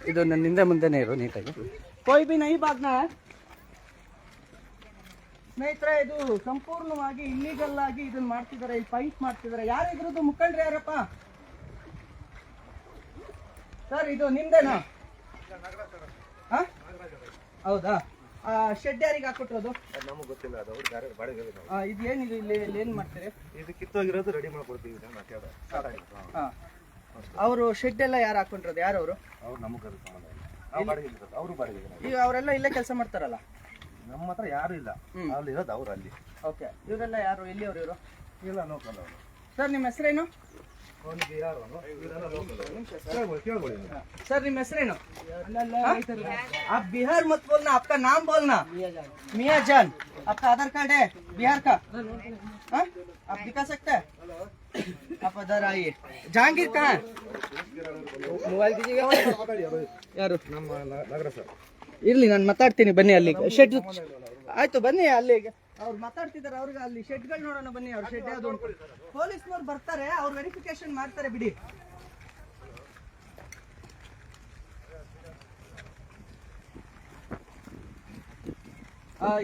ಇದು ನನ್ನ ಹಿಂದೆ ಮುಂದೆನೇ ಇರು ನೀಟಾಗಿ. कोई भी नहीं भागना है ಸ್ನೇಹಿತರೆ. ಇದು ಸಂಪೂರ್ಣವಾಗಿ ಇಲ್ಲಿಗಲ್ ಆಗಿ ಇದನ್ನ ಮಾಡ್ತಿದ್ದಾರೆ, ಇಲ್ಲಿ ಫೈಟ್ ಮಾಡ್ತಿದ್ದಾರೆ. ಯಾರು ಇದ್ರದ್ದು ಮುಖಂಡ್ರು ಯಾರಪ್ಪ ಸರ್? ಇದು ನಿಮ್ದೇನಾ? ಹೌದಾ? ಶೆಡ್ ಯಾರಿಗೆ ಹಾಕೊಟ್ಟಿರೋದು? ನಮಗೆ ಗೊತ್ತಿಲ್ಲ, ಅದು ಅವ್ರು ಬೇರೆ ಬಾಡಿಗೆ. ಇದು ಏನಿದು ಇಲ್ಲಿ ಏನು ಮಾಡ್ತಾರೆ? ಇದು ಕಿತ್ತೋಗಿರೋದು ರೆಡಿ ಮಾಡ್ಕೊಡ್ತೀವಿ. ಅವರು ಶೆಡ್ ಎಲ್ಲ ಯಾರು ಹಾಕೊಂಡಿರೋದು? ಯಾರು ಅವರು? ಅವ್ರು ನಮಗೆ ಅದು ಸಂಬಂಧ ಇಲ್ಲ, ನಾವು ಬಾಡಿಗೆ ಇರೋದು, ಅವರು ಬಾಡಿಗೆ. ಈಗ ಅವರೆಲ್ಲ ಇಲ್ಲೇ ಕೆಲಸ ಮಾಡ್ತಾರಲ್ಲ? ನಮ್ಮ ಹತ್ರ ಯಾರು ಇಲ್ಲ, ಅಲ್ಲಿ ಇರೋದು ಅವ್ರು ಅಲ್ಲಿ. ಓಕೆ, ಇವರೆಲ್ಲ ಯಾರು? ಎಲ್ಲಿಯವರು ಇವರು? ಇಲ್ಲ ಲೋಕಲ್ ಅವರು. ಸರ್ ನಿಮ್ಮ ಹೆಸರೇನು? सर निम हेसरेनु? आप बिहार मत बोलना, आपका नाम बोलना। मियाँ जान, आपका आधार कार्ड है बिहार का? हाँ, आप दिखा सकते हैं? आप इधर आइए। जहांगीर कहाँ है? मोबाइल दीजिएगा यार। इरली ನಾನು ಮಾತಾಡ್ತೀನಿ, ಬನ್ನಿ ಅಲ್ಲಿ ಶೆಡ್. ಆಯ್ತು ಬನ್ನಿ ಅಲ್ಲಿಗೆ. ಅವ್ರು ಮಾತಾಡ್ತಿದ್ದಾರೆ, ಅವ್ರಿಗೆ ಅಲ್ಲಿ ಶೆಡ್ಗಳು ನೋಡೋಣ ಬನ್ನಿ. ಅವ್ರ ಶೆಡ್ ಯಾವುದು? ಪೊಲೀಸ್ನವ್ರು ಬರ್ತಾರೆ, ಅವ್ರು ವೆರಿಫಿಕೇಶನ್ ಮಾಡ್ತಾರೆ, ಬಿಡಿ.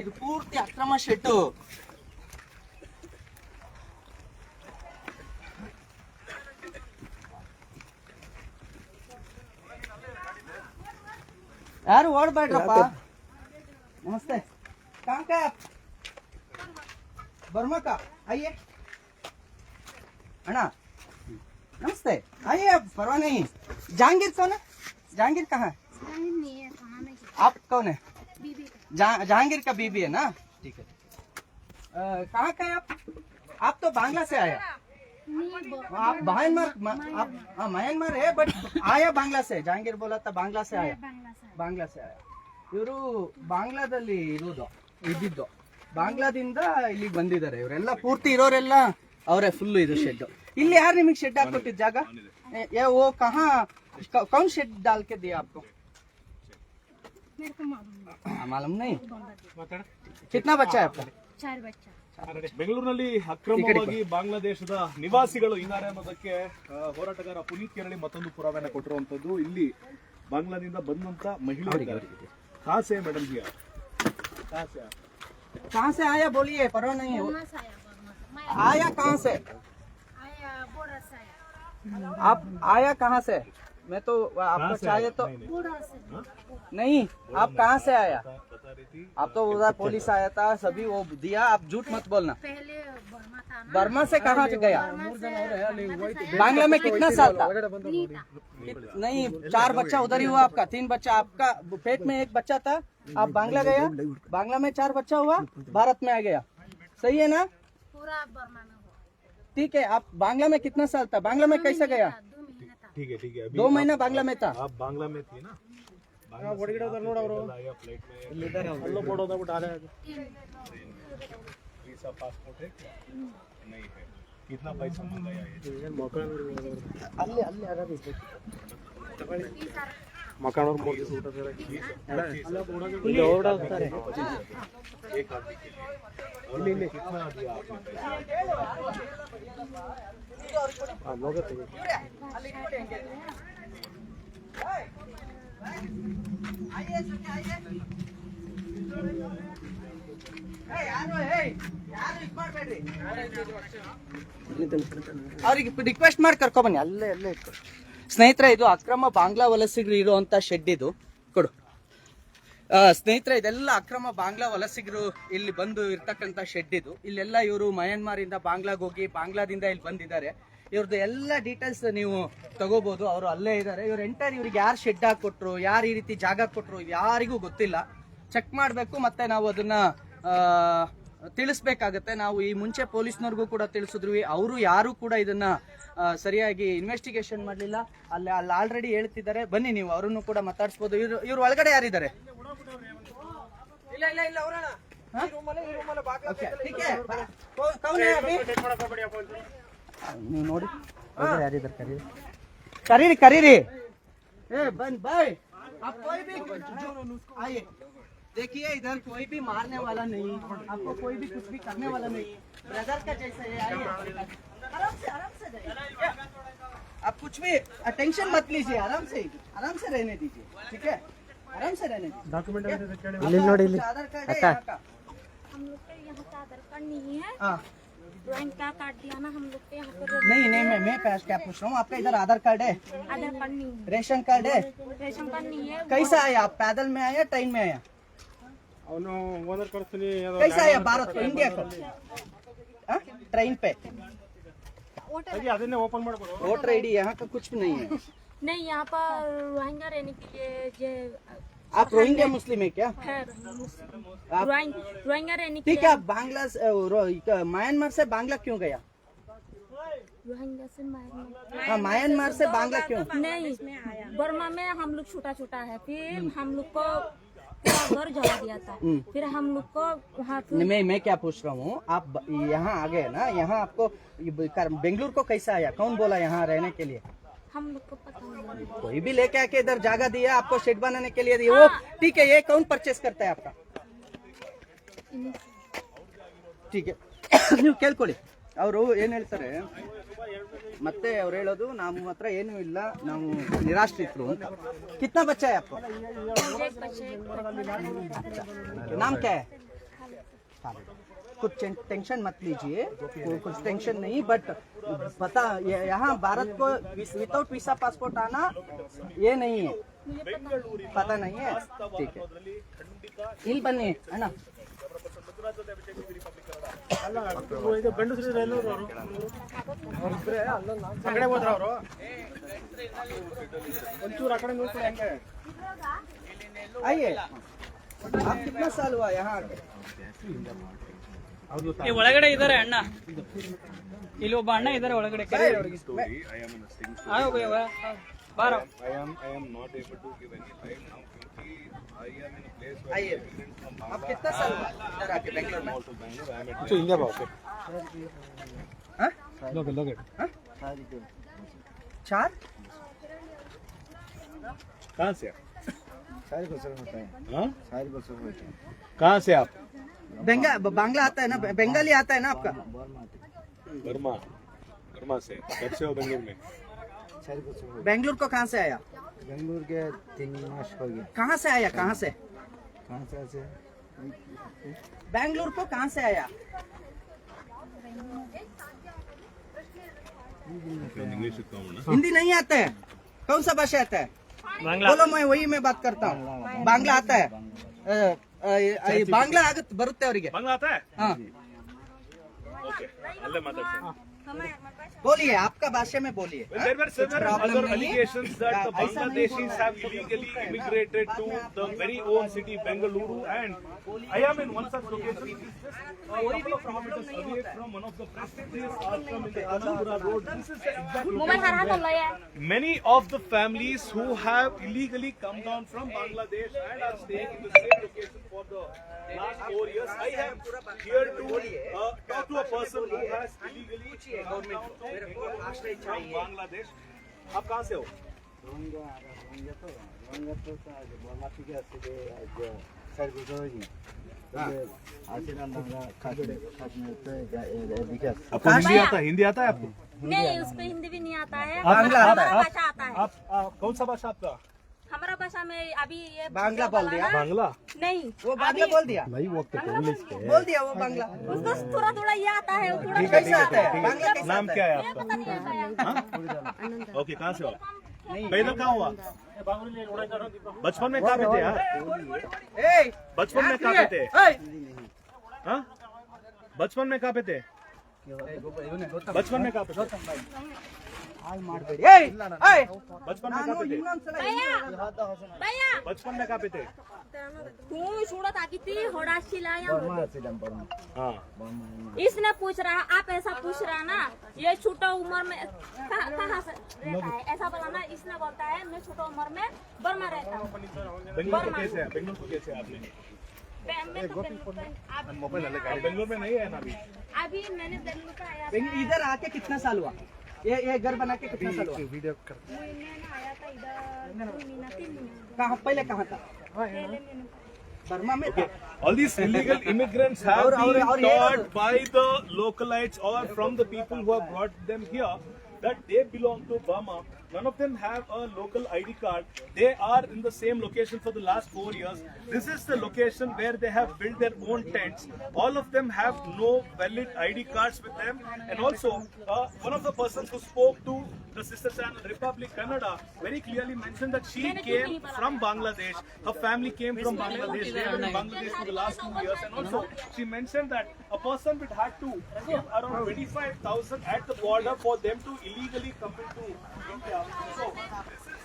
ಇದು ಪೂರ್ತಿ ಅಕ್ರಮ ಶೆಡ್. ಯಾರು ಓಡಬೇಡ್ರಪ್ಪ. नमस्ते, कहाँ का आप? बर्मा का? आइए अण्णा, नमस्ते, आइए आप, परवाह नहीं। जहांगीर कौन है? जहांगीर कहाँ है? आप कौन है? जहांगीर का बीबी है ना? ठीक है। कहाँ का है आप? आप तो बांग्ला से आया। आप म्यांमार है, बट आया बांग्ला से। जहांगीर बोला था बांग्ला से आया, बांग्ला से आया. ಇವರು ಬಾಂಗ್ಲಾದಲ್ಲಿ ಇದ್ದಿದ್ದು, ಬಾಂಗ್ಲಾದಿಂದ ಇಲ್ಲಿಗೆ ಬಂದಿದ್ದಾರೆ. ಇವರೆಲ್ಲ ಪೂರ್ತಿ ಇರೋರೆಲ್ಲ ಅವರೇ ಫುಲ್. ಇದು ಶೆಡ್. ಇಲ್ಲಿ ಯಾರು ನಿಮಗೆ ಶೆಡ್ ಹಾಕೊಟ್ಟಿದ್ದ ಜಾಗ? वो कहाँ कौन शेड डाल के दिया आपको? मालूम नहीं। कितना बच्चा है आपका? 4 बच्चा। ಬೆಂಗಳೂರಿನಲ್ಲಿ ಅಕ್ರಮವಾಗಿ ಬಾಂಗ್ಲಾದೇಶದ ನಿವಾಸಿಗಳು ಇದ್ದಾರೆ ಅನ್ನೋದಕ್ಕೆ ಹೋರಾಟಗಾರ ಪುನೀತ್ ಕೆರಳಿ ಮತ್ತೊಂದು ಪುರಾವೆನ ಕೊಟ್ಟಿರುವಂತದ್ದು. ಇಲ್ಲಿ ಬಾಂಗ್ಲಾದಿಂದ ಬಂದಂತ ಮಹಿಳೆಯರು. कहाँ से मैडम जी? कहाँ से आया बोलिए, परवाह नहीं है। आया कहाँ से? आप आया कहाँ से? मैं तो आपको चाहिए तो नहीं। आप कहाँ से आया? आप तो उधर पुलिस आया था, सभी वो दिया। आप झूठ मत बोलना। बर्मा से कहाँ से गया? बांग्ला में कितना साल था? नहीं, 4 बच्चा उधर ही हुआ आपका, 3 बच्चा आपका पेट में, 1 बच्चा था। आप बांग्ला गया, बांग्ला में 4 बच्चा हुआ, भारत में आ गया। सही है ना? पूरा बर्मा में हुआ। ठीक है। आप बांग्ला में कितना साल था? बांग्ला में कैसे गया? 2 महीने था। 2 महीना बांग्ला में था। आप बांग्ला में थी ना? वीसा पासपोर्ट है? नहीं है। कितना पैसा मंगाया है? मकान और मोदी से उठा एक आदमी के लिए कितना दिया ಅವ್ರಿಗೆ ರಿಕ್ವೆಸ್ಟ್ ಮಾಡಿ ಕರ್ಕೊ ಬನ್ನಿ. ಅಲ್ಲೇ ಇಟ್ಕೊಂಡು. ಸ್ನೇಹಿತರೆ, ಇದು ಅಕ್ರಮ ಬಾಂಗ್ಲಾ ವಲಸಿಗರು ಇರುವಂತ ಶೆಡ್. ಇದು ಕೊಡು. ಸ್ನೇಹಿತರೆ, ಇದೆಲ್ಲ ಅಕ್ರಮ ಬಾಂಗ್ಲಾ ವಲಸಿಗರು ಇಲ್ಲಿ ಬಂದು ಇರ್ತಕ್ಕಂಥ ಶೆಡ್ ಇದು. ಇಲ್ಲೆಲ್ಲ ಇವರು ಮಯನ್ಮಾರ್ ಇಂದ ಬಾಂಗ್ಲಾಗ್ ಹೋಗಿ ಬಾಂಗ್ಲಾದಿಂದ ಇಲ್ಲಿ ಬಂದಿದ್ದಾರೆ. ಇವ್ರದ್ದು ಎಲ್ಲ ಡೀಟೇಲ್ಸ್ ನೀವು ತಗೋಬಹುದು. ಅವರು ಅಲ್ಲೇ ಇದ್ದಾರೆ. ಇವ್ರು ಇವ್ರಿಗೆ ಯಾರು ಶೆಡ್ ಹಾಕೊಟ್ರು, ಯಾರು ಈ ರೀತಿ ಜಾಗ ಕೊಟ್ರು, ಯಾರಿಗೂ ಗೊತ್ತಿಲ್ಲ. ಚೆಕ್ ಮಾಡಬೇಕು, ಮತ್ತೆ ನಾವು ಅದನ್ನ ತಿಳಿಸ್ಬೇಕಾಗತ್ತೆ. ನಾವು ಈ ಮುಂಚೆ ಪೊಲೀಸ್ನವ್ರಿಗೂ ಕೂಡ ತಿಳಿಸಿದ್ವಿ, ಅವರು ಯಾರು ಕೂಡ ಇದನ್ನ ಸರಿಯಾಗಿ ಇನ್ವೆಸ್ಟಿಗೇಷನ್ ಮಾಡಲಿಲ್ಲ. ಅಲ್ಲಿ ಆಲ್ರೆಡಿ ಹೇಳ್ತಿದ್ದಾರೆ. ಬನ್ನಿ, ನೀವು ಅವರನ್ನು ಕೂಡ ಮಾತಾಡಿಸ್ಬೋದು. ಇವ್ರ ಒಳಗಡೆ ಯಾರಿದ್ದಾರೆ? ನೀವು ನೋಡಿ ಯಾರಿದ್ದಾರೆ, ಕರೀರಿ. बन भाई, आप कोई भी आइए, देखिए इधर कोई भी मारने वाला नहीं, आपको कोई भी कुछ भी करने वाला नहीं, ब्रदर का जैसा है। आइए, आराम से जाइए, आप कुछ भी टेंशन मत लीजिए, आराम से रहने दीजिए, ठीक है, आराम से रहने दीजिए। डॉक्यूमेंट आधार कार्ड है यहाँ का? हम लोग के यहाँ का आधार कार्ड नहीं है, हाँ ड्राइंग का कार्ड दिया ना हम लोग के यहाँ पर। नहीं मैं क्या पूछ रहा हूँ, आपका इधर आधार कार्ड है, आधार कार्ड नहीं है, रेशन कार्ड है? रेशन कार्ड नहीं है। कैसा आया आप, पैदल में आया ट्रेन में आया? ಅವನು ಓನರ್ ಕಳಿಸ್ತೀನಿ कैसा आया भारत को, इंडिया को? हाँ? ट्रेन पे वोटर ಅದನ್ನೇ ಓಪನ್ ಮಾಡ್ಬೋದು वोटर आईडी यहाँ का कुछ भी नहीं है। नहीं, यहाँ पर रोहिंग्या रहने के लिए जो आप रोहिंग्या मुस्लिम है क्या? है आप रोहिंग्या रहने के ठीक लिए है, आप बांग्ला म्यांमार से बांग्ला क्यों गया? रोहिंग्या से म्यांमार हाँ, म्यांमार से बांग्ला क्यों? नहीं, बर्मा में हम लोग छोटा है, फिर हम लोग को पूरा घर जला दिया था, फिर हम लोग को वहाँ मैं क्या पूछ रहा हूँ, आप यहाँ आ गए ना, यहाँ आपको बेंगलुरु को कैसा आया, कौन बोला यहाँ रहने के लिए? हम लोग को पता नहीं। कोई भी लेके आके इधर जगह दिया आपको, शेड बनाने के लिए दिया, वो ठीक है, ये कौन परचेस करता है आपका? ठीक है, ನೀವು ಕೇಳ್ಕೊಳ್ಳಿ, ಅವರು ಏನ್ ಹೇಳ್ತಾರೆ ಮತ್ತೆ ಅವ್ರು ಹೇಳೋದು ನಮ್ಮ ಹತ್ರ ಏನೂ ಇಲ್ಲ, ನಾವು ನಿರಾಶ್ರಿತರು ಅಂತ. कितना बच्चा है आपको? नाम क्या है? कुछ टेंशन मत लीजिए, कुछ टेंशन नहीं, बट पता यहाँ भारत को विदाउट वीसा पासपोर्ट आना ये नहीं है, पता नहीं है, ठीक है, ಇಲ್ಲಿ ಬನ್ನಿ ಅಣ್ಣ. ಗಂಡಸರು ಎಲ್ಲರೂ ಅವ್ರಿದ್ರೆ ಅಲ್ಲೊಂದು ಆ ಕಡೆ ಹೋದ್ರ ಅವರು ಒಂಚೂರು ಆ ಕಡೆ ನೋಡ್ಕೊಳ್ಳಿ ಹೆಂಗೆ आइए, आप कितना साल हुआ यहाँ आके? ಈ ಒಳಗಡೆ ಇದಾರೆ ಅಣ್ಣ, ಇಲ್ಲಿ ಒಬ್ಬ ಅಣ್ಣ ಇದಾರೆ ಒಳಗಡೆ, ಕರೆ ಅವ್ರಿಗೆ. ಬಾರೋ. I am not able to give any life now क्योंकि I am in a place where आइए, आप कितना साल हुआ इधर आके बेंगलोर में? also Bangalore. I am at ಹಿಂಗೆ ಬಾ ಓಕೆ हाँ? हाँ? 4? कहाँ से आप? सारी बसर होता है हाँ? सारी बसर होता है कहाँ से आप? बांग्ला आता है ना, बंगाली आता है ना आपका? बर्मा से। कब से हो बेंगलुरु में? सारी बसर होता बेंगलुरु को कहाँ से आया? है बेंगलुरु के 3 मास हो गया कहाँ से आया, कहाँ से? कहाँ से ऐसे बेंगलुरु को कहाँ से आया? इंग्लिश कम ना। हिंदी नहीं आता है, कौन सा भाषा आता है? बोलो, मैं वही में बात करता हूँ, बांग्ला आता है? बांग्ला आगत ಬರುತ್ತೆ ಅವರಿಗೆ? बांग्ला आता है? हाँ, ओके, अल्लाह माताजी। बोलिए, आपका भाषा में बोलिए। There were several problem other नहीं है। allegations that the ऐसा नहीं Bangladeshis have illegally immigrated to the very own city Bengaluru, and I am in one such location. It is just a couple of kilometers away from one of the prestigious ashram in the Alapura road. This is the exact mobile हरा location तो लया where many of the families who have illegally come down from Bangladesh and are staying in the same location for the last 4 years. I am here to talk to a person who has illegally come down to from Bangladesh. आप कहाँ से हो? आपको हिंदी आता है? हिंदी आता है आपको? नहीं, उसको हिंदी भी नहीं आता है, बांग्ला आता है। हमारा भाषा आता है। आप कौन सा भाषा आपका? हमारा भाषा में अभी ये बांग्ला जो बोल बोला दिया? ना, बांग्ला? नहीं, वो बांग्ला बोल दिया? बोल दिया वो बांग्ला? उसको थोड़ा ये आता है, थोड़ा कैसा आता है बांग्ला, कैसा नाम आता क्या है? है आपका? पता नहीं आता है। ओके, कहाँ से हो? पैदल कहाँ हुआ? बचपन में कहाँ पे थे? हाँ? ए, बचपन में कहाँ पे थे? ए, हाँ? बचपन में कहाँ पे थे? बचपन में कहाँ पे थे? ಹಾಳ್ ಮಾಡ್ಬೇಡಿ. ಏಯ್, ಏಯ್, बचपन में ನಾನು कहाँ पे थे? ಇನ್ನೊಂದ್ಸಲ भैया बचपन में कहाँ पे थे? तू सूरत आकी थी होड़ाशी लाया हाँ। इसने पूछ रहा, आप ऐसा पूछ रहा ना, ये छोटा उम्र में कहाँ से रहता है, ऐसा बोला ना, इसने बोलता है मैं छोटा उम्र में बर्मा रहता हूँ। बेंगलुरु को कैसे है? बेंगलुरु को कैसे है आपने? मैं तो बेंगलुरु का- मोबाइल अलग है। बेंगलुरु में नहीं है ना अभी? अभी मैंने बेंगलुरु का आया था, इधर आके कितना साल हुआ? ये घर बना के कितना साल हुआ? मैंने आया था इधर 2 महीना 3 महीना कहाँ, पहले कहाँ था? पहले मैंने बर्मा में था? All these illegal immigrants have और been ये taught by the localites or from the people who have brought them here that they belong to Burma. None of them have a local ID card. They are in the same location for the last 4 years. This is the location where they have built their own tents. All of them have no valid ID cards with them. And also, one of the persons who spoke to the sister channel Republic Kannada very clearly mentioned that she came from Bangladesh. Her family came from Bangladesh. They were in Bangladesh for the last 2 years. And also, she mentioned that a person would have to give around 25,000 at the border for them to illegally come into India. So, this is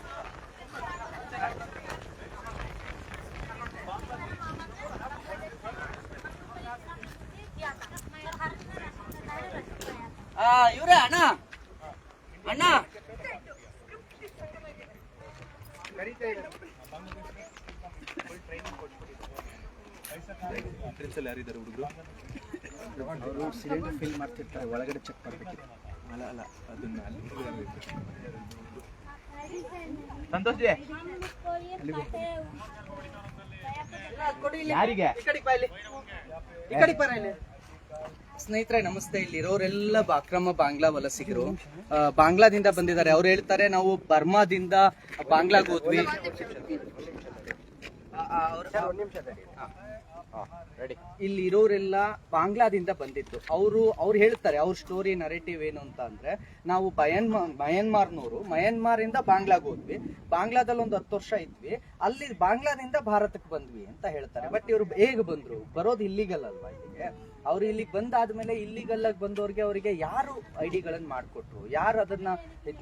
ಇವ್ರೆ ಅಣ್ಣ ಅಣ್ಣ ಯಾರಿದ್ದಾರೆ ಹುಡುಗರು? ಅವರು cylinder fill ಮಾಡ್ತಿರ್ತಾರೆ, ಒಳಗಡೆ check ಮಾಡಬೇಕಿತ್ತು. ಅಲ್ಲ ಅದನ್ನ ಸಂತೋಷ್ ಯಾರಿಗೆ ಈ ಕಡೆ ಬರ ಇಲ್ಲಿ. ಸ್ನೇಹಿತರೆ ನಮಸ್ತೆ. ಇಲ್ಲಿರೋರೆಲ್ಲ ಅಕ್ರಮ ಬಾಂಗ್ಲಾ ವಲಸಿಗರು, ಬಾಂಗ್ಲಾದಿಂದ ಬಂದಿದ್ದಾರೆ. ಅವ್ರು ಹೇಳ್ತಾರೆ ನಾವು ಬರ್ಮಾದಿಂದ ಬಾಂಗ್ಲಾಗ್ ಹೋದ್ವಿ. ಇಲ್ಲಿ ಇರೋರೆಲ್ಲ ಬಾಂಗ್ಲಾದಿಂದ ಬಂದಿದ್ದು. ಅವ್ರು ಹೇಳ್ತಾರೆ, ಅವ್ರ ಸ್ಟೋರಿ ನರೇಟಿವ್ ಏನು ಅಂತ ಅಂದ್ರೆ, ನಾವು ಮಯನ್ಮಾರ್ ಇಂದ ಬಾಂಗ್ಲಾಗ್ ಹೋದ್ವಿ, ಬಾಂಗ್ಲಾದಲ್ಲಿ ಒಂದು 10 ವರ್ಷ ಇದ್ವಿ, ಅಲ್ಲಿ ಬಾಂಗ್ಲಾದಿಂದ ಭಾರತಕ್ಕೆ ಬಂದ್ವಿ ಅಂತ ಹೇಳ್ತಾರೆ. ಬಟ್ ಇವ್ರು ಹೇಗೆ ಬಂದ್ರು? ಬರೋದು ಇಲ್ಲಿಗಲ್ ಅಲ್ವಾ ಇಲ್ಲಿಗೆ. ಅವ್ರು ಇಲ್ಲಿಗೆ ಬಂದಾದ್ಮೇಲೆ ಇಲ್ಲಿಗಲ್ ಆಗಿ ಬಂದವ್ರಿಗೆ ಅವರಿಗೆ ಯಾರು ಐಡಿಗಳನ್ನ ಮಾಡ್ಕೊಟ್ರು, ಯಾರು ಅದನ್ನ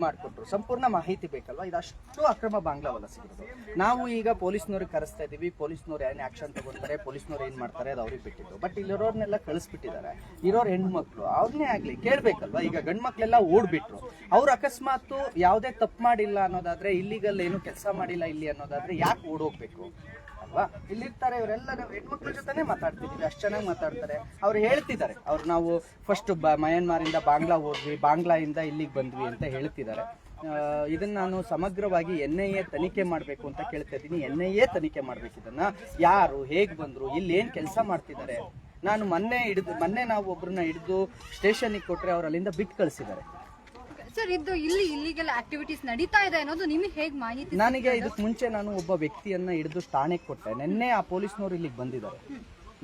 ಮಾಡ್ಕೊಟ್ರು, ಸಂಪೂರ್ಣ ಮಾಹಿತಿ ಬೇಕಲ್ವಾ. ಇದಷ್ಟು ಅಕ್ರಮ ಬಾಂಗ್ಲಾ ವಲಸಿಗರು. ನಾವು ಈಗ ಪೊಲೀಸ್ನವ್ರಿಗೆ ಕರೆಸ್ತಾ ಇದೀವಿ, ಪೊಲೀಸ್ನವ್ರು ಏನ್ ಆಕ್ಷನ್ ತಗೊಳ್ತಾರೆ, ಪೊಲೀಸ್ನವ್ರು ಏನ್ ಮಾಡ್ತಾರೆ ಅದು ಅವ್ರಿಗೆ ಬಿಟ್ಟಿದ್ದು. ಬಟ್ ಇಲ್ಲಿರೋರ್ನೆಲ್ಲ ಕಳಿಸ್ಬಿಟ್ಟಿದ್ದಾರೆ. ಇರೋರ್ ಹೆಣ್ಮಕ್ಳು ಅವ್ರನ್ನೇ ಆಗ್ಲಿ ಕೇಳ್ಬೇಕಲ್ವಾ. ಈಗ ಗಂಡ್ ಮಕ್ಳೆಲ್ಲ ಓಡ್ಬಿಟ್ರು. ಅವ್ರು ಅಕಸ್ಮಾತ್ ಯಾವುದೇ ತಪ್ಪು ಮಾಡಿಲ್ಲ ಅನ್ನೋದಾದ್ರೆ, ಇಲ್ಲಿಗಲ್ ಏನು ಕೆಲಸ ಮಾಡಿಲ್ಲ ಇಲ್ಲಿ ಅನ್ನೋದಾದ್ರೆ ಯಾಕೆ ಓಡೋಗ್ಬೇಕು ಅಲ್ವಾ. ಇಲ್ಲಿರ್ತಾರೆ ಇವರೆಲ್ಲ. ನಾವು ಹೆಣ್ಮಕ್ಳ ಜೊತೆನೆ ಮಾತಾಡ್ತಿದೀವಿ, ಅಷ್ಟು ಚೆನ್ನಾಗಿ ಮಾತಾಡ್ತಾರೆ. ಅವ್ರು ಹೇಳ್ತಿದ್ದಾರೆ, ಅವ್ರು ನಾವು ಫಸ್ಟ್ ಮಯನ್ಮಾರಿಂದ ಬಾಂಗ್ಲಾ ಹೋದ್ವಿ, ಬಾಂಗ್ಲಾಯಿಂದ ಇಲ್ಲಿಗೆ ಬಂದ್ವಿ ಅಂತ ಹೇಳ್ತಿದ್ದಾರೆ. ಇದನ್ನ ನಾನು ಸಮಗ್ರವಾಗಿ NIA ತನಿಖೆ ಮಾಡಬೇಕು ಅಂತ ಕೇಳ್ತಾ ಇದ್ದೀನಿ. NIA ತನಿಖೆ ಮಾಡ್ಬೇಕು ಇದನ್ನ. ಯಾರು ಹೇಗ್ ಬಂದ್ರು, ಇಲ್ಲಿ ಏನ್ ಕೆಲಸ ಮಾಡ್ತಿದ್ದಾರೆ. ನಾನು ಮೊನ್ನೆ ನಾವು ಒಬ್ರನ್ನ ಹಿಡಿದು ಸ್ಟೇಷನ್ಗೆ ಕೊಟ್ರೆ ಅವ್ರು ಅಲ್ಲಿಂದ ಬಿಟ್ಟು ಕಳಿಸಿದ್ದಾರೆ. ಸರ್, ಇದು ಇಲ್ಲಿ ಇಲ್ಲಿಗೆಲ್ಲ ಆಕ್ಟಿವಿಟೀಸ್ ನಡೀತಾ ಇದೆ ಅನ್ನೋದು ನಿಮಗೆ ಹೇಗೆ ಮಾಹಿತಿ? ನನಗೆ ಇದಕ್ಕೆ ಮುಂಚೆ ನಾನು ಒಬ್ಬ ವ್ಯಕ್ತಿಯನ್ನ ಹಿಡಿದು ಠಾಣೆಗೆ ಕೊಟ್ಟೆ. ನಿನ್ನೆ ಆ ಪೊಲೀಸ್ನವ್ರು ಇಲ್ಲಿಗೆ ಬಂದಿದ್ದಾರೆ.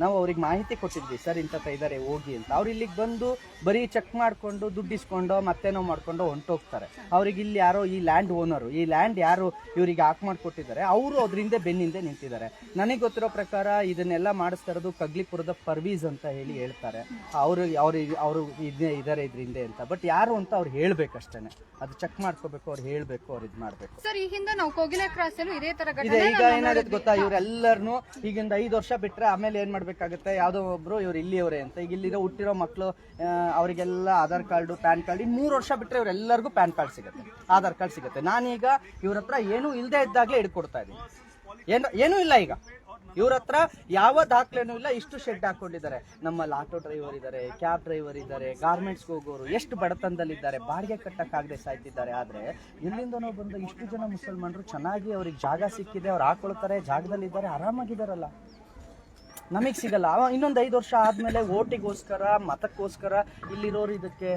ನಾವು ಅವ್ರಿಗೆ ಮಾಹಿತಿ ಕೊಟ್ಟಿದ್ವಿ, ಸರ್ ಇಂಥ ಇದ್ದಾರೆ ಹೋಗಿ ಅಂತ. ಅವ್ರು ಇಲ್ಲಿಗೆ ಬಂದು ಬರೀ ಚೆಕ್ ಮಾಡ್ಕೊಂಡು ದುಡ್ಡು ಇಸ್ಕೊಂಡು ಮತ್ತೇನೋ ಮಾಡ್ಕೊಂಡು ಹೊಂಟೋಗ್ತಾರೆ. ಅವ್ರಿಗೆ ಇಲ್ಲಿ ಯಾರೋ ಈ ಲ್ಯಾಂಡ್ ಓನರು, ಈ ಲ್ಯಾಂಡ್ ಯಾರು ಇವರಿಗೆ ಹಾಕ್ ಮಾಡಿಕೊಟ್ಟಿದ್ದಾರೆ, ಅವರು ಅದರಿಂದ ಬೆನ್ನಿಂದೆ ನಿಂತಿದ್ದಾರೆ. ನನಗೆ ಗೊತ್ತಿರೋ ಪ್ರಕಾರ ಇದನ್ನೆಲ್ಲ ಮಾಡಿಸ್ತಾ ಇರೋದು ಕಗ್ಲಿಪುರದ ಪರ್ವೀಸ್ ಅಂತ ಹೇಳ್ತಾರೆ. ಅವರು ಇದ್ದಾರೆ ಇದರಿಂದ ಅಂತ. ಬಟ್ ಯಾರು ಅಂತ ಅವ್ರು ಹೇಳ್ಬೇಕಷ್ಟೇನೆ. ಅದು ಚೆಕ್ ಮಾಡ್ಕೋಬೇಕು, ಅವ್ರು ಹೇಳ್ಬೇಕು, ಅವ್ರು ಇದು ಮಾಡ್ಬೇಕು. ಸರ್, ಈ ಹಿಂದೆ ನಾವು ಕೋಗಿಲೆ ಕ್ರಾಸ್ ಇದೇ ತರ ಇದೆ. ಈಗ ಏನಾಗುತ್ತೆ ಗೊತ್ತಾ, ಇವರೆಲ್ಲರನ್ನು ಈಗಿಂದ 5 ವರ್ಷ ಬಿಟ್ರೆ ಆಮೇಲೆ ಏನ್ ಬೇಕಾಗುತ್ತೆ, ಯಾವ್ದೋ ಒಬ್ರು ಇವ್ರು ಇಲ್ಲಿಯವರೇ ಅಂತ. ಈಗ ಇಲ್ಲಿರೋ ಹುಟ್ಟಿರೋ ಮಕ್ಕಳು ಅವರಿಗೆಲ್ಲ ಆಧಾರ್ ಕಾರ್ಡು, ಪ್ಯಾನ್ ಕಾರ್ಡ್, ಇನ್ನು 3 ವರ್ಷ ಬಿಟ್ರೆ ಇವರೆಲ್ಲರಿಗೂ ಪ್ಯಾನ್ ಕಾರ್ಡ್ ಸಿಗುತ್ತೆ, ಆಧಾರ್ ಕಾರ್ಡ್ ಸಿಗುತ್ತೆ. ನಾನೀಗ ಇವ್ರ ಹತ್ರ ಏನೂ ಇಲ್ಲದೆ ಇದ್ದಾಗಲೇ ಹಿಡ್ಕೊಡ್ತಾ ಇದ್ದೀನಿ. ಏನೂ ಇಲ್ಲ ಈಗ ಇವ್ರ ಹತ್ರ, ಯಾವ ದಾಖಲೆನೂ ಇಲ್ಲ. ಇಷ್ಟು ಶೆಡ್ ಹಾಕೊಂಡಿದ್ದಾರೆ. ನಮ್ಮಲ್ಲಿ ಆಟೋ ಡ್ರೈವರ್ ಇದ್ದಾರೆ, ಕ್ಯಾಬ್ ಡ್ರೈವರ್ ಇದ್ದಾರೆ, ಗಾರ್ಮೆಂಟ್ಸ್ಗೆ ಹೋಗೋರು ಎಷ್ಟು ಬಡತನದಲ್ಲಿದ್ದಾರೆ, ಬಾಡಿಗೆ ಕಟ್ಟಕ್ಕಾಗದೆ ಸಾಯ್ತಿದ್ದಾರೆ. ಆದ್ರೆ ಎಲ್ಲಿಂದನೋ ಬಂದ ಇಷ್ಟು ಜನ ಮುಸಲ್ಮಾನರು ಚೆನ್ನಾಗಿ ಅವ್ರಿಗೆ ಜಾಗ ಸಿಕ್ಕಿದೆ, ಅವ್ರು ಹಾಕೊಳ್ತಾರೆ, ಜಾಗದಲ್ಲಿದ್ದಾರೆ, ಆರಾಮಾಗಿದ್ದಾರಲ್ಲ. ನಮಗೆ ಸಿಗಲ್ಲ. ಇನ್ನೊಂದು 5 ವರ್ಷ ಆದ್ಮೇಲೆ ಓಟಿಗೋಸ್ಕರ, ಮತಕ್ಕೋಸ್ಕರ ಇಲ್ಲಿರೋರು ಇದಕ್ಕೆ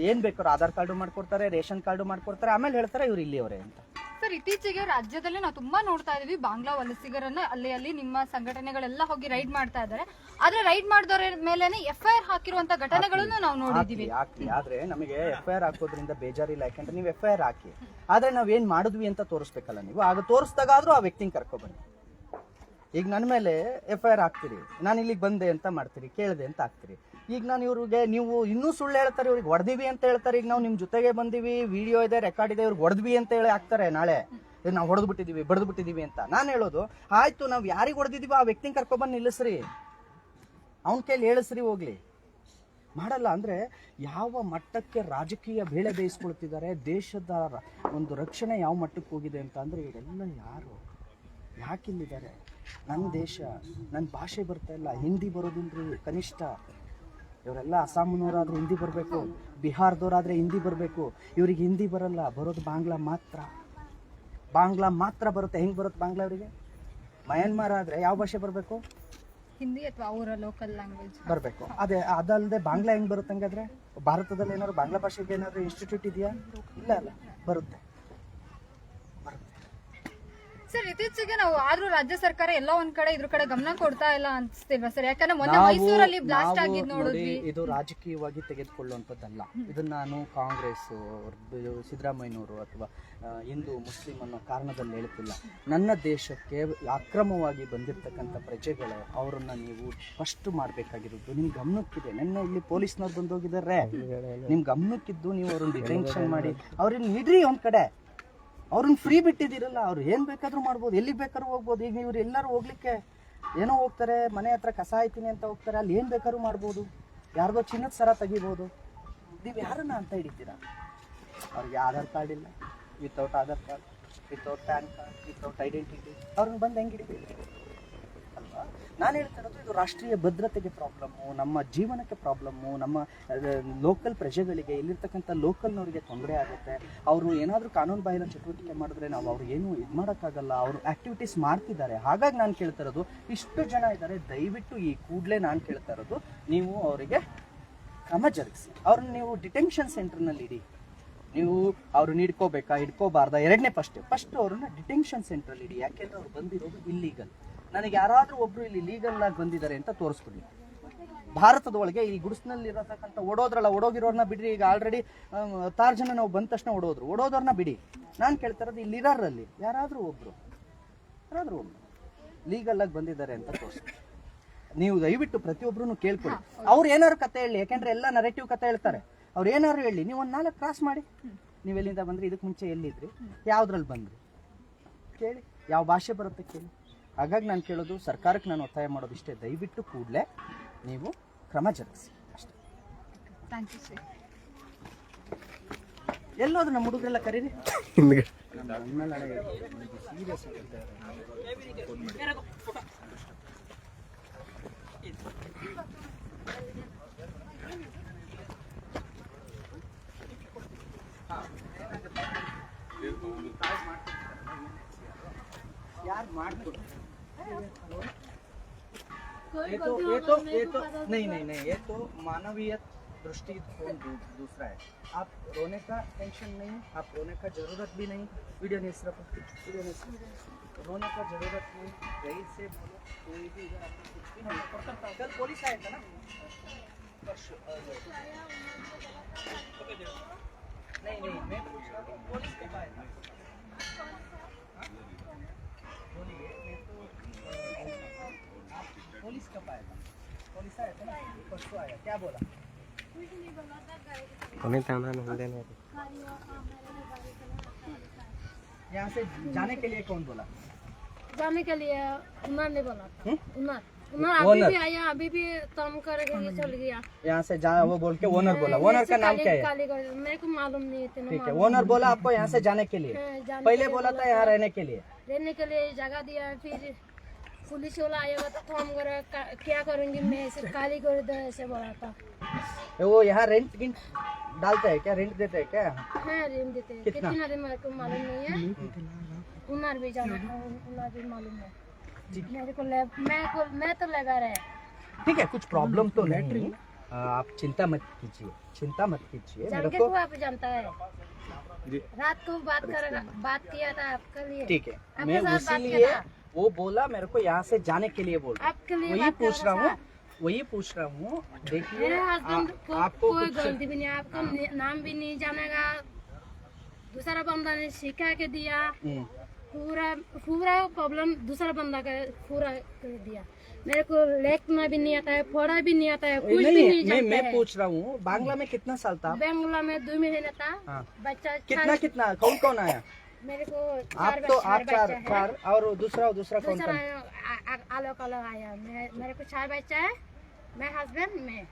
ಏನ್ ಬೇಕಾದ್ರು ಆಧಾರ್ ಕಾರ್ಡು ಮಾಡ್ಕೊಡ್ತಾರೆ, ರೇಷನ್ ಕಾರ್ಡು ಮಾಡ್ಕೊಡ್ತಾರೆ, ಆಮೇಲೆ ಹೇಳ್ತಾರೆ ಇವ್ರು ಇಲ್ಲಿಯವರೇ ಅಂತ. ಸರ್, ಇತ್ತೀಚೆಗೆ ರಾಜ್ಯದಲ್ಲಿ ನಾವು ತುಂಬಾ ನೋಡ್ತಾ ಇದೀವಿ, ಬಾಂಗ್ಲಾ ವಲಸಿಗರನ್ನ ಅಲ್ಲಿ ನಿಮ್ಮ ಸಂಘಟನೆಗಳೆಲ್ಲ ಹೋಗಿ ರೈಡ್ ಮಾಡ್ತಾ ಇದ್ದಾರೆ. ಆದ್ರೆ ರೈಡ್ ಮಾಡಿದವರ ಮೇಲೆ FIR ಹಾಕಿರುವಂತ ಘಟನೆಗಳನ್ನು ನಾವು ನೋಡಿದೀವಿ. ಆದ್ರೆ ನಮಗೆ FIR ಹಾಕೋದ್ರಿಂದ ಬೇಜಾರಿಲ್ಲ, ಯಾಕಂದ್ರೆ ನೀವು FIR ಹಾಕಿ, ಆದ್ರೆ ನಾವ್ ಏನ್ ಮಾಡಿದ್ವಿ ಅಂತ ತೋರಿಸ್ಬೇಕಲ್ಲ ನೀವು. ಆಗ ತೋರಿಸ್ದಾಗಾದ್ರೂ ಆ ವ್ಯಕ್ತಿನ ಕರ್ಕೊಬನ್ನಿ. ಈಗ ನನ್ನ ಮೇಲೆ FIR ಹಾಕ್ತೀರಿ, ನಾನು ಇಲ್ಲಿಗೆ ಬಂದೆ ಅಂತ ಮಾಡ್ತೀರಿ, ಕೇಳಿದೆ ಅಂತ ಹಾಕ್ತೀರಿ. ಈಗ ನಾನು ಇವ್ರಿಗೆ, ನೀವು ಇನ್ನೂ ಸುಳ್ಳು ಹೇಳ್ತಾರೆ, ಇವ್ರಿಗೆ ಹೊಡೆದಿವಿ ಅಂತ ಹೇಳ್ತಾರೆ. ಈಗ ನಾವು ನಿಮ್ಮ ಜೊತೆಗೆ ಬಂದಿವಿ, ವಿಡಿಯೋ ಇದೆ, ರೆಕಾರ್ಡ್ ಇದೆ, ಇವ್ರಿಗೆ ಹೊಡೆದ್ವಿ ಅಂತ ಹೇಳಿ ಹಾಕ್ತಾರೆ ನಾಳೆ. ನಾವು ಹೊಡೆದ್ಬಿಟ್ಟಿದೀವಿ, ಬಡ್ದ್ಬಿಟ್ಟಿದೀವಿ ಅಂತ. ನಾನು ಹೇಳೋದು, ಆಯ್ತು ನಾವು ಯಾರಿಗೆ ಹೊಡೆದಿದೀವಿ ಆ ವ್ಯಕ್ತಿನ ಕರ್ಕೊಬಂದು ನಿಲ್ಲಿಸ್ರಿ, ಅವನ ಕೈಲಿ ಹೇಳಿಸ್ರಿ, ಹೋಗ್ಲಿ. ಮಾಡಲ್ಲ ಅಂದ್ರೆ ಯಾವ ಮಟ್ಟಕ್ಕೆ ರಾಜಕೀಯ ಬೇಳೆ ಬೇಯಿಸ್ಕೊಳ್ತಿದ್ದಾರೆ, ದೇಶದ ಒಂದು ರಕ್ಷಣೆ ಯಾವ ಮಟ್ಟಕ್ಕೆ ಹೋಗಿದೆ ಅಂತ ಅಂದ್ರೆ, ಇವರೆಲ್ಲ ಯಾರು, ಯಾಕಿಲ್ಲಿದ್ದಾರೆ? ನನ್ನ ದೇಶ, ನನ್ನ ಭಾಷೆ ಬರ್ತಾ ಇಲ್ಲ, ಹಿಂದಿ ಬರೋದಿಲ್ರಿ ಕನಿಷ್ಠ. ಇವರೆಲ್ಲ ಅಸ್ಸಾಂನವರಾದ್ರೆ ಹಿಂದಿ ಬರಬೇಕು, ಬಿಹಾರದವರಾದ್ರೆ ಹಿಂದಿ ಬರಬೇಕು. ಇವ್ರಿಗೆ ಹಿಂದಿ ಬರಲ್ಲ, ಬರೋದು ಬಾಂಗ್ಲಾ ಮಾತ್ರ ಬರುತ್ತೆ. ಹೆಂಗೆ ಬರುತ್ತೆ ಬಾಂಗ್ಲಾ ಅವರಿಗೆ? ಮಯನ್ಮಾರ್ ಆದರೆ ಯಾವ ಭಾಷೆ ಬರಬೇಕು? ಹಿಂದಿ ಅಥವಾ ಅವರ ಲೋಕಲ್ ಲ್ಯಾಂಗ್ವೇಜ್ ಬರಬೇಕು. ಅದೇ ಅದಲ್ಲದೆ ಬಾಂಗ್ಲಾ ಹೆಂಗ್ ಬರುತ್ತೆ ಹಂಗಾದ್ರೆ? ಭಾರತದಲ್ಲಿ ಏನಾದ್ರು ಬಾಂಗ್ಲಾ ಭಾಷೆಗೆ ಏನಾದ್ರು ಇನ್ಸ್ಟಿಟ್ಯೂಟ್ ಇದೆಯಾ? ಇಲ್ಲ ಅಲ್ಲ, ಬರುತ್ತೆ. ಸರ್, ಇತ್ತೀಚೆಗೆ ನಾವು ಆದ್ರೂ ರಾಜ್ಯ ಸರ್ಕಾರ ಎಲ್ಲೋ ಒಂದ್ ಕಡೆ ಇದ್ರ ಕಡೆ ಗಮನ ಕೊಡ್ತಾ ಇಲ್ಲ ಅನ್ಸ್ತಿಲ್ವಾ ಸರ್? ಯಾಕಂದ್ರೆ ಮೊನ್ನೆ ಮೈಸೂರಲ್ಲಿ ಬ್ಲಾಸ್ಟ್ ಆಗಿದ್ ನೋಡಿದ್ವಿ. ಇದು ರಾಜಕೀಯವಾಗಿ ತೆಗೆದುಕೊಳ್ಳುವಂಥದ್ದಲ್ಲ. ಇದನ್ನ ನಾನು ಕಾಂಗ್ರೆಸ್, ಸಿದ್ದರಾಮಯ್ಯನವರು ಅಥವಾ ಹಿಂದೂ ಮುಸ್ಲಿಂ ಅನ್ನೋ ಕಾರಣದಲ್ಲಿ ಹೇಳ್ತಿಲ್ಲ. ನನ್ನ ದೇಶಕ್ಕೆ ಅಕ್ರಮವಾಗಿ ಬಂದಿರತಕ್ಕಂಥ ಪ್ರಜೆಗಳು ಅವರನ್ನ ನೀವು ಫಸ್ಟ್ ಮಾಡಬೇಕಾಗಿರೋದು ನಿಮ್ ಗಮನಕ್ಕಿದೆ. ನಿನ್ನೆ ಇಲ್ಲಿ ಪೊಲೀಸ್ನವ್ರು ಬಂದೋಗಿದ್ದಾರೆ, ನಿಮ್ ಗಮನಕ್ಕಿದ್ದು ನೀವು ಅವ್ರನ್ನ ಡಿಟೆನ್ಷನ್ ಮಾಡಿ ಅವ್ರನ್ನ ಇಡ್ರಿ ಒಂದ್ ಕಡೆ. ಅವ್ರನ್ನ ಫ್ರೀ ಬಿಟ್ಟಿದ್ದೀರಲ್ಲ, ಅವ್ರು ಏನು ಬೇಕಾದ್ರೂ ಮಾಡ್ಬೋದು, ಎಲ್ಲಿ ಬೇಕಾದ್ರೂ ಹೋಗ್ಬೋದು. ಈಗ ಇವ್ರು ಎಲ್ಲರೂ ಹೋಗ್ಲಿಕ್ಕೆ ಏನೋ ಹೋಗ್ತಾರೆ, ಮನೆ ಹತ್ರ ಕಸ ಆಯ್ತೀನಿ ಅಂತ ಹೋಗ್ತಾರೆ, ಅಲ್ಲಿ ಏನು ಬೇಕಾದ್ರೂ ಮಾಡ್ಬೋದು. ಯಾರಿಗೋ ಚಿನ್ನದ ಸರ ತೆಗಿಬೋದು. ನೀವು ಯಾರನ್ನ ಅಂತ ಹಿಡಿತೀರಾ? ಅವ್ರಿಗೆ ಆಧಾರ್ ಕಾರ್ಡ್ ಇಲ್ಲ, without Aadhaar card, without PAN card, without identity ಅವ್ರನ್ನ ಬಂದು ಹೆಂಗೆ ಹಿಡಿಬೇಕು ಅಲ್ವಾ? ನಾನು ಹೇಳ್ತಾ ಇರೋದು ಇದು ರಾಷ್ಟ್ರೀಯ ಭದ್ರತೆಗೆ ಪ್ರಾಬ್ಲಮ್ಮು, ನಮ್ಮ ಜೀವನಕ್ಕೆ ಪ್ರಾಬ್ಲಮ್ಮು, ನಮ್ಮ ಲೋಕಲ್ ಪ್ರಜೆಗಳಿಗೆ, ಇಲ್ಲಿರ್ತಕ್ಕಂಥ ಲೋಕಲ್ನವರಿಗೆ ತೊಂದರೆ ಆಗುತ್ತೆ. ಅವರು ಏನಾದರೂ ಕಾನೂನು ಬಾಹಿರ ಚಟುವಟಿಕೆ ಮಾಡಿದ್ರೆ ನಾವು ಅವ್ರಿಗೇನು ಇದು ಮಾಡೋಕ್ಕಾಗಲ್ಲ. ಅವರು ಆ್ಯಕ್ಟಿವಿಟೀಸ್ ಮಾಡ್ತಿದ್ದಾರೆ. ಹಾಗಾಗಿ ನಾನು ಕೇಳ್ತಾ ಇರೋದು, ಇಷ್ಟು ಜನ ಇದ್ದಾರೆ, ದಯವಿಟ್ಟು ಈ ಕೂಡಲೇ ನಾನು ಕೇಳ್ತಾ ಇರೋದು, ನೀವು ಅವರಿಗೆ ಕ್ರಮ ಜರುಗಿಸಿ. ಅವ್ರನ್ನ ನೀವು ಡಿಟೆನ್ಷನ್ ಸೆಂಟರ್ನಲ್ಲಿ ಇಡಿ. ನೀವು ಅವ್ರನ್ನ ಹಿಡ್ಕೋಬೇಕಾ ಹಿಡ್ಕೋಬಾರ್ದಾ ಎರಡನೇ ಫಸ್ಟ್ ಅವ್ರನ್ನ ಡಿಟೆನ್ಷನ್ ಸೆಂಟ್ರಲ್ಲಿ ಇಡಿ. ಯಾಕೆಂದ್ರೆ ಅವ್ರು ಬಂದಿರೋದು ಇಲ್ಲೀಗಲ್. ನನಗೆ ಯಾರಾದರೂ ಒಬ್ರು ಇಲ್ಲಿ ಲೀಗಲ್ ಆಗಿ ಬಂದಿದ್ದಾರೆ ಅಂತ ತೋರಿಸ್ಕೊಡಿ. ಭಾರತದ ಒಳಗೆ ಈ ಗುಡಿಸ್ನಲ್ಲಿ ಇರತಕ್ಕಂಥ ಓಡೋಗಿರೋರನ್ನ ಬಿಡ್ರಿ. ಈಗ ಆಲ್ರೆಡಿ 6 ಜನ ನಾವು ಬಂದ ತಕ್ಷಣ ಓಡೋದವ್ರನ್ನ ಬಿಡಿ. ನಾನು ಕೇಳ್ತಾ ಇರೋದು ಇಲ್ಲಿರೋರಲ್ಲಿ ಯಾರಾದರೂ ಒಬ್ರು ಲೀಗಲ್ ಆಗಿ ಬಂದಿದ್ದಾರೆ ಅಂತ ತೋರಿಸ್ಕೊಡಿ. ನೀವು ದಯವಿಟ್ಟು ಪ್ರತಿಯೊಬ್ಬರೂ ಕೇಳ್ಕೊಳ್ಳಿ. ಅವ್ರು ಏನಾದ್ರು ಕತೆ ಹೇಳಿ, ಯಾಕೆಂದ್ರೆ ಎಲ್ಲ ನರೇಟಿವ್ ಕತೆ ಹೇಳ್ತಾರೆ. ಅವ್ರು ಏನಾದ್ರು ಹೇಳಿ, ನೀವು ಒಂದು 4 ಕ್ರಾಸ್ ಮಾಡಿ. ನೀವು ಎಲ್ಲಿಂದ ಬಂದ್ರಿ, ಇದಕ್ಕೆ ಮುಂಚೆ ಎಲ್ಲಿದ್ರಿ, ಯಾವುದ್ರಲ್ಲಿ ಬಂದ್ರಿ ಕೇಳಿ, ಯಾವ ಭಾಷೆ ಬರುತ್ತೆ ಕೇಳಿ. ಹಾಗಾಗಿ ನಾನು ಕೇಳೋದು, ಸರ್ಕಾರಕ್ಕೆ ನಾನು ಒತ್ತಾಯ ಮಾಡೋದು ಇಷ್ಟೇ, ದಯವಿಟ್ಟು ಕೂಡಲೇ ನೀವು ಕ್ರಮ ಜರುಗಿಸಿ ಅಷ್ಟೇ. Thank you sir. ಎಲ್ಲೋದು ನಮ್ಮ ಹುಡುಗರೆಲ್ಲ ಕರೀರಿ. ಸೀರಿಯಸ್ ಆಗುತ್ತೆ. यार मार ये तो नहीं ये तो मानवीय दृष्टिकोण दूसरा है. आप रोने का टेंशन नहीं, आप रोने का जरूरत भी नहीं. वीडियो नहीं सिर्फ रोने का जरूरत नहीं. रही से बोलो, कोई भी इधर आपको कुछ भी नहीं पड़ता. कल पुलिस आया था ना, नहीं मैं पूछ रहा हूँ पुलिस कब आया था? पुलिस कब आया था? पुलिस आया था ना, परसों आया. क्या बोला? यहाँ से जाने के लिए कौन बोला? जाने के लिए उमर ने बोला था. उमर अभी भी आया, अभी भी काम करके चल गया. यहाँ से जा वो बोल के ओनर बोला. ओनर का नाम क्या है? मेरे को मालूम नहीं इतना. ठीक है, ओनर बोला आपको यहाँ से जाने के लिए. पहले बोला था यहाँ रहने के लिए. रहने के लिए जगह दिया. फिर पुलिस वाला आएगा तो काम करे, क्या करेंगे, मैं ऐसे खाली कर दे ऐसे बोला था. वो यहाँ रेंट डालता है क्या, रेंट देता है क्या? हाँ रेंट देते हैं. कितना दिन मेरे को मालूम नहीं है. उमर भी जाना, उमर भी मालूम है मेरे को. मैं तो लगा रहा है. ठीक है, कुछ प्रॉब्लम तो नहीं. आप चिंता मत कीजिए. जान के को आप जानता है, रात को बात किया था आपके लिए. ठीक है, आपके मैं साथ बात इसीलिए किया था. वो बोला मेरे को यहाँ से जाने के लिए बोल. आपके लिए वही बात पूछ कर रहा रहा हूँ. देखिए मेरे हस्बैंड को आपको कोई कुछ गलती भी नहीं. आपका नाम भी नहीं जानेगा. दूसरा बंदा ने सिखा के दिया. पूरा प्रॉब्लम दूसरा बंदा का पूरा कर दिया. मेरे को लिखना भी नहीं आता है, पढ़ा भी नहीं आता है, कुछ भी नहीं जानता मैं है. पूछ रहा हूँ, बांग्ला में कितना साल था? बांग्ला में 2 महीने था. हाँ. बच्चा कितना कौन आया? मेरे को आप तो आप चार और दूसरा कौन दूसरा अलग आया. मेरे को 4 बच्चा है. मैं हस्बैंड में.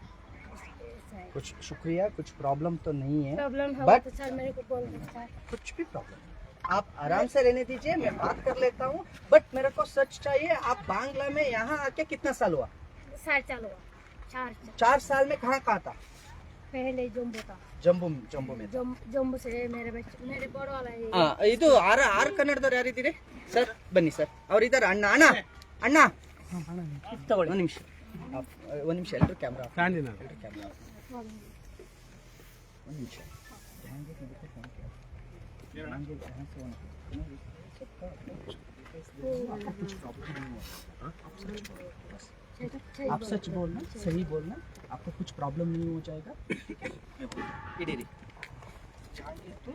कुछ शुक्रिया, कुछ प्रॉब्लम तो नहीं है. प्रॉब्लम हो But- तो सर मेरे को बोल सकता है. कुछ भी प्रॉब्लम नहीं. आप आराम से रहने दीजिए, मैं बात कर लेता हूँ. बट मेरे को सच चाहिए, आप बांग्ला में यहाँ आके कितना साल हुआ? 4 साल हुआ. 4 साल में कहाँ था? पहले जम्बू था. जम्बू में. जम्बू से मेरे बच्चे, मेरे बड़ा वाला है. ಇದು ಆರ್ ಕನ್ನಡದವ್ರು ಯಾರಿದ್ದೀರಿ ಸರ್? ಬನ್ನಿ ಸರ್. ಅವ್ರು ಇದ್ದಾರೆ. ಅಣ್ಣ ಒಂದು ನಿಮಿಷ ಒಂದು ನಿಮಿಷ ಎಲ್ಲರೂ ಕ್ಯಾಮ್ರಾ ಒಂದು ನಿಮಿಷ आप सच बोलना, सही बोलना, आपको कुछ प्रॉब्लम नहीं हो जाएगा। इधर जहांगीर तो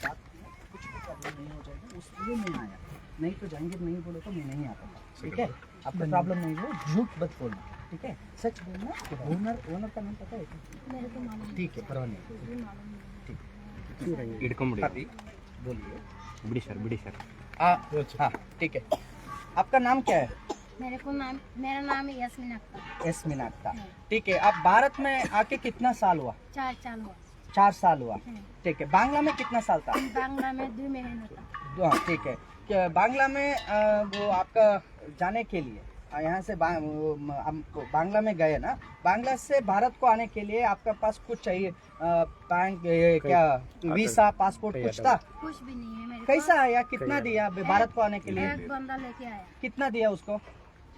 बात किया, कुछ भी प्रॉब्लम नहीं हो जाएगा, उसलिए मैं आया। नहीं तो जहांगीर नहीं बोले तो मैं नहीं आता, ठीक है? आपको प्रॉब्लम नहीं हो, झूठ मत बोलना, ठीक है? सच बोलना। ओनर का नाम पता है क्या? ठीक है, परवाह नहीं, ठीक है। अभी बोलिए। बिड़ी सर। हाँ, ठीक है। आपका नाम क्या है? मेरा नाम है यास्मीन अख्तर। यास्मीन अख्तर, ठीक है। आप भारत में आके कितना साल हुआ? 4 साल हुआ। 4 साल हुआ, ठीक है। बांग्ला में कितना साल था? बांग्ला में 2 महीने था। हाँ, ठीक है। बांग्ला में वो आपका जाने के लिए यहाँ से बांग्ला में गए ना, बांग्ला से भारत को आने के लिए आपके पास कुछ चाहिए? बैंक क्या वीसा पासपोर्ट कुछ था? कुछ भी नहीं है मेरे कैसा आया? कितना दिया भारत को आने के लिए? एक बंदा लेके आया। कितना दिया उसको?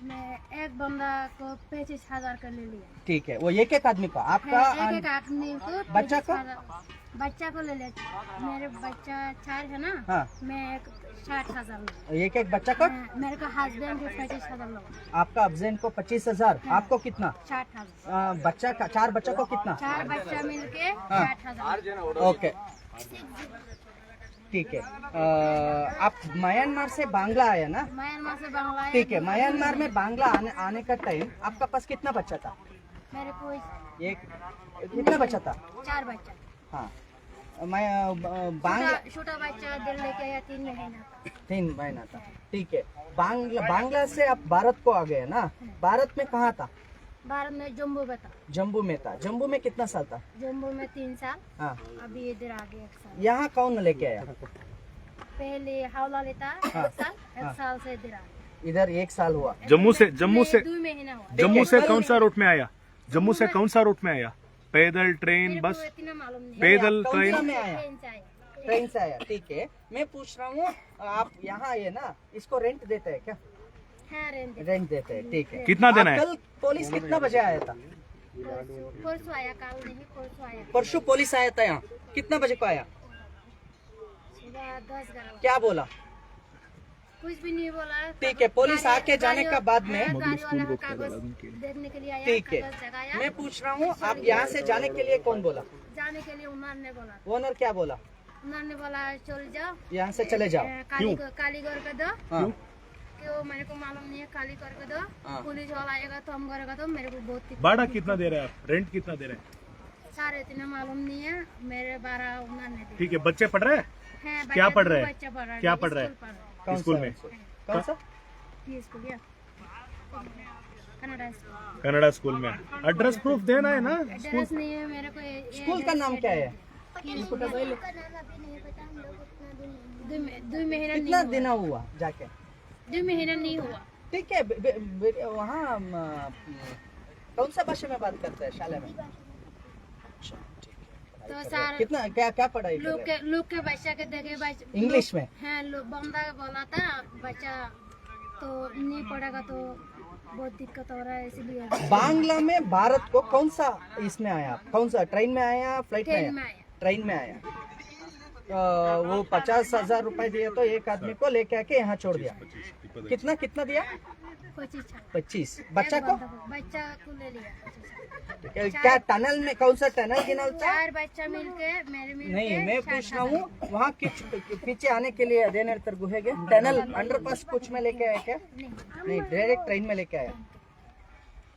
मैं एक बंदा को 25,000 का ले लिया। ठीक है, वो एक आदमी को आपका एक आदमी को बच्चा को? बच्चा को ले लेते। मेरे बच्चा 4 है ना। हाँ। मैं 60,000 लूँ। एक बच्चा को? मेरे को हस्बैंड को 25,000 लूँ। आपका अफजैन को 25,000, आपको कितना? 60,000। बच्चा का 4 बच्चा को कितना? 4 बच्चा मिलके 60,000। ओके, ठीक है। आप म्यांमार से बांग्ला आया ना? म्यांमार से बांग्ला। ठीक है। म्यांमार में बांग्ला आने का टाइम आपका पास कितना बच्चा था? मेरे को एक कितना बच्चा था? 4 बच्चा। हाँ, मैं बांग्ला छोटा बच्चा दिल लेके आया 3 महीना। 3 महीना था, ठीक है। बांग्ला से आप भारत को आ गए ना? भारत में कहाँ था? भारत में जम्मू में था। जम्मू में था। जम्मू में कितना साल था? जम्मू में 3 साल। हाँ। अभी इधर आ गया 1 साल। यहाँ कौन लेके आया? पहले हावला लेता 1 साल, 1 साल से इधर आ गया। इधर 1 साल हुआ। जम्मू से 2 महीना हुआ। जम्मू से कौन सा रूट में आया? जम्मू से कौन सा रूट में आया? पैदल, ट्रेन, मेरे बस? को इतना मालूम नहीं। पैदल, कौन ट्रेन? सा में आया? ट्रेन से आया। ट्रेन से आया, ठीक है। मैं पूछ रहा हूँ, आप यहाँ आए ना, इसको रेंट देते हैं क्या? हाँ, रेंट देते हैं, ठीक है। कितना देना है? कल पुलिस कितना बजे आया था? परसों आया, कल नहीं, परसों आया। परसों पुलिस आया था यहाँ, कितना बजे को आया? सुबह 10-11। क्या बोला? कुछ भी नहीं बोला। ठीक है, पुलिस आके जाने का बाद में गाड़ी वाला का कागज देखने के लिए आया। ठीक है। कागज जगाया। मैं पूछ रहा हूँ, आप यहाँ से जाने के लिए कौन बोला? जाने के लिए उन्होंने ने बोला। ओनर क्या बोला? उन्होंने बोला चल जाओ, यहाँ से चले जाओ। कालीगढ़ का दो। हाँ, क्यों मेरे को मालूम नहीं है। कालीगढ़ का दो। हाँ। पुलिस वाला आएगा तो हम करेगा तो मेरे को बहुत भाड़ा कितना दे रहे हैं आप? रेंट कितना दे रहे हैं? सारे इतना मालूम नहीं है। मेरे 12 उन्होंने दिए। ठीक है। बच्चे पढ़ रहे हैं? हैं, क्या बच्चा पढ़ रहे हैं? बच्चा पढ़ रहा है। क्या पढ़ रहे हैं? स्कूल पढ़ रहा है। कौन स्कूल सा? में? कौन सा? ये स्कूल या कनाडा स्कूल। कनाडा स्कूल में। एड्रेस प्रूफ देना है ना? एड्रेस नहीं है मेरे को। स्कूल का नाम क्या है? 2 महीना कितना दिन हुआ जाके? 2 महीना नहीं हुआ। ठीक है। वहाँ कौन सा भाषा में बात करते हैं शाला में? तो सारा कितना क्या क्या पढ़ाई कर लोग रहे हैं? के बच्चा के देखे इंग्लिश में? हाँ, बंदा बोला था बच्चा तो नहीं पढ़ेगा तो बहुत दिक्कत हो रहा है, इसलिए बांग्ला में भारत को कौन सा इसमें आया? कौन सा ट्रेन में आया, फ्लाइट में ट्रेन आया? में आया। ट्रेन में आया। वो 50,000 रुपए दिए तो एक आदमी को लेके आके यहाँ छोड़ दिया। कितना कितना दिया? 25। बच्चा को? बच्चा को ले लिया 25। क्या टनल में? कौन सा टनल गिनल था? 4 बच्चा मिलके मेरे मिलके नहीं, मैं पूछ रहा हूँ वहाँ पीछे आने के लिए देने गुहे गए टनल अंडरपास कुछ में लेके आया क्या? नहीं, डायरेक्ट ट्रेन में लेके आया।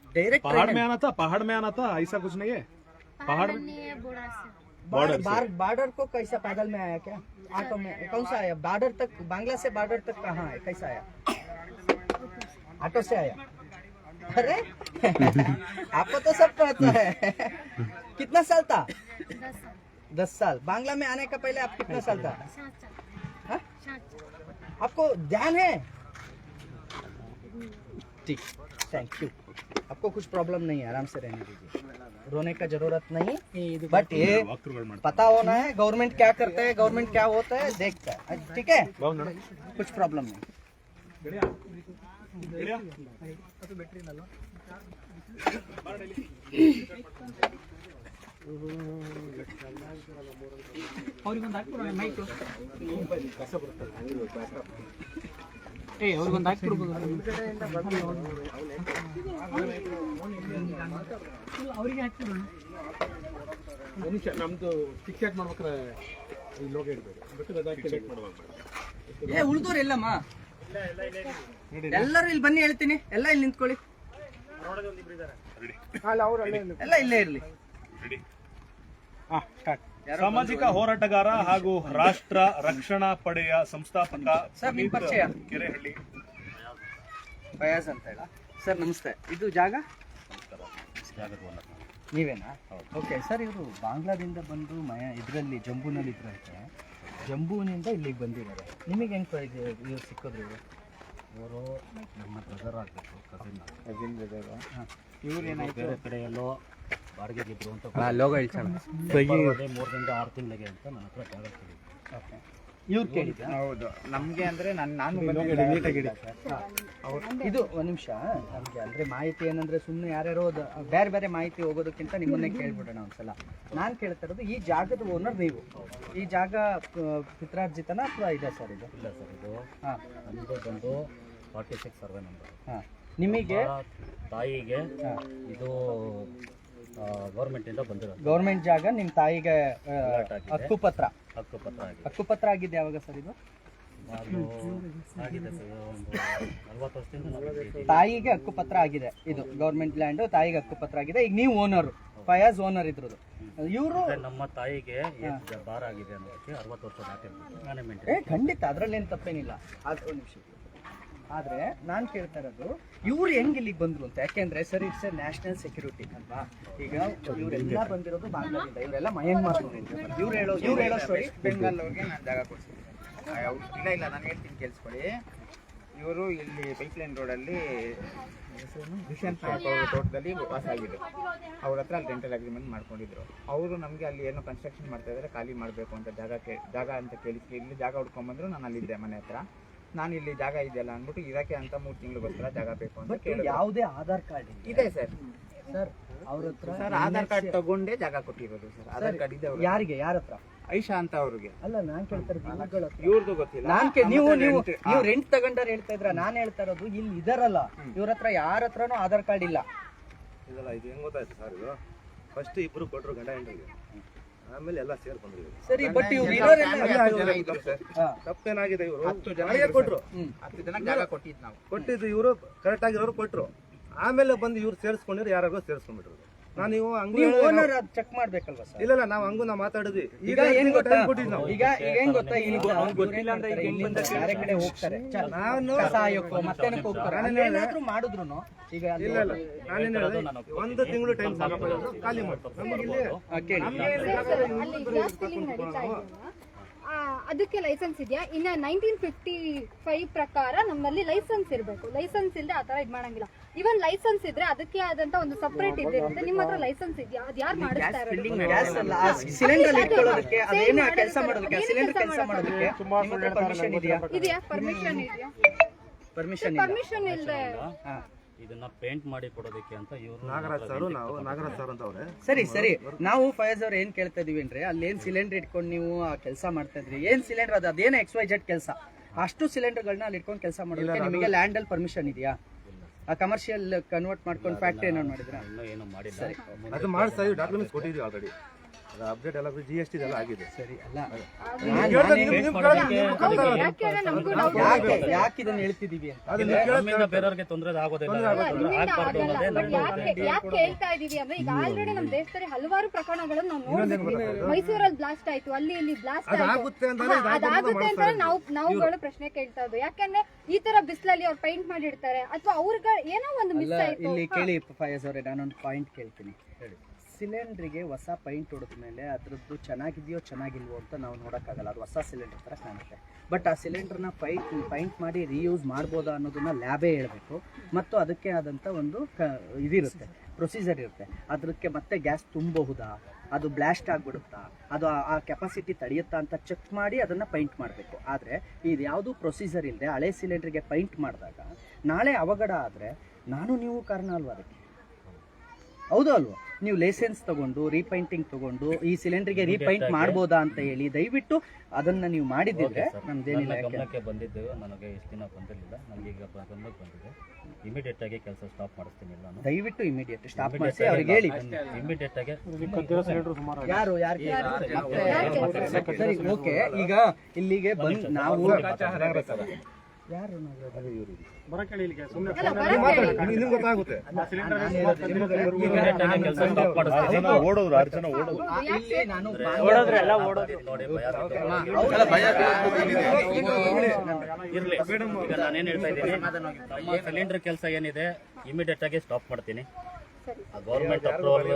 डायरेक्ट पहाड़ में आना था? पहाड़ में आना था? ऐसा कुछ नहीं है? पहाड़ नहीं है, बॉर्डर से। बॉर्डर को कैसा पैदल में आया क्या? ऑटो में? कौन सा आया? बॉर्डर तक, बांग्ला से बॉर्डर तक कहाँ है? कैसा आया? ऑटो से आया? अरे आपको तो सब पता है। कितना साल था? 10 साल। 10 साल। बांग्ला में आने का पहले आप कितना साल था? 7 साल। हाँ? 7 साल। आपको ध्यान है? ठीक, थैंक यू। आपको कुछ प्रॉब्लम नहीं है, आराम से रहने दीजिए, रोने का जरूरत नहीं। बट ये पता होना है गवर्नमेंट क्या करता है, गवर्नमेंट क्या होता है देखता है, ठीक है? कुछ प्रॉब्लम नहीं। ಅವ್ರಿಗೊಂದು ಹಾಕ್ಬಿಡೋಣ ಮೈಕು. ಅವ್ರಿಗೊಂದು ಹಾಕ್ಬಿಡ್ಬೋದು. ಅವ್ರಿಗೆ ಹಾಕ್ಬಿಡೋಣ. ನಮ್ದು ಟಿಕೆಟ್ ಮಾಡ್ಬೇಕಾರೆ ಈ ಲೋಗ ಇಡ್ಬೇಕು. ಉಳ್ದೋರು ಎಲ್ಲಮ್ಮ? ಎಲ್ಲರೂ ಇಲ್ಲಿ ಬನ್ನಿ ಹೇಳ್ತೀನಿ, ಎಲ್ಲ ಇಲ್ಲಿ ನಿಂತ್ಕೊಳ್ಳಿ, ಎಲ್ಲ ಇಲ್ಲೇ ಇರ್ಲಿ. ಸಾಮಾಜಿಕ ಹೋರಾಟಗಾರ ಹಾಗೂ ರಾಷ್ಟ್ರ ರಕ್ಷಣಾ ಪಡೆಯ ಸಂಸ್ಥಾಪಕ ಸರ್, ನಿಮ್ಮ ಪರಿಚಯ? ಕೆರೆಹಳ್ಳಿ ಫಯಾಜ್ ಅಂತ ಹೇಳ. ಸರ್ ನಮಸ್ತೆ. ಇದು ಜಾಗ ನೀವೇನಾ? ಓಕೆ ಸರ್, ಇವರು ಬಾಂಗ್ಲಾದಿಂದ ಬಂದು ಇದರಲ್ಲಿ ಜಂಬೂನಲ್ಲಿ ಇದ್ರಂತೆ. ಜಂಬೂನಿಂದ ಇಲ್ಲಿಗೆ ಬಂದಿದ್ದಾರೆ. ನಿಮಗೆ ಹೆಂಗೆ ಇವ್ರು ಸಿಕ್ಕೋದ್ರು? ಇವರು ನಮ್ಮ ಬ್ರದರ್ ಆಗಬೇಕು, ಕಸಿನ್ ಬ್ರದರ್. ಇವ್ರು ಏನಾಯ್ತು? ಬೇರೆ ಕಡೆ ಎಲ್ಲೋ ಬಾಡಿಗೆಗಿದ್ರು ಅಂತ ಲೋಗ ಇಳ್ಸೋಣ. 3ರಿಂದ 6 ತಿಂಗಳಿಗೆ ಅಂತ ನನ್ನ ಹತ್ರ ಜಾಗ ಕೇಳಿದ್ರು. ಓಕೆ, ಇವ್ರು ಕೇಳಿದ್ದ? ಹೌದು, ನಮಗೆ ಅಂದರೆ ನಾನು ಇದು ಒಂದು ನಿಮಿಷ. ನಮಗೆ ಅಂದರೆ ಮಾಹಿತಿ ಏನಂದರೆ ಸುಮ್ಮನೆ ಯಾರ್ಯಾರೋ ಬೇರೆ ಬೇರೆ ಮಾಹಿತಿ ಹೋಗೋದಕ್ಕಿಂತ ನಿಮ್ಮನ್ನೇ ಕೇಳ್ಬಿಡೋಣ ಒಂದ್ಸಲ. ನಾನು ಕೇಳ್ತಾ ಇರೋದು, ಈ ಜಾಗದ ಓನರ್ ನೀವು? ಈ ಜಾಗ ಪಿತ್ರಾರ್ಜಿತನ ಅಥವಾ ಇದೆ ಸರ್ ಇದು? ಇಲ್ಲ ಸರ್, ಇದು ಹಾಂ, ನಮ್ಮದು ಬಂದು 46 ಸರ್ವೆ ನಂಬರ್. ಹಾಂ, ನಿಮಗೆ ತಾಯಿಗೆ ಇದು ಗೌರ್ಮೆಂಟಿಂದ ಬಂದಿರೋದು. ಗೌರ್ಮೆಂಟ್ ಜಾಗ ನಿಮ್ಮ ತಾಯಿಗೆ ಹಕ್ಕುಪತ್ರ ಹಕ್ಕುಪತ್ರ ಆಗಿದೆ. ಯಾವಾಗ ಸರ್ ಇದು? ಅದು ಆಗಿದೆ ಸರ್, ಒಂದು 40 ವರ್ಷದಿಂದ ತಾಯಿಗೆ ಹಕ್ಕುಪತ್ರ ಆಗಿದೆ. ಇದು ಗೌರ್ಮೆಂಟ್ ಲ್ಯಾಂಡು, ತಾಯಿಗೆ ಹಕ್ಕುಪತ್ರ ಆಗಿದೆ. ಈಗ ನೀವು ಓನರು, ಫಯಾಜ್ ಓನರ್ ಇದ್ರದ್ದು. ಇವರು ನಮ್ಮ ತಾಯಿಗೆ ಭಾರ ಆಗಿದೆ ಅನ್ನೋದಕ್ಕೆ 60 ವರ್ಷ ದಾಟಿರ್ಬೋದು. ನಾನೇ ಮೇಂಟೈನ್. ಖಂಡಿತ, ಅದರಲ್ಲೇನು ತಪ್ಪೇನಿಲ್ಲ. ಅದು ಒಂದು ನಿಮಿಷ. ಆದರೆ ನಾನು ಕೇಳ್ತಾ ಇರೋದು, ಇವ್ರು ಹೆಂಗೆ ಇಲ್ಲಿಗೆ ಬಂದರು ಅಂತ. ಯಾಕೆಂದರೆ sir, it's A national security ಅಲ್ವಾ? ಈಗ ಇವರೆಲ್ಲ ಬಂದಿರೋದು ಬಾಂಗ್ಲಾದಿಂದ, ಇವರೆಲ್ಲ ಮಯನ್ಮಾರ್ನವ್ರಿಂದ. ಇವ್ರು ಹೇಳೋ ಸ್ಟೋರಿ. ಬೆಂಗಾಲ್ ಅವ್ರಿಗೆ ನಾನು ಜಾಗ ಕೊಡ್ತೀನಿ. ಇಲ್ಲ ನಾನು ಹೇಳ್ತೀನಿ, ಕೇಳಿಸ್ಕೊಳ್ಳಿ. ಇವರು ಇಲ್ಲಿ ಪೈಪ್ಲೈನ್ ರೋಡಲ್ಲಿ ದುಷ್ಯಂತ್ ನಾಯಕ್ ಅವರ ತೋಟದಲ್ಲಿ ವಾಸ ಆಗಿದ್ರು. ಅವ್ರ ಹತ್ರ ಅಲ್ಲಿ ರೆಂಟಲ್ ಅಗ್ರಿಮೆಂಟ್ ಮಾಡ್ಕೊಂಡಿದ್ರು. ಅವರು ನಮಗೆ ಅಲ್ಲಿ ಏನೋ ಕನ್ಸ್ಟ್ರಕ್ಷನ್ ಮಾಡ್ತಾ ಇದ್ದಾರೆ, ಖಾಲಿ ಮಾಡಬೇಕು ಅಂತ ಜಾಗ ಅಂತ ಕೇಳಿ ಇಲ್ಲಿ ಜಾಗ ಹುಡ್ಕೊಂಡ್ಬಂದ್ರು. ನಾನು ಅಲ್ಲಿದ್ದೆ ಮನೆ ಹತ್ರ. ನಾನು ಇಲ್ಲಿ ಜಾಗ ಇದೆಯಲ್ಲ ಅಂದ್ಬಿಟ್ಟು ಇರಕ್ಕೆ ಅಂತ 3 ತಿಂಗಳಿಗೋಸ್ಕರ ಜಾಗ ಬೇಕು ಅಂತ ಕೇಳಿದ್ರು. ಯಾವುದೇ ಆಧಾರ್ ಕಾರ್ಡ್ ಇದೆ ಸರ್. ಸರ್ ಅವ್ರ ಹತ್ರ ಸರ್ ಆಧಾರ್ ಕಾರ್ಡ್ ತಗೊಂಡೇ ಜಾಗ ಕೊಟ್ಟಿರೋದು ಸರ್. ಆಧಾರ್ ಕಾರ್ಡ್ ಇದೆ. ಯಾರಿಗೆ? ಯಾರ ಹತ್ರ? ಐಶಾ ಅಂತ ಅವ್ರಿಗೆ. ಅಲ್ಲ, ನಾನ್ ಕೇಳ್ತಾರೆ ಇವ್ರದ್ದು ಗೊತ್ತಿಲ್ಲ. ನೀವು ರೆಂಟ್ ತಗೊಂಡಾರ ಹೇಳ್ತಾ ಇದ್ರ. ನಾನ್ ಹೇಳ್ತಾ ಇರೋದು, ಇಲ್ಲಿ ಇದರಲ್ಲ, ಇವ್ರ ಹತ್ರ ಯಾರ ಹತ್ರನೂ ಆಧಾರ್ ಕಾರ್ಡ್ ಇಲ್ಲ. ಇದಲ್ಲ, ಇದು ಹೆಂಗ್ ಗೊತ್ತಾಯ್ತು ಸರ್? ಇದು ಫಸ್ಟ್ ಇಬ್ರು ಕೊಟ್ಟರು ಗಂಡ ಹೆಂಡ್ರಿಗೆ, ಆಮೇಲೆ ಎಲ್ಲ ಸೇರ್ ಬಂದ್ರು. ಸರಿ, ಬಟ್ ಇವ್ರು ತಪ್ಪೇನಾಗಿದೆ? ಇವರು 10 ಜನ ಕೊಟ್ರು, 10 ಜನ ಜಾಗ ಕೊಟ್ಟಿದ್ದು ನಾವು. ಕೊಟ್ಟಿದ್ದು ಇವರು ಕರೆಕ್ಟ್ ಆಗಿರೋರು ಕೊಟ್ರು. ಆಮೇಲೆ ಬಂದು ಇವ್ರು ಸೇರಿಸ್ಕೊಂಡಿರು, ಯಾರಿಗೋ ಸೇರಿಸ್ಕೊಂಡ್ಬಿಟ್ರು. ನಾನು ನೀವು ಹಂಗೂ ಚೆಕ್ ಮಾಡ್ಬೇಕಲ್ವಾ ಸರ್? ಇಲ್ಲ ನಾವು ಹಂಗೂ ನಾವು ಮಾತಾಡಿದ್ವಿ. ಈಗ ಏನ್ ಗೊತ್ತಾ, ಈಗ ಹೆಂಗ್ ಗೊತ್ತಾ, ಬೇರೆ ಕಡೆ ಹೋಗ್ತಾರೆ, ಸಹಾಯಕ್ಕೋ ಮತ್ತೇನಕ್ಕೆ ಹೋಗ್ತಾರೆ. ಏನಾದ್ರೂ ಮಾಡಿದ್ರು ಈಗ ಇಲ್ಲ ನಾನೇನ್ ಹೇಳಿದೆ, 1 ತಿಂಗಳು ಟೈಮ್ ಸಾಕಪ್ಪ, ಖಾಲಿ ಅಲ್ಲಿ ಗ್ಯಾಸ್ ಫಿಲ್ಲಿಂಗ್ ನಡೀತಾ ಇದೆಯಲ್ಲ, ಅದಕ್ಕೆ ಲೈಸೆನ್ಸ್ ಇದೆಯಾ? ಇನ್ನ 1955 ಪ್ರಕಾರ ನಮ್ಮಲ್ಲಿ ಲೈಸೆನ್ಸ್ ಇರಬೇಕು. ಲೈಸೆನ್ಸ್ ಇಲ್ಲದೆ ಆತರ ಇದ್ ಮಾಡಂಗಿಲ್ಲ. ಇವನ್ ಲೈಸೆನ್ಸ್ ಇದ್ರೆ ಅದಕ್ಕೆ ಆದಂತ ಒಂದು ಸಪರೇಟ್ ಇದಿರುತ್ತೆ. ನಿಮ್ಮ ಹತ್ರ ಲೈಸೆನ್ಸ್ ಇದೆಯಾ? ಅದ್ ಯಾರು ಮಾಡಿಸ್ತಾ ಇರೋದು? ಸಿಲಿಂಡರ್ ಇಟ್ಕೊಳ್ಳೋದಕ್ಕೆ, ಅದೇನೋ ಕೆಲಸ ಮಾಡೋದಕ್ಕೆ, ಸಿಲಿಂಡರ್ ಕೆಲಸ ಮಾಡೋದಕ್ಕೆ ಪರ್ಮಿಷನ್ ಇದೆಯಾ? ಪರ್ಮಿಷನ್ ಇದೆಯಾ? ಪರ್ಮಿಷನ್ ಇಲ್ಲದೆ ಇದನ್ನ ಪೇಂಟ್ ಮಾಡಿ ಕೊಡೋದಕ್ಕೆ ಅಂತ ಇವರು ನಾಗರಾಜ್ ಸರ್ ಅಂತ ಅವ್ರೆ. ಸರಿ, ನಾವು ಫಯಾಜ್ ಅವ್ರು ಏನ್ ಕೇಳ್ತಾ ಇದೀವಿ ಅಂದ್ರೆ, ಅಲ್ಲಿ ಏನ್ ಸಿಲಿಂಡರ್ ಇಟ್ಕೊಂಡು ನೀವು ಕೆಲಸ ಮಾಡ್ತಾ ಇದ್ರಿ, ಏನ್ ಸಿಲಿಂಡರ್ ಅದೇನು XYZ ಕೆಲಸ, ಅಷ್ಟು ಸಿಲಿಂಡರ್ಗಳನ್ನ ಅಲ್ಲಿ ಇಟ್ಕೊಂಡು ಕೆಲಸ ಮಾಡೋದಕ್ಕೆ ನಿಮಗೆ ಲ್ಯಾಂಡ್ ಅಲ್ಲಿ ಪರ್ಮಿಷನ್ ಇದೆಯಾ? ಕಮರ್ಷಿಯಲ್ ಕನ್ವರ್ಟ್ ಮಾಡ್ಕೊಂಡು ಫ್ಯಾಕ್ಟ್ರಿ ಏನೋ ಮಾಡಿದ್ರ? ಏನು ಮಾಡಿಲ್ಲ. ಅದು ಮಾಡ್ತಾ ಇದೀವಿ, ಡಾಕ್ಯುಮೆಂಟ್ಸ್ ಕೊಟ್ಟಿದ್ದೀವಿ ಆಲ್ರೆಡಿ. ಅಪ್ಡೇಟ್ ಎಲ್ಲ GST ಎಲ್ಲ ಆಗಿದೆ. ಸರಿ, ಅಲ್ಲ ಯಾಕೆ ಇದನ್ನ ಹೇಳ್ತಿದೀವಿ ಅಂತ, ಬೇರೆಯವ್ರಿಗೆ ತೊಂದರೆ ಆಗೋದಿಲ್ಲ. ಯಾಕೆ ಹೇಳ್ತಾ ಇದೀವಿ ಅಂದ್ರೆ, ಈಗ ಆಲ್ರೆಡಿ ನಮ್ಮ ದೇಶದಲ್ಲಿ ಹಲವಾರು ಪ್ರಕರಣಗಳನ್ನು ನಾವು ನೋಡಿದ್ವಿ. ಮೈಸೂರಲ್ಲಿ ಬ್ಲಾಸ್ಟ್ ಆಯ್ತು, ಅಲ್ಲಿ ಇಲ್ಲಿ ಬ್ಲಾಸ್ಟ್ ಆಯ್ತು. ಅದಾಗುತ್ತೆ ಅಂತ ನಾವುಗಳು ಪ್ರಶ್ನೆ ಕೇಳ್ತಾ ಇದ್ವಿ. ಯಾಕಂದ್ರೆ ಈ ತರ ಬಿಸಿಲಲ್ಲಿ ಅವ್ರು ಪೈಂಟ್ ಮಾಡಿರ್ತಾರೆ, ಅಥವಾ ಅವ್ರಿಗೆ ಏನೋ ಒಂದು ಮಿಸ್ ಆಯ್ತು. ಇಲ್ಲಿ ಕೇಳಿ ಫಯಾಜ್ ಅವರೇ, ನಾನೊಂದು ಪಾಯಿಂಟ್ ಕೇಳ್ತೀನಿ. ಸಿಲಿಂಡ್ರಿಗೆ ಹೊಸ ಪೈಂಟ್ ಹೊಡೆದ ಮೇಲೆ ಅದ್ರದ್ದು ಚೆನ್ನಾಗಿದೆಯೋ ಚೆನ್ನಾಗಿಲ್ವೋ ಅಂತ ನಾವು ನೋಡೋಕ್ಕಾಗಲ್ಲ. ಅದು ಹೊಸ ಸಿಲಿಂಡರ್ ಥರ ಕಾಣುತ್ತೆ. ಬಟ್ ಆ ಸಿಲಿಂಡರ್ನ ಪೈಂಟ್ ಮಾಡಿ ರೀಯೂಸ್ ಮಾಡ್ಬೋದಾ ಅನ್ನೋದನ್ನ ಲ್ಯಾಬೇ ಹೇಳಬೇಕು. ಮತ್ತು ಅದಕ್ಕೆ ಆದಂಥ ಒಂದು ಇದಿರುತ್ತೆ, ಪ್ರೊಸೀಜರ್ ಇರುತ್ತೆ. ಅದಕ್ಕೆ ಮತ್ತೆ ಗ್ಯಾಸ್ ತುಂಬಬಹುದಾ, ಅದು ಬ್ಲಾಸ್ಟ್ ಆಗಿಬಿಡುತ್ತಾ, ಅದು ಆ ಕೆಪಾಸಿಟಿ ತಡೆಯುತ್ತಾ ಅಂತ ಚೆಕ್ ಮಾಡಿ ಅದನ್ನು ಪೈಂಟ್ ಮಾಡಬೇಕು. ಆದರೆ ಇದು ಯಾವುದೂ ಪ್ರೊಸೀಜರ್ ಇಲ್ಲದೆ ಹಳೆ ಸಿಲಿಂಡ್ರಿಗೆ ಪೈಂಟ್ ಮಾಡಿದಾಗ ನಾಳೆ ಅವಘಡ ಆದರೆ ನಾನು ನೀವು ಕಾರಣ ಅಲ್ವಾ ಅದಕ್ಕೆ? ಹೌದು ಅಲ್ವಾ? ನೀವು ಲೈಸೆನ್ಸ್ ತಗೊಂಡು ರೀಪೈಂಟಿಂಗ್ ತಗೊಂಡು ಈ ಸಿಲಿಂಡರ್ಗೆ ರೀಪೈಂಟ್ ಮಾಡ್ಬೋದಾ ಅಂತ ಹೇಳಿ ದಯವಿಟ್ಟು ಅದನ್ನ ನೀವು ಮಾಡಿದ್ರೆ ನಮ್ದೇನಿಲ್ಲ. ಗಮನಕ್ಕೆ ಬಂದಿದ್ದು ನನಗೆ ಎಷ್ಟು ದಿನ ಬಂದಿರಲಿಲ್ಲ, ನನಗೆ ಈಗ ಗಮನಕ್ಕೆ ಬಂದಿದೆ. ಇಮಿಡಿಯೇಟ್ ಆಗಿ ಕೆಲಸ ಸ್ಟಾಪ್ ಮಾಡಿಸ್ತೀನಿ ನಾನು. ದಯವಿಟ್ಟು ಇಮಿಡಿಯೇಟ್ ಸ್ಟಾಪ್ ಮಾಡಿಸಿ ಅವ್ರಿಗೆ ಹೇಳಿ. ಇಮಿಡಿಯೇಟ್ ಆಗಿ ಯಾರು ಸರಿ, ಓಕೆ. ಈಗ ಇಲ್ಲಿಗೆ ಬಂದು ನಾವು ಯಾರು ಗೊತ್ತಾಗುತ್ತೆ ಕೆಲಸ ಸ್ಟಾಪ್ ಮಾಡಿಸ್ತೀನಿ. ಓಡೋದ್ರು 6 ಜನ ಓಡೋದು. ಇರ್ಲಿ, ಈಗ ನಾನೇನ್ ಹೇಳ್ತಾ ಇದ್ದೀನಿ, ನಮ್ಮ ಸಿಲಿಂಡರ್ ಕೆಲಸ ಏನಿದೆ ಇಮಿಡಿಯೇಟ್ ಆಗಿ ಸ್ಟಾಪ್ ಮಾಡ್ತೀನಿ. ಗೌರ್ಮೆಂಟ್ ಅಪ್ರೂವಲ್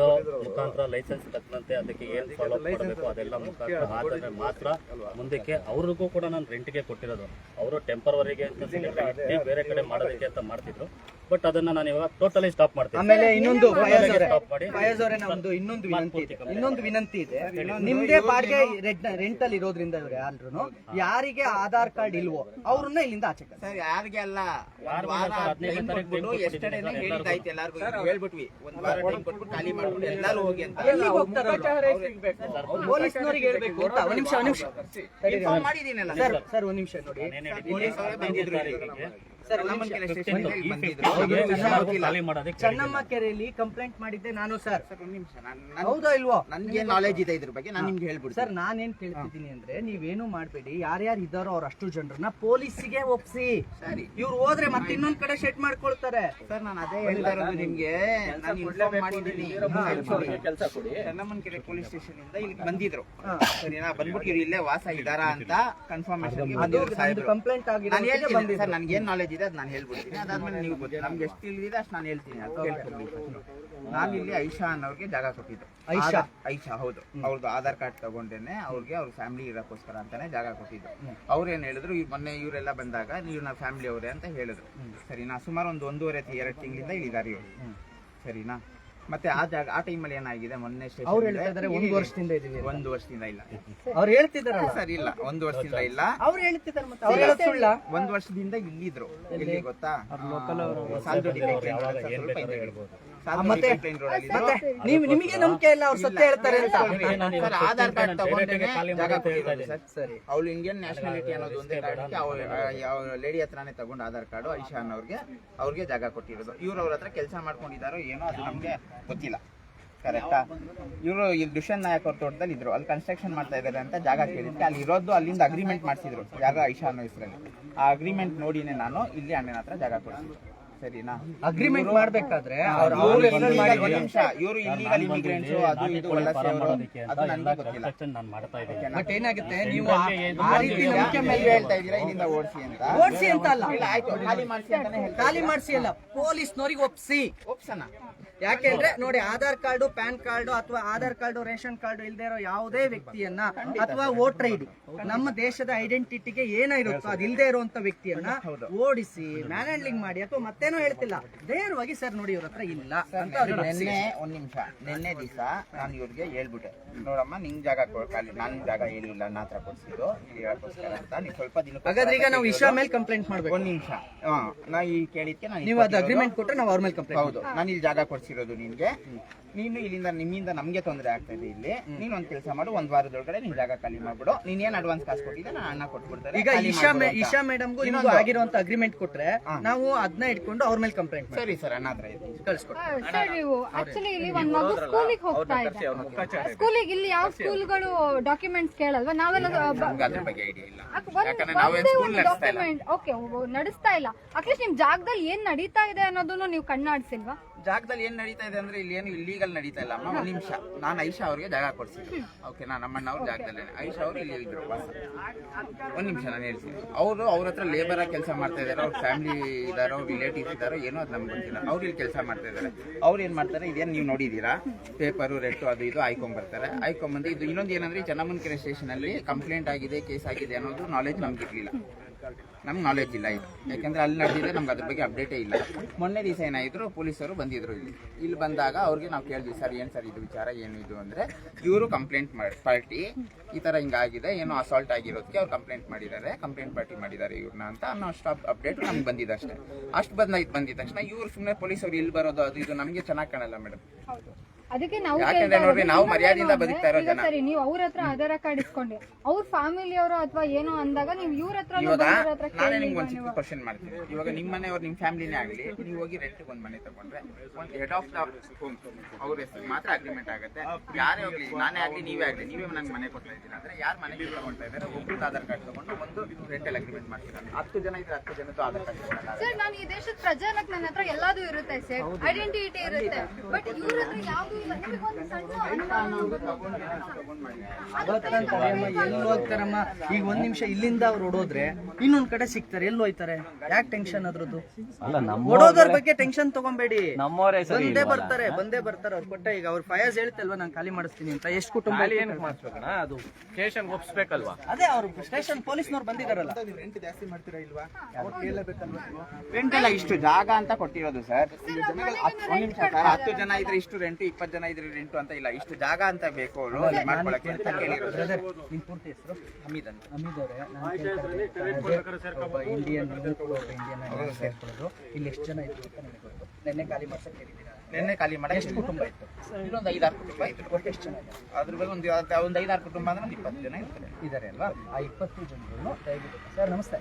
ಮುಖಾಂತರ ಲೈಸೆನ್ಸ್ ತಕ್ಕಂತೆ ಅದಕ್ಕೆ ಏನ್ ಫಾಲೋ ಮಾಡಬೇಕು ಅದೆಲ್ಲ ಮುಖಾಂತರ ಆದ್ರೆ ಮಾತ್ರ ಮುಂದಕ್ಕೆ ಅವ್ರಿಗೂ ಕೂಡ ನಾನು ರೆಂಟ್ಗೆ ಕೊಟ್ಟಿರೋದು. ಅವರು ಟೆಂಪರವರಿಗೆ ಅಂತ ಸಿಲಿಂಡರ್ ಬೇರೆ ಕಡೆ ಮಾಡೋದಕ್ಕೆ ಅಂತ ಮಾಡ್ತಿದ್ರು, ಬಟ್ ಅದನ್ನ ನಾನು ಇವಾಗ ಟೋಟಲಿ ಸ್ಟಾಪ್ ಮಾಡ್ತೀನಿ. ಆಮೇಲೆ ಇನ್ನೊಂದು ಸ್ಟಾಪ್ ಮಾಡಿ ನಮ್ದು ಇನ್ನೊಂದು ವಿನಂತಿ ಇದೆ. ನಿಮ್ದೇ ಬಾಡಿಗೆ ರೆಂಟಲ್ ಇರೋದ್ರಿಂದ ಇವ್ರು ಯಾರು ಯಾರಿಗೆ ಆಧಾರ್ ಕಾರ್ಡ್ ಇಲ್ವೋ ಅವ್ರನ್ನ ಇಲ್ಲಿಂದ ಆಚೆ ಸರ್ ಯಾರಿಗೆ ಅಲ್ಲ, ಹೇಳಿದ್ದಾಯ್ತು ಎಲ್ಲಾರ್ಗು ಹೇಳ್ಬಿಟ್ವಿ, ಒಂದ್ ವಾರ ಟೈಮ್ ಕೊಟ್ಬಿಟ್ಟು ಖಾಲಿ ಮಾಡ್ಬಿಟ್ಟು ಎಲ್ಲಾರು ಹೋಗಿ ಅಂತ. ಪೊಲೀಸ್ನವರಿಗೆ ಹೇಳ್ಬೇಕು ಅಂತ. ಒಂದ್ ನಿಮಿಷ ಇನ್ಫಾರ್ಮ್ ಮಾಡಿದೀನಲ್ಲ ಸರ್, ಒಂದ್ ನಿಮಿಷ ನೋಡಿ. ಪೊಲೀಸ್ ಅವರೇ ಬಂದಿದ್ರು ಸರ್, ನಮ್ಮ ಸ್ಟೇಷನ್ ಬಂದಿದ್ರು. ಖಾಲಿ ಮಾಡೋದಕ್ಕೆ ಚೆನ್ನಮ್ಮ ಕೆರೆಯಲ್ಲಿ ಕಂಪ್ಲೇಂಟ್ ಮಾಡಿದ್ದೆ ನಾನು ಸರ್. ಒಂದ್ ನಿಮಿಷ, ಹೌದಾ ಇಲ್ವೋ? ನನ್ಗೆ ನಾಲೆಜ್ ಇದೆ ಇದ್ರ ಬಗ್ಗೆ, ನಾನು ನಿಮ್ಗೆ ಹೇಳ್ಬಿಡ್ತೀನಿ ಸರ್. ನಾನೇನ್ ಕೇಳ್ತಿದ್ದೀನಿ ಅಂದ್ರೆ ನೀವೇನು ಮಾಡ್ಬೇಡಿ, ಯಾರ್ಯಾರು ಇದ್ದಾರೋ ಅವ್ರ ಅಷ್ಟು ಜನರನ್ನ ಪೊಲೀಸಿಗೆ ಒಪ್ಸಿ. ಸರಿ, ಇವ್ರು ಹೋದ್ರೆ ಮತ್ತೆ ಇನ್ನೊಂದ್ ಕಡೆ ಸೆಟ್ ಮಾಡ್ಕೊಳ್ತಾರೆ. ಸರ್ ನಾನು ಅದೇ ಹೇಳ್ತಾ ಇರೋದು ನಿಮ್ಗೆ. ನಾನು ಇನ್ಫಾರ್ಮ್ ಮಾಡಿದ್ದೀನಿ, ಚೆನ್ನಮ್ಮನಕೆರೆ ಪೊಲೀಸ್ ಸ್ಟೇಷನ್ ಇಂದ ಇಲ್ಲಿ ಬಂದಿದ್ರು. ಸರಿನಾ, ಬಂದ್ಬಿಟ್ಟು ಇವ್ರು ಇಲ್ಲೇ ವಾಸ ಇದಾರಾ ಅಂತ ಕನ್ಫರ್ಮೇಶನ್ ಕಂಪ್ಲೇಂಟ್ ಆಗಿದೆ. ನಾನು ಹೇಳ್ತೀನಿ ಸರ್, ನನ್ಗೆ ಏನ್ ನಾಲೆಜ್ ಇದೆ ಅದು ನಾನು ಹೇಳ್ಬಿಡ್ತೀನಿ. ಅದಾದ್ಮೇಲೆ ನೀವು ಗೊತ್ತಿಲ್ಲ, ನಮ್ಗೆ ಎಷ್ಟು ತಿಳಿದಿದೆ ಅಷ್ಟು ನಾನು ಹೇಳ್ತೀನಿ. ಅದು ಕೇಳ್ಕೊಳ್ಬೇಕು. ನಾನು ಇಲ್ಲಿ ಐಶಾ ಅನ್ನೋರ್ಗೆ ಜಾಗ ಕೊಟ್ಟಿದ್ದು. ಐಶಾ ಹೌದು, ಅವ್ರದ್ದು ಆಧಾರ್ ಕಾರ್ಡ್ ತಗೊಂಡೇನೆ ಅವ್ರಿಗೆ ಅವ್ರ ಫ್ಯಾಮಿಲಿ ಇರೋಕ್ಕೋಸ್ಕರ ಅಂತಾನೆ ಜಾಗ ಕೊಟ್ಟಿದ್ದು. ಅವ್ರೇನ್ ಹೇಳಿದ್ರು, ಮೊನ್ನೆ ಇವರೆಲ್ಲ ಬಂದಾಗ ನೀವು ನನ್ನ ಫ್ಯಾಮಿಲಿ ಅವರೇ ಅಂತ ಹೇಳಿದ್ರು. ಸರಿನಾ, ಸುಮಾರು ಒಂದು 1.5-2 ತಿಂಗಳಿಂದ ಇಲ್ಲಿದ್ದಾರೆ ಇವರು. ಸರಿನಾ, ಮತ್ತೆ ಆ ಜಾಗ ಆ ಟೈಮಲ್ಲಿ ಏನಾಗಿದೆ, ಮೊನ್ನೆ ಅವ್ರು ಹೇಳ್ತಿದ್ದಾರೆ 1 ವರ್ಷದಿಂದ ಇದೀವಿ. 1 ವರ್ಷದಿಂದ ಇಲ್ಲ ಅವ್ರು ಹೇಳ್ತಿದಾರಲ್ಲ ಸರ್, ಇಲ್ಲ 1 ವರ್ಷದಿಂದ ಇಲ್ಲ. ಅವ್ರು ಹೇಳ್ತಿದ್ದಾರೆ ಮತ್ತೆ ಅವ್ರು ಹೇಳೋದು ಸುಳ್ಳ? 1 ವರ್ಷದಿಂದ ಇಲ್ಲಿದ್ರು. ಎಲ್ಲಿ ಗೊತ್ತಾ, ಮತ್ತೆ ನಿಮಗೆ ನಂಬಿಕೆ ಇಲ್ಲ ಅವ್ರು ಸತ್ಯ ಹೇಳ್ತಾರೆ ಅಂತ. ಆಧಾರ್ ಕಾರ್ಡ್ ತಗೊಂಡೇನೆ ಜಾಗ ಕೊಟ್ಟಿರೋದು ಸರ್. ಸರಿ, ಅವ್ಳು ಇಂಡಿಯನ್ ನ್ಯಾಷನಾಲಿಟಿ ಅನ್ನೋದು ಒಂದೇ ಕಾರಣಕ್ಕೆ ಯಾವ ಲೇಡಿ ಹತ್ರನೇ ತಗೊಂಡು ಆಧಾರ್ ಕಾರ್ಡು ಐಶಾ ಅವ್ರಿಗೆ ಜಾಗ ಕೊಟ್ಟಿರೋದು. ಇವ್ರು ಅವ್ರ ಹತ್ರ ಕೆಲಸ ಮಾಡ್ಕೊಂಡಿದ್ದಾರೋ ಏನೋ ಅದು ನಮ್ಗೆ ಗೊತ್ತಿಲ್ಲ. ಕರೆಕ್ಟಾ, ಇವರು ಇಲ್ಲಿ ದುಷ್ಯಂತ್ ನಾಯಕ್ ಅವ್ರ ತೋಟದಲ್ಲಿ ಇದ್ರು, ಅಲ್ಲಿ ಕನ್ಸ್ಟ್ರಕ್ಷನ್ ಮಾಡ್ತಾ ಇದ್ದಾರೆ ಅಂತ ಜಾಗ ಕೇಳಿದ್ಕೆ ಅಲ್ಲಿ ಇರೋದು, ಅಲ್ಲಿಂದ ಅಗ್ರಿಮೆಂಟ್ ಮಾಡಿಸಿದ್ರು ಜಾಗ ಐಶಾ ಅನ್ನೋ ಹೆಸರಲ್ಲಿ. ಆ ಅಗ್ರಿಮೆಂಟ್ ನೋಡಿನೇ ನಾನು ಇಲ್ಲಿ ಅಣ್ಣನ ಹತ್ರ ಜಾಗ ಕೊಡ್ಸಿದ್ರು. ಸರಿನಾ, ಅಗ್ರಿಮೆಂಟ್ ಮಾಡ್ಬೇಕಾದ್ರೆ ಇವರು ಇಲ್ಲಿಗಲ್ ಇಮಿಗ್ರೆಂಟ್ಸ್ ಅದು ಇದು ಎಲ್ಲ ಸೇರೋ ಅದು ನನಗೆ ಗೊತ್ತಿಲ್ಲ. ನಾನು ಮಾಡ್ತಾ ಇದ್ದೀನಿ. ಬಟ್ ಏನಾಗುತ್ತೆ, ನೀವು ಆ ರೀತಿ ನಂಬಿಕೆ ಮೇಲೆ ಹೇಳ್ತಾ ಇದ್ದೀರಾ ಇಲ್ಲಿಂದ ಓಡಿಸಿ ಅಂತ ಅಲ್ಲ, ಆಯ್ತು ಖಾಲಿ ಮಾಡಿಸಿ ಅಂತಾನೆ ಹೇಳ್ತಾ ಖಾಲಿ ಮಾಡಿಸಿ ಅಲ್ಲ, ಪೊಲೀಸ್ನವ್ರಿಗೆ ಒಪ್ಸನ. ಯಾಕೆಂದ್ರೆ ನೋಡಿ, ಆಧಾರ್ ಕಾರ್ಡು, ಪ್ಯಾನ್ ಕಾರ್ಡು ಅಥವಾ ಆಧಾರ್ ಕಾರ್ಡು, ರೇಷನ್ ಕಾರ್ಡು ಇಲ್ಲದೆ ಇರೋ ಯಾವುದೇ ವ್ಯಕ್ತಿಯನ್ನ ಅಥವಾ ವೋಟರ್ ಐಡಿ, ನಮ್ಮ ದೇಶದ ಐಡೆಂಟಿಟಿಗೆ ಏನಿರುತ್ತೋ ಅದು ಇಲ್ಲದೆ ಇರುವಂತ ವ್ಯಕ್ತಿಯನ್ನ ಓಡಿಸಿ ಮ್ಯಾನ್ ಹ್ಯಾಂಡ್ಲಿಂಗ್ ಮಾಡಿ ಅಥವಾ ಮತ್ತೇನೋ ಹೇಳ್ತಿಲ್ಲ, ನೇರವಾಗಿ ಸರ್ ನೋಡಿ ಇವ್ರ ಹತ್ರ ಇಲ್ಲ ಅಂತ. ನಿನ್ನೆ ಒಂದ್ ನಿಮಿಷ, ನಿನ್ನೆ ದಿವಸ ನಾನು ಇವ್ರಿಗೆ ಹೇಳ್ಬಿಟ್ಟೆ, ನೋಡಮ್ಮ ನಿಂಗ್ ಜಾಗ ಖಾಲಿ, ನಾನು ಜಾಗ ಹೇಳಿಲ್ಲ, ನನ್ನ ಹತ್ರ ಕೊಡ್ಸಿದ್ದು ಇಲ್ಲಿ ಹೇಳಕ್ಕೋಸ್ಕರ ಅಂತ. ನೀವು ಸ್ವಲ್ಪ ದಿನ ಹಾಗಾದ್ರೆ ಈಗ ನಾವು ಇಶಾ ಮೇಲೆ ಕಂಪ್ಲೇಂಟ್ ಮಾಡ್ಬೇಕು. ಒಂದ್ ನಿಮಿಷ, ನಾ ಈ ಕೇಳಿದ್ಕೆ ನಾನು ನೀವು ಅದು ಅಗ್ರಿಮೆಂಟ್ ಕೊಟ್ಟರೆ ನಾವು ಅವ್ರ ಮೇಲೆ ಕಂಪ್ಲೇಂಟ್. ಹೌದು, ನಾನು ಇಲ್ಲಿ ಜಾಗ ಕೊಡ್ಸಿರೋದು ನಿನ್ಗೆ. ನೀನು ಇಲ್ಲಿಂದ ನಿಮ್ಮಿಂದ ನಮ್ಗೆ ತೊಂದರೆ ಆಗ್ತಾ ಇದೆ ಇಲ್ಲಿ. ನೀನ್ ಒಂದ್ ಕೆಲಸ ಮಾಡು, 1 ವಾರದೊಳಗಡೆ ನಿನ್ ಜಾಗ ಖಾಲಿ ಮಾಡ್ಬಿಡು. ನೀನ್ ಏನ್ ಅಡ್ವಾನ್ಸ್ ಕಾಸು ಕೊಟ್ಟಿದ್ದೆ ನಾನು ಅಣ್ಣ ಕೊಟ್ಬಿಡ್ತಾರೆ. ಈಗ ಇಶಾ ಮೇಡಮ್ಗೂ ನಿಮ್ಗೂ ಆಗಿರುವಂತ ಅಗ್ರಿಮೆಂಟ್ ಕೊಟ್ರೆ ನಾವು ಅದನ್ನ ಇಟ್ಕೊಂಡು ಅವ್ರ ಮೇಲೆ ಕಂಪ್ಲೇಂಟ್. ಸರಿ ಸರ್, ಅಣ್ಣ ಹತ್ರ ಇದೆ ಕಳ್ಸ್ಕೊಡ್ತೀವಿ. ಸರ್, ನೀವು ಆಕ್ಚುಲಿ ಇಲ್ಲಿ ಒಂದ್ ಮಗು ಸ್ಕೂಲಿಗೆ ಹೋಗ್ತಾ ಇದೆ. ಸ್ಕೂಲಿಗೆ ಇಲ್ಲಿ ಯಾವ ಸ್ಕೂಲ್ಗಳು ಡಾಕ್ಯುಮೆಂಟ್ಸ್ ಕೇಳಲ್ವಾ? ನಾವೆಲ್ಲ ಅದ್ರ ಬಗ್ಗೆ ಐಡಿಯಾ ಇಲ್ಲ, ಯಾಕಂದ್ರೆ ನಾವೇನ್ ಸ್ಕೂಲ್ ನಡೆಸ್ತಾ ಇಲ್ಲ. ಓಕೆ, ನಡೆಸ್ತಾ ಇಲ್ಲ. ಅಟ್ಲೀಸ್ಟ್ ನಿಮ್ ಜಾಗದಲ್ಲಿ ಏನ್ ನಡೀತಾ ಇದೆ ಅನ್ನೋದನ್ನು ನೀವು ಕಣ್ಣಾಡ್ಸಿಲ್ವಾ? ಜಾಗದಲ್ಲಿ ಏನ್ ನಡೀತಾ ಇದೆ ಅಂದ್ರೆ ಇಲ್ಲಿ ಏನು ಇಲ್ಲೀಗಲ್ ನಡೀತಾ ಇಲ್ಲ ಅಮ್ಮ. ಒಂದ್ ನಿಮಿಷ, ನಾನು ಐಶಾ ಅವ್ರಿಗೆ ಜಾಗ ಕೊಡ್ಸಿದ್ದೆ. ಓಕೆ, ನಮ್ಮಣ್ಣ ಅವ್ರ ಜಾಗದಲ್ಲೇ ಐಶಾ ಅವ್ರು ಇಲ್ಲಿ ಇದ್ರು ವಾಸ. ಒಂದ್ ನಿಮಿಷ ನಾನು ಹೇಳ್ತೀನಿ. ಅವರು ಅವ್ರ ಹತ್ರ ಲೇಬರ್ ಆಗಿ ಕೆಲಸ ಮಾಡ್ತಾ ಇದಾರೆ, ಅವ್ರ ಫ್ಯಾಮಿಲಿ ಇದಾರೋ ರಿಲೇಟಿವ್ಸ್ ಇದಾರೋ ಏನೋ ಅದು ನಮ್ಗೆ ಗೊತ್ತಿಲ್ಲ. ಅವ್ರು ಇಲ್ಲಿ ಕೆಲಸ ಮಾಡ್ತಾ ಇದಾರೆ. ಅವ್ರು ಏನ್ ಮಾಡ್ತಾರೆ, ಇದೇನು ನೀವು ನೋಡಿದೀರಾ, ಪೇಪರು ರೆಟ್ಟು ಅದು ಇದು ಆಯ್ಕೊಂಡ್ಬರ್ತಾರೆ. ಆಯ್ಕೊಂಡ್ಬಂದು ಇದು ಇನ್ನೊಂದು ಏನಂದ್ರೆ, ಚೆನ್ನಮ್ಮನಕೆರೆ ಸ್ಟೇಷನ್ ಅಲ್ಲಿ ಕಂಪ್ಲೇಂಟ್ ಆಗಿದೆ, ಕೇಸ್ ಆಗಿದೆ ಅನ್ನೋದು ನಾಲೆಜ್ ನಮ್ಗೆ ಇರ್ಲಿಲ್ಲ. ನಮ್ಗೆ ನಾಲೆಡ್ಜ್ ಇಲ್ಲ ಇದು, ಯಾಕೆಂದ್ರೆ ಅಲ್ಲಿ ನಡೆದಿದೆ ನಮ್ಗೆ ಅದ್ರ ಬಗ್ಗೆ ಅಪ್ಡೇಟೇ ಇಲ್ಲ. ಮೊನ್ನೆ ದಿವಸ ಏನಾಯಿದ್ರು, ಪೊಲೀಸರು ಬಂದಿದ್ರು ಇಲ್ಲಿ ಬಂದಾಗ ಅವ್ರಿಗೆ ನಾವು ಕೇಳಿದ್ವಿ, ಸರ್ ಏನು ಸರ್ ಇದು ವಿಚಾರ ಏನು ಇದು ಅಂದರೆ, ಇವರು ಕಂಪ್ಲೇಂಟ್ ಪಾರ್ಟಿ ಈ ಥರ ಹಿಂಗಾಗಿದೆ, ಏನೋ ಅಸಾಲ್ಟ್ ಆಗಿರೋದಕ್ಕೆ ಅವ್ರು ಕಂಪ್ಲೇಂಟ್ ಮಾಡಿದ್ದಾರೆ, ಕಂಪ್ಲೇಂಟ್ ಪಾರ್ಟಿ ಮಾಡಿದ್ದಾರೆ ಇವ್ರನ್ನ ಅಂತ ಅನ್ನೋ ಅಷ್ಟು ಅಪ್ಡೇಟ್ ನಮ್ಗೆ ಬಂದಿದೆ ಅಷ್ಟೇ. ಅಷ್ಟು ಬಂದಿದ ತಕ್ಷಣ ಇವ್ರು ಸುಮ್ಮನೆ ಪೊಲೀಸರು ಇಲ್ಲಿ ಬರೋದು ಅದು ಇದು ನಮಗೆ ಚೆನ್ನಾಗಿ ಕಾಣಲ್ಲ ಮೇಡಮ್. ಅದಕ್ಕೆ ನಾವು ಯಾಕಂದ್ರೆ ನೋಡ್ರಿ, ನಾವು ಮರ್ಯಾದೆಯಿಂದ ಬದುಕ್ತಾ ಇರೋ ಜನ. ಸರಿ, ನೀವು ಅವ್ರ ಹತ್ರ ಆಧಾರ್ ಕಾರ್ಡ್ ಇಸ್ಕೊಂಡಿ, ಅವ್ರ ಫ್ಯಾಮಿಲಿ ಅವರು ಅಥವಾ ಏನೋ ಅಂದಾಗ ನೀವು ಇವ್ರ ಹತ್ರ ನಾನೇ ನಿಮ್ಗೆ ಒಂದು ಚಿಕ್ಕ ಕ್ವಶನ್ ಮಾಡ್ತೀನಿ. ಇವಾಗ ನಿಮ್ಮ ಮನೆಯವ್ರು ನಿಮ್ಮ ಫ್ಯಾಮಿಲಿನೇ ಆಗಲಿ, ನೀವು ಹೋಗಿ ರೆಂಟ್ಗೆ ಒಂದು ಮನೆ ತಗೊಂಡ್ರೆ ಒಂದು ಹೆಡ್ ಆಫ್ ದ ಹೋಮ್ ಅವ್ರ ಹೆಸರು ಮಾತ್ರ ಅಗ್ರಿಮೆಂಟ್ ಆಗುತ್ತೆ. ಯಾರೇ ಹೋಗ್ಲಿ, ನಾನೇ ಆಗಲಿ ನೀವೇ ಆಗಲಿ, ನೀವೇ ನನಗೆ ಮನೆ ಕೊಡ್ತಾ ಇದ್ದೀರಾ ಅಂದ್ರೆ ಯಾರು ಮನೆಗೆ ತಗೊಳ್ತಾ ಇದ್ದಾರೆ ಒಬ್ಬರು ಆಧಾರ್ ಕಾರ್ಡ್ ತಗೊಂಡು ಒಂದು ರೆಂಟಲ್ ಅಗ್ರಿಮೆಂಟ್ ಮಾಡ್ತೀರಾ. 10 ಜನ ಇದ್ರೆ 10 ಜನದ್ದು ಆಧಾರ್ ಕಾರ್ಡ್ ತಗೊಳ್ಳಲ್ಲ. ಸರ್, ನಾನು ಈ ದೇಶದ ಪ್ರಜೆ ಅನ್ನಕ್ಕೆ ನನ್ನ ಹತ್ರ ಎಲ್ಲದೂ ಇರುತ್ತೆ ಸರ್, ಐಡೆಂಟಿಟಿ ಇರುತ್ತೆ. ಬಟ್ ಇವ್ರ ಹತ್ರ ಯಾವ್ದು ಇಲ್ಲ. ನಿಮಗೊಂದು ಸಣ್ಣ ಎಲ್ಲಿ ಹೋಗ್ತಾರಮ್ಮ? ಈಗ ಒಂದ್ ನಿಮಿಷ ಇಲ್ಲಿಂದ ಅವ್ರು ಓಡೋದ್ರೆ ಇನ್ನೊಂದ್ ಕಡೆ ಸಿಗ್ತಾರೆ, ಎಲ್ಲಿ ಹೋಯ್ತಾರೆ? ಯಾಕೆ ಟೆನ್ಷನ್ ಅದ್ರದ್ದು? ಓಡೋದ್ರ ಬಗ್ಗೆ ಟೆನ್ಷನ್ ತಗೊಂಬೇಡಿ, ಬಂದೇ ಬರ್ತಾರೆ ಅವ್ರು ಕೊಟ್ಟ. ಈಗ ಅವ್ರು ಫಯಾಜ್ ಹೇಳ್ತಲ್ವಾ ನಾನು ಖಾಲಿ ಮಾಡಿಸ್ತೀನಿ ಅಂತ, ಎಷ್ಟು ಕುಟುಂಬ ಅದು ಸ್ಟೇಷನ್ ಒಪ್ಸ್ಬೇಕಲ್ವಾ? ಅದೇ ಅವ್ರು ಸ್ಟೇಷನ್ ಪೊಲೀಸ್ನವ್ರು ಬಂದಿದಾರಲ್ಲ. ರೆಂಟ್ ಜಾಸ್ತಿ ಮಾಡ್ತೀರಾ ಇಲ್ವಾ? ರೆಂಟ್ ಎಲ್ಲ ಇಷ್ಟು ಜಾಗ ಅಂತ ಕೊಟ್ಟಿರೋದು ಸರ್. 10 ಜನ ಇದ್ರೆ ಇಷ್ಟು ರೆಂಟು, 20 ಜನ ಇದ್ರೆ ರೆಂಟು ಅಂತ ಇಲ್ಲ, ಇಷ್ಟು ಜಾಗ ಅಂತ ಬೇಕು ಅವರು ಮಾಡ್ಕೊಳಕ್ಕೆ ಅಂತ ಕೇಳಿರೋದು. ನಿಮ್ ಪೂರ್ತಿ ಹೆಸರು? ಹಮೀದ್ ಅಂತ. ಹಮೀದ್ ಅವರೇ, ಇಂಡಿಯನ್ ಸೇರ್ಕೊಳ್ಳೋದು. ಇಲ್ಲಿ ಎಷ್ಟು ಜನ ಇದ್ರು ಅಂತ ನನಗೆ ಗೊತ್ತು. ನೆನ್ನೆ ಖಾಲಿ ಮಾಡ್ಸಕ್ಕೆ ಹೇಳಿದ್ದೀರಾ? ನೆನ್ನೆ ಖಾಲಿ ಮಾಡಕ್ಕೆ ಎಷ್ಟು ಕುಟುಂಬ ಇತ್ತು? ಇಲ್ಲೊಂದು 5-6 ಕುಟುಂಬ ಇದ್ರು. ಒಟ್ಟು ಎಷ್ಟು ಜನ ಇದೆ? ಅದ್ರ ಬಗ್ಗೆ ಒಂದು 5-6 ಕುಟುಂಬ ಅಂದ್ರೆ 20 ಜನ ಇದ್ದಾರೆ ಅಲ್ವಾ? ಆ 20 ಜನರು ದಯವಿಟ್ಟು. ಸರ್ ನಮಸ್ತೆ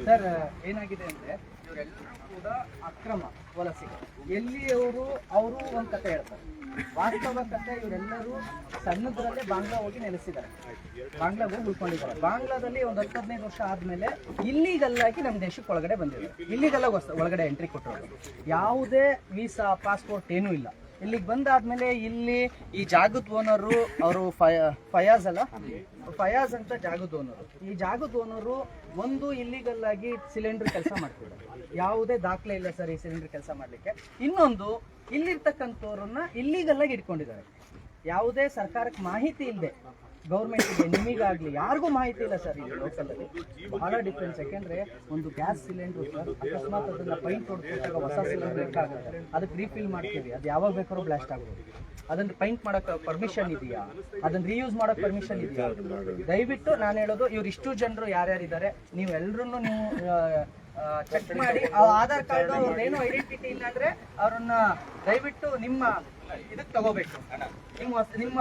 ಸರ್, ಏನಾಗಿದೆ ಅಂದ್ರೆ ಇವರೆಲ್ಲರೂ ಕೂಡ ಅಕ್ರಮ ವಲಸಿಗರು. ಎಲ್ಲಿ ಅವರು ಒಂದು ಕತೆ ಹೇಳ್ತಾರೆ, ವಾಸ್ತವ ಕತೆ ಇವರೆಲ್ಲರೂ ಸಣ್ಣದ್ರಲ್ಲೇ ಬಾಂಗ್ಲಾ ಹೋಗಿ ನೆಲೆಸಿದ್ದಾರೆ, ಬಾಂಗ್ಲಾಗೆ ಹೋಗಿ ಉಳ್ಕೊಂಡಿದ್ದಾರೆ. ಬಾಂಗ್ಲಾದಲ್ಲಿ ಒಂದು 10-15 ವರ್ಷ ಆದ್ಮೇಲೆ ಇಲ್ಲಿಗಲ್ ಆಗಿ ನಮ್ಮ ದೇಶಕ್ಕೆ ಒಳಗಡೆ ಬಂದಿದ್ದಾರೆ. ಇಲ್ಲಿಗೆಲ್ಲ ಒಳಗಡೆ ಎಂಟ್ರಿ ಕೊಟ್ಟರು, ಯಾವುದೇ ವೀಸಾ ಪಾಸ್ಪೋರ್ಟ್ ಏನೂ ಇಲ್ಲ. ಇಲ್ಲಿಗೆ ಬಂದಾದ್ಮೇಲೆ ಇಲ್ಲಿ ಈ ಜಾಗದ ಓನರು ಅವರು ಫಯಾಜ್ ಅಂತ ಜಾಗದ ಓನರು. ಈ ಜಾಗದ ಓನರು ಒಂದು ಇಲ್ಲಿಗಲ್ ಆಗಿ ಸಿಲಿಂಡರ್ ಕೆಲಸ ಮಾಡ್ತಿದ್ದಾರೆ, ಯಾವುದೇ ದಾಖಲೆ ಇಲ್ಲ ಸರ್ ಈ ಸಿಲಿಂಡರ್ ಕೆಲಸ ಮಾಡ್ಲಿಕ್ಕೆ. ಇನ್ನೊಂದು, ಇಲ್ಲಿರ್ತಕ್ಕಂಥವ್ರನ್ನ ಇಲ್ಲಿಗಲ್ ಆಗಿ ಇಟ್ಕೊಂಡಿದ್ದಾರೆ, ಯಾವುದೇ ಸರ್ಕಾರಕ್ಕೆ ಮಾಹಿತಿ ಇಲ್ಲದೆ, ಗೌರ್ಮೆಂಟ್ಗೆ ನಿಮಗಾಗ್ಲಿ ಯಾರಿಗೂ ಮಾಹಿತಿ ಇಲ್ಲ ಸರ್. ಇದು ಲೋಕಲಲ್ಲಿ ಬಹಳ ಡಿಫ್ರೆನ್ಸ್. ಯಾಕೆಂದ್ರೆ ಒಂದು ಗ್ಯಾಸ್ ಸಿಲಿಂಡರ್ ಸರ್, ಅಕಸ್ಮಾತ್ ಅದನ್ನ ಪೈಂಟ್ ಹೊಡ್ಕೊಂಡಾಗ ಹೊಸ ಸಿಲಿಂಡರ್ ಬೇಕಾಗುತ್ತೆ, ಅದಕ್ಕೆ ರೀಫಿಲ್ ಮಾಡ್ತೀವಿ, ಅದು ಯಾವಾಗ ಬೇಕಾದ್ರೂ ಬ್ಲಾಸ್ಟ್ ಆಗ್ಬೋದು. ಅದನ್ನ ಪೈಂಟ್ ಮಾಡಕ್ ಪರ್ಮಿಷನ್ ಇದೆಯಾ? ಅದನ್ನ ರೀಯೂಸ್ ಮಾಡಕ್ ಪರ್ಮಿಷನ್ ಇದೆಯಾ? ದಯವಿಟ್ಟು ನಾನು ಹೇಳೋದು, ಇವ್ರು ಇಷ್ಟು ಜನರು ಯಾರ್ಯಾರಿದ್ದಾರೆ ನೀವು ಎಲ್ರು ನೀವು ಚೆಕ್ ಮಾಡಿ. ಆಧಾರ್ ಕಾರ್ಡ್ ಅವ್ರದ್ದೇನು ಐಡೆಂಟಿಟಿ ಇಲ್ಲ ಅಂದ್ರೆ ಅವ್ರನ್ನ ದಯವಿಟ್ಟು ನಿಮ್ಮ ಇದಕ್ಕೆ ತಗೋಬೇಕು, ನಿಮ್ಮ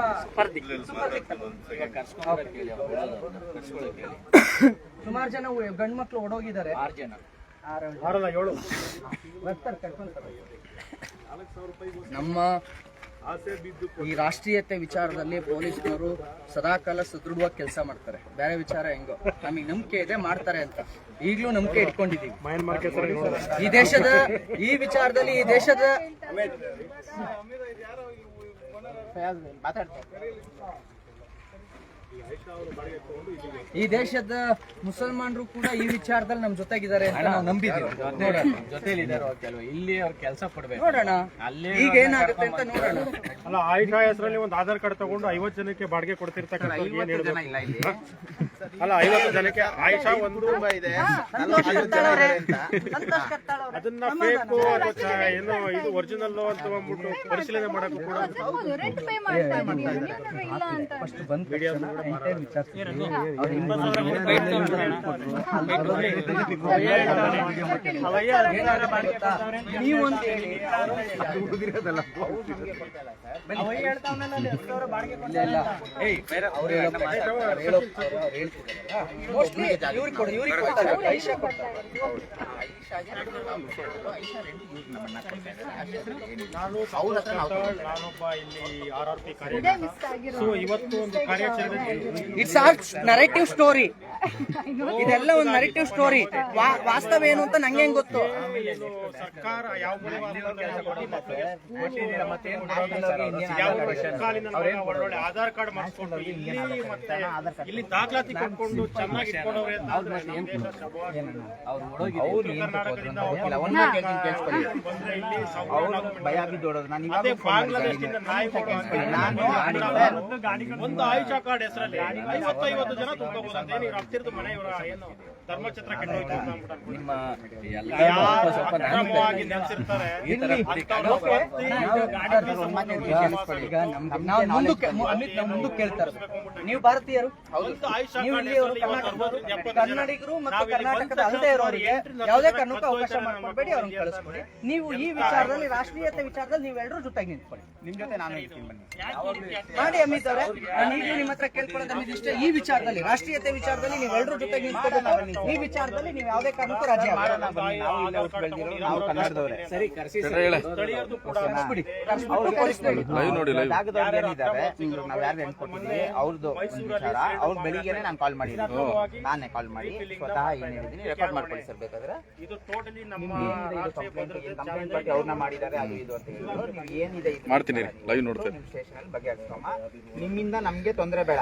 ಸುಮಾರು ಜನ ಗಂಡು ಮಕ್ಳು ಓಡೋಗಿದ್ದಾರೆ. 6 ಜನ ಬರ್ತಾರೆ, ಕರ್ಕೊಂತಾರೆ. ನಮ್ಮ ಈ ರಾಷ್ಟ್ರೀಯತೆ ವಿಚಾರದಲ್ಲಿ ಪೊಲೀಸ್ನವರು ಸದಾಕಾಲ ಸದೃಢವಾಗಿ ಕೆಲಸ ಮಾಡ್ತಾರೆ. ಬೇರೆ ವಿಚಾರ ಹೆಂಗೋ ನಮಗೆ ನಂಬಿಕೆ ಇದೆ ಮಾಡ್ತಾರೆ ಅಂತ, ಈಗಲೂ ನಂಬಿಕೆ ಇಟ್ಕೊಂಡಿದೀವಿ. ಈ ದೇಶದ ಈ ವಿಚಾರದಲ್ಲಿ ಈ ದೇಶದ ಮುಸಲ್ಮಾನರು ಕೂಡ ಈ ವಿಚಾರದಲ್ಲಿ ನಮ್ ಜೊತೆಗಿದ್ದಾರೆ ಅಂತ ನಾವು ನಂಬಿದ್ದೀವಿ. ಇಲ್ಲಿ ಅವ್ರ ಕೆಲಸ ಕೊಡ್ಬೇಕು, ನೋಡೋಣ ಈಗ ಏನಾಗುತ್ತೆ ಅಂತ ನೋಡೋಣ. ಅಲ್ಲ, ಆಯಿಷಾ ಹೆಸರಲ್ಲಿ ಒಂದು ಆಧಾರ್ ಕಾರ್ಡ್ ತಗೊಂಡು 50 ಜನಕ್ಕೆ ಬಾಡಿಗೆ ಕೊಡ್ತಿರ್ತಕ್ಕಂಥ ಜನ ಇಲ್ಲ ಇಲ್ಲಿ. ಅಲ್ಲ, 50 ಜನಕ್ಕೆ ಆಯಿಷಾ ಒಂದು ಇದೆ, ಅದನ್ನ ಬೇಕು ಅಥವಾ ಏನೋ ಇದು ಒರಿಜಿನಲ್ ಅಂತ ಅಂದ್ಬಿಟ್ಟು ಪರಿಶೀಲನೆ ಮಾಡಕ್ಕೂ ಕೂಡ ರೆಂಟ್ ಪೇ ಮಾಡ್ತಾ ಇದ್ದೀವಿ, ಇಲ್ಲ ಅಂತ ಫಸ್ಟ್ ಬಂದ ನಾನೊಬ್ಬ ಇಲ್ಲಿ RRP ಕಾರ್ಯ. ಸೊ ಇವತ್ತು ಒಂದು ಕಾರ್ಯಾಚರಣೆ, ಇಟ್ಸ್ ಆರ್ ನರೇಟಿವ್ ಸ್ಟೋರಿ. ಇದೆಲ್ಲ ಒಂದು ನರೇಟಿವ್ ಸ್ಟೋರಿ. ವಾಸ್ತವ ಏನು ಅಂತ ನಂಗೆ ಹೆಂಗ್ ಗೊತ್ತು? ಸರ್ಕಾರ ಯಾವ ಒಳ್ಳೊಳ್ಳೆ ಆಧಾರ್ ಕಾರ್ಡ್ ಮಾಡಿಸ್ಕೊಂಡು ಇಲ್ಲಿ ದಾಖಲಾತಿ ಕೊಟ್ಕೊಂಡು ಚೆನ್ನಾಗಿ ಇಟ್ಕೊಂಡವ್ರೆ ಭಯ ಬಿದ್ದೋಡೋದು. ಒಂದು ಆಯುಷಾ ಕಾರ್ಡ್ ಹೆಸರಲ್ಲಿ 50 ಜನ ತುಂಬ್ಕೋಬಹುದು. ಅದೇನು ಹತ್ತಿರದ ಮನೆ ಇವರ ಏನು ನಿಮ್ಮ ಎಲ್ಲ ಸ್ವಲ್ಪ ಈಗ ನಾವು ಮುಂದಕ್ಕೆ ಕೇಳ್ತಾ ಇರೋದು, ನೀವು ಭಾರತೀಯರು, ನೀವು ಇಲ್ಲಿಯವರು, ಕನ್ನಡಿಗರು ಮತ್ತು ಕರ್ನಾಟಕದ ಅಲ್ಲದೆ ಇರೋರಿಗೆ ಯಾವುದೇ ಕಾರಣಕ್ಕೂ ಅವಕಾಶ ಮಾಡ್ಕೊಡ್ಬೇಡಿ, ಅವ್ರನ್ನ ಕಳಿಸ್ಕೊಡಿ. ನೀವು ಈ ವಿಚಾರದಲ್ಲಿ, ರಾಷ್ಟ್ರೀಯತೆ ವಿಚಾರದಲ್ಲಿ ನೀವೆಲ್ಲರೂ ಜೊತೆಗೆ ನಿಂತ್ಕೊಳ್ಳಿ. ನಿಮ್ ಜೊತೆ ನಾನು ಇರ್ತೀನಿ ಬನ್ನಿ. ಮಾಡಿ ಅಮಿತ್ ಅವರೇ, ನಾನು ಈಗಲೂ ನಿಮ್ಮ ಹತ್ರ ಕೇಳ್ಕೊಳ್ಳೋದು ಅಮಿತ್ ಇಷ್ಟೇ, ಈ ವಿಚಾರದಲ್ಲಿ, ರಾಷ್ಟ್ರೀಯತೆ ವಿಚಾರದಲ್ಲಿ ನೀವೆಲ್ಲರೂ ಜೊತೆಗೆ ನಿಂತ್ಕೋಬೇಕು. ಈ ವಿಚಾರದಲ್ಲಿ ನೀವು ಯಾವುದೇ ಕಾರಣಕ್ಕೂ ರಾಜ್ಯ ನಾವು ಕನ್ನಡದವರೇ. ಸರಿ, ಕರೆಸಿ ಏನಿದ್ದಾರೆ ನಾವ್ ಯಾರು ಎನ್ಕೊಟ್ಟಿದ್ದೀವಿ ಅವ್ರದ್ದು ಒಂದು ವಿಚಾರ. ಅವ್ರ ಬೆಳಿಗ್ಗೆನೆ ನಾನು ಕಾಲ್ ಮಾಡಿದ್ದೀನಿ, ನಾನೇ ಕಾಲ್ ಮಾಡಿ ಸ್ವತಃ ಏನ್ ಹೇಳಿದೀನಿ ರೆಕಾರ್ಡ್ ಮಾಡ್ಕೊಳ್ಳಿ ಸರ್. ಬೇಕಾದ್ರೆ ಕಂಪ್ಲೇಂಟ್ ಬಗ್ಗೆ ಅವ್ರನ್ನ ಮಾಡಿದ್ದಾರೆ ಅದು ಇದು ಅಂತ ಹೇಳಿದ್ರು. ನೀವು ಏನಿದೆ ಮಾಡ್ತೀನಿ, ಲೈವ್ ನೋಡ್ತೇನೆ. ಸ್ಟೇಷನ್ ಅಲ್ಲಿ ಬಗೆಹರಿಸ್ಕೊಮ್ಮ. ನಿಮ್ಮಿಂದ ನಮ್ಗೆ ತೊಂದರೆ ಬೇಡ,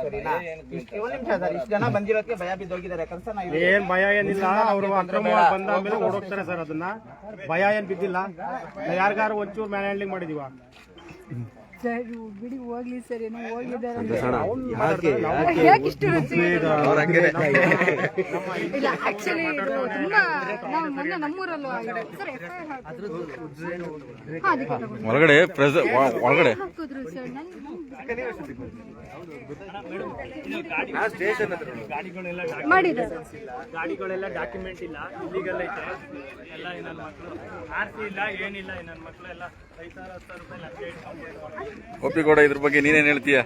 ಸರಿನಾ? ಇಷ್ಟು ನಿಮಿಷ ಸರ್, ಇಷ್ಟು ಜನ ಬಂದಿರೋದಕ್ಕೆ ಭಯ ಬಿದ್ದೋಗಿದ್ದಾರೆ. ಏನ್ ಭಯ ಏನಿಲ್ಲ, ಅವರು ಅಕ್ರಮ ಬಂದ ಮೇಲೆ ಓಡೋಗ್ತಾರೆ ಸರ್. ಅದನ್ನ ಭಯ ಏನ್ ಬಿದ್ದಿಲ್ಲ. ಯಾರಿಗಾರು ಒಂಚೂರು ಮ್ಯಾನ್ ಹ್ಯಾಂಡ್ಲಿಂಗ್ ಮಾಡಿದೀವ ಬಿಡಿ ಹೋಗ್ಲಿ ಸರ್, ಏನೋ ಹೋಗಿದ್ದಾರೆ. ಇಲ್ಲ ಆಕ್ಚುಲಿ ತುಂಬಾ ನಾವು ಮೊನ್ನೆ ನಮ್ಮೂರಲ್ಲೂ ಆಗಿದೆ ಸರ್. ಹೊರಗಡೆ ಒಳಗಡೆ ಹಾಕಿದ್ರು ಸರ್. ಮಾಡಿದ್ದಾರೆ ಗಾಡಿಗಳೆಲ್ಲ ಡಾಕ್ಯುಮೆಂಟ್ ಇಲ್ಲ, ಇಲ್ಲಿಗೆಲ್ಲ ಐತೆ ಎಲ್ಲ. ನನ್ನ ಮಕ್ಕಳು ಆರ್ಸಿ ಇಲ್ಲ, ಏನಿಲ್ಲ. ನನ್ನ ಮಕ್ಕಳು ಎಲ್ಲ 5,000 ರೂಪಾಯಿ ಲಂಚ ಇಟ್ಕೊಂಡು. ಒಪ್ಪಿಕೊಡ, ಇದ್ರ ಬಗ್ಗೆ ನೀನೇನ್ ಹೇಳ್ತೀಯ?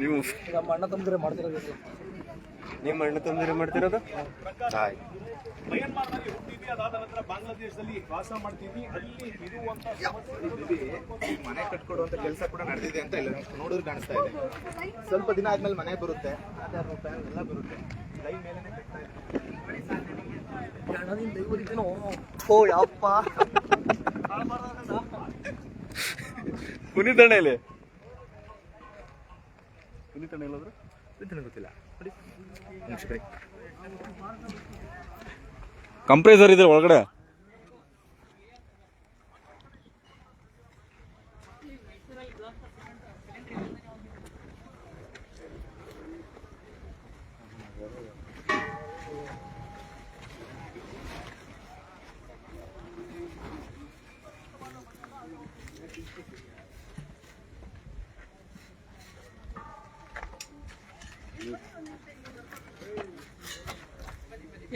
ನೀವು ನಮ್ಮ ಅಣ್ಣ ತಂದಿರೆ ಮಾಡ್ತಿರೋದು, ನಿಮ್ಮ ಅಣ್ಣ ತಂದಿರೆ ಮಾಡ್ತಿರೋದು. ಮಯನ್ಮಾರ್ನಲ್ಲಿ ಹುಟ್ಟಿದ್ವಿ, ಅದಾದ ನಂತರ ಬಾಂಗ್ಲಾದೇಶದಲ್ಲಿ ವಾಸ ಮಾಡ್ತೀವಿ. ಅಲ್ಲಿ ಇರುವಂತ ಮನೆ ಕಟ್ಕೊಡುವಂತ ಕೆಲಸ ಕೂಡ ನಡೆದಿದೆ ಅಂತ ಇಲ್ಲ ನೋಡಿದ್ರೆ ಕಾಣಿಸ್ತಾ ಇದೆ. ಸ್ವಲ್ಪ ದಿನ ಆದ್ಮೇಲೆ ಮನೆ ಬರುತ್ತೆ, ಎಲ್ಲ ಬರುತ್ತೆ. ಲೈವ್ ಮೇಲೆನೆ ಕಟ್ತಾ ಇದೆ. ಓ ಯಪ್ಪ, ಪುನೀತಣ್ಣ ಇಲ್ಲಿ, ಪುನೀತಣ್ಣ ಎಲ್ಲಾದ್ರು ಗೊತ್ತಿಲ್ಲ. ಕಂಪ್ರೆಸರ್ ಇದೆ ಒಳಗಡೆ.